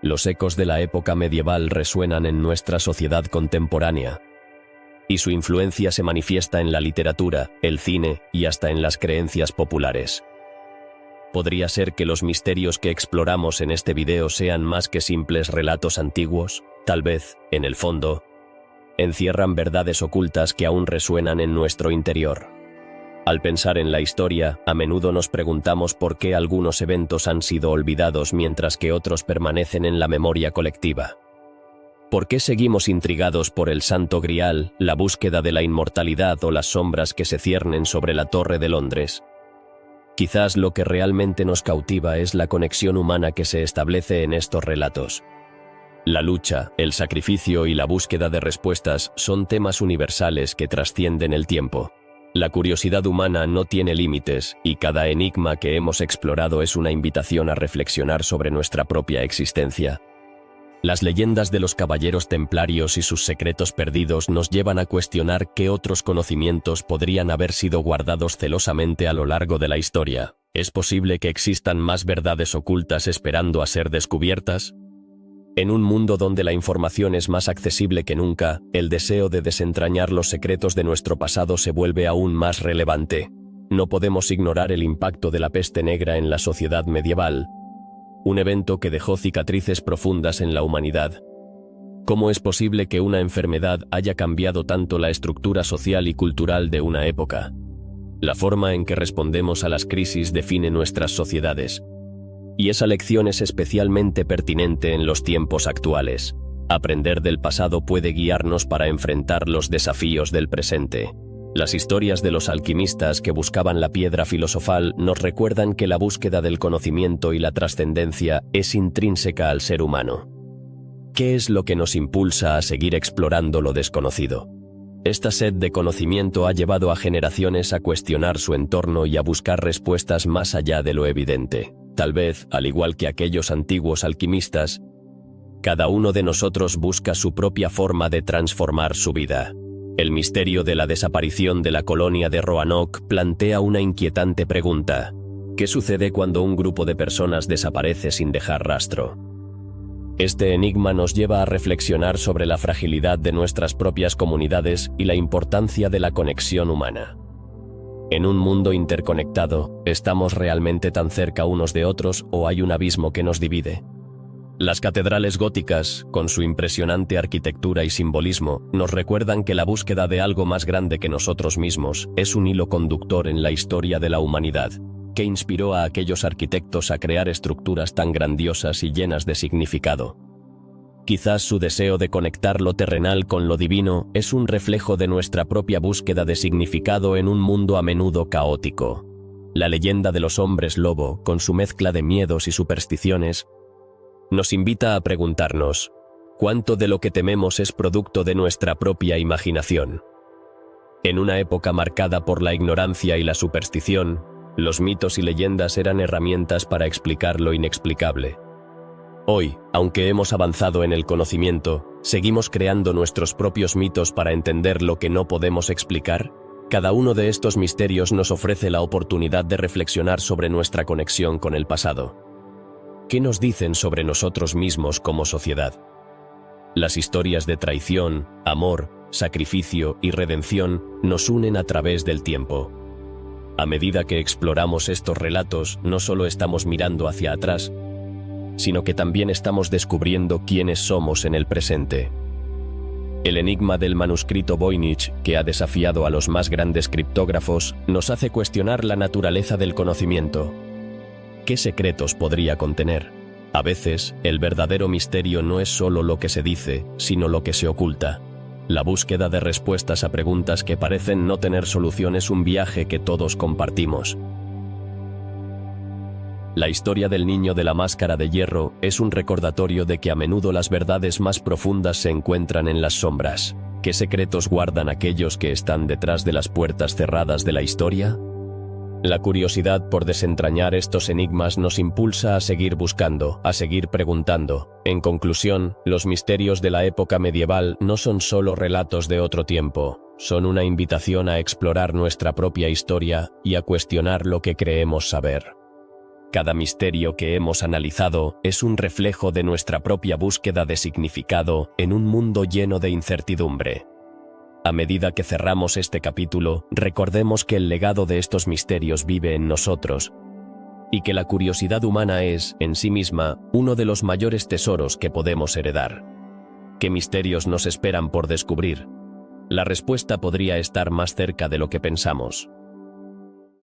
Los ecos de la época medieval resuenan en nuestra sociedad contemporánea, y su influencia se manifiesta en la literatura, el cine y hasta en las creencias populares. ¿Podría ser que los misterios que exploramos en este video sean más que simples relatos antiguos? Tal vez, en el fondo, encierran verdades ocultas que aún resuenan en nuestro interior. Al pensar en la historia, a menudo nos preguntamos por qué algunos eventos han sido olvidados mientras que otros permanecen en la memoria colectiva. ¿Por qué seguimos intrigados por el Santo Grial, la búsqueda de la inmortalidad o las sombras que se ciernen sobre la Torre de Londres? Quizás lo que realmente nos cautiva es la conexión humana que se establece en estos relatos. La lucha, el sacrificio y la búsqueda de respuestas son temas universales que trascienden el tiempo. La curiosidad humana no tiene límites, y cada enigma que hemos explorado es una invitación a reflexionar sobre nuestra propia existencia. Las leyendas de los caballeros templarios y sus secretos perdidos nos llevan a cuestionar qué otros conocimientos podrían haber sido guardados celosamente a lo largo de la historia. ¿Es posible que existan más verdades ocultas esperando a ser descubiertas? En un mundo donde la información es más accesible que nunca, el deseo de desentrañar los secretos de nuestro pasado se vuelve aún más relevante. No podemos ignorar el impacto de la peste negra en la sociedad medieval, un evento que dejó cicatrices profundas en la humanidad. ¿Cómo es posible que una enfermedad haya cambiado tanto la estructura social y cultural de una época? La forma en que respondemos a las crisis define nuestras sociedades. Y esa lección es especialmente pertinente en los tiempos actuales. Aprender del pasado puede guiarnos para enfrentar los desafíos del presente. Las historias de los alquimistas que buscaban la piedra filosofal nos recuerdan que la búsqueda del conocimiento y la trascendencia es intrínseca al ser humano. ¿Qué es lo que nos impulsa a seguir explorando lo desconocido? Esta sed de conocimiento ha llevado a generaciones a cuestionar su entorno y a buscar respuestas más allá de lo evidente. Tal vez, al igual que aquellos antiguos alquimistas, cada uno de nosotros busca su propia forma de transformar su vida. El misterio de la desaparición de la colonia de Roanoke plantea una inquietante pregunta. ¿Qué sucede cuando un grupo de personas desaparece sin dejar rastro? Este enigma nos lleva a reflexionar sobre la fragilidad de nuestras propias comunidades y la importancia de la conexión humana. En un mundo interconectado, ¿estamos realmente tan cerca unos de otros o hay un abismo que nos divide? Las catedrales góticas, con su impresionante arquitectura y simbolismo, nos recuerdan que la búsqueda de algo más grande que nosotros mismos es un hilo conductor en la historia de la humanidad, que inspiró a aquellos arquitectos a crear estructuras tan grandiosas y llenas de significado. Quizás su deseo de conectar lo terrenal con lo divino es un reflejo de nuestra propia búsqueda de significado en un mundo a menudo caótico. La leyenda de los hombres lobo, con su mezcla de miedos y supersticiones, nos invita a preguntarnos, ¿cuánto de lo que tememos es producto de nuestra propia imaginación? En una época marcada por la ignorancia y la superstición, los mitos y leyendas eran herramientas para explicar lo inexplicable. Hoy, aunque hemos avanzado en el conocimiento, ¿seguimos creando nuestros propios mitos para entender lo que no podemos explicar? Cada uno de estos misterios nos ofrece la oportunidad de reflexionar sobre nuestra conexión con el pasado. ¿Qué nos dicen sobre nosotros mismos como sociedad? Las historias de traición, amor, sacrificio y redención nos unen a través del tiempo. A medida que exploramos estos relatos, no solo estamos mirando hacia atrás, sino que también estamos descubriendo quiénes somos en el presente. El enigma del manuscrito Voynich, que ha desafiado a los más grandes criptógrafos, nos hace cuestionar la naturaleza del conocimiento. ¿Qué secretos podría contener? A veces, el verdadero misterio no es solo lo que se dice, sino lo que se oculta. La búsqueda de respuestas a preguntas que parecen no tener solución es un viaje que todos compartimos. La historia del niño de la máscara de hierro es un recordatorio de que a menudo las verdades más profundas se encuentran en las sombras. ¿Qué secretos guardan aquellos que están detrás de las puertas cerradas de la historia? La curiosidad por desentrañar estos enigmas nos impulsa a seguir buscando, a seguir preguntando. En conclusión, los misterios de la época medieval no son solo relatos de otro tiempo, son una invitación a explorar nuestra propia historia y a cuestionar lo que creemos saber. Cada misterio que hemos analizado es un reflejo de nuestra propia búsqueda de significado en un mundo lleno de incertidumbre. A medida que cerramos este capítulo, recordemos que el legado de estos misterios vive en nosotros y que la curiosidad humana es, en sí misma, uno de los mayores tesoros que podemos heredar. ¿Qué misterios nos esperan por descubrir? La respuesta podría estar más cerca de lo que pensamos.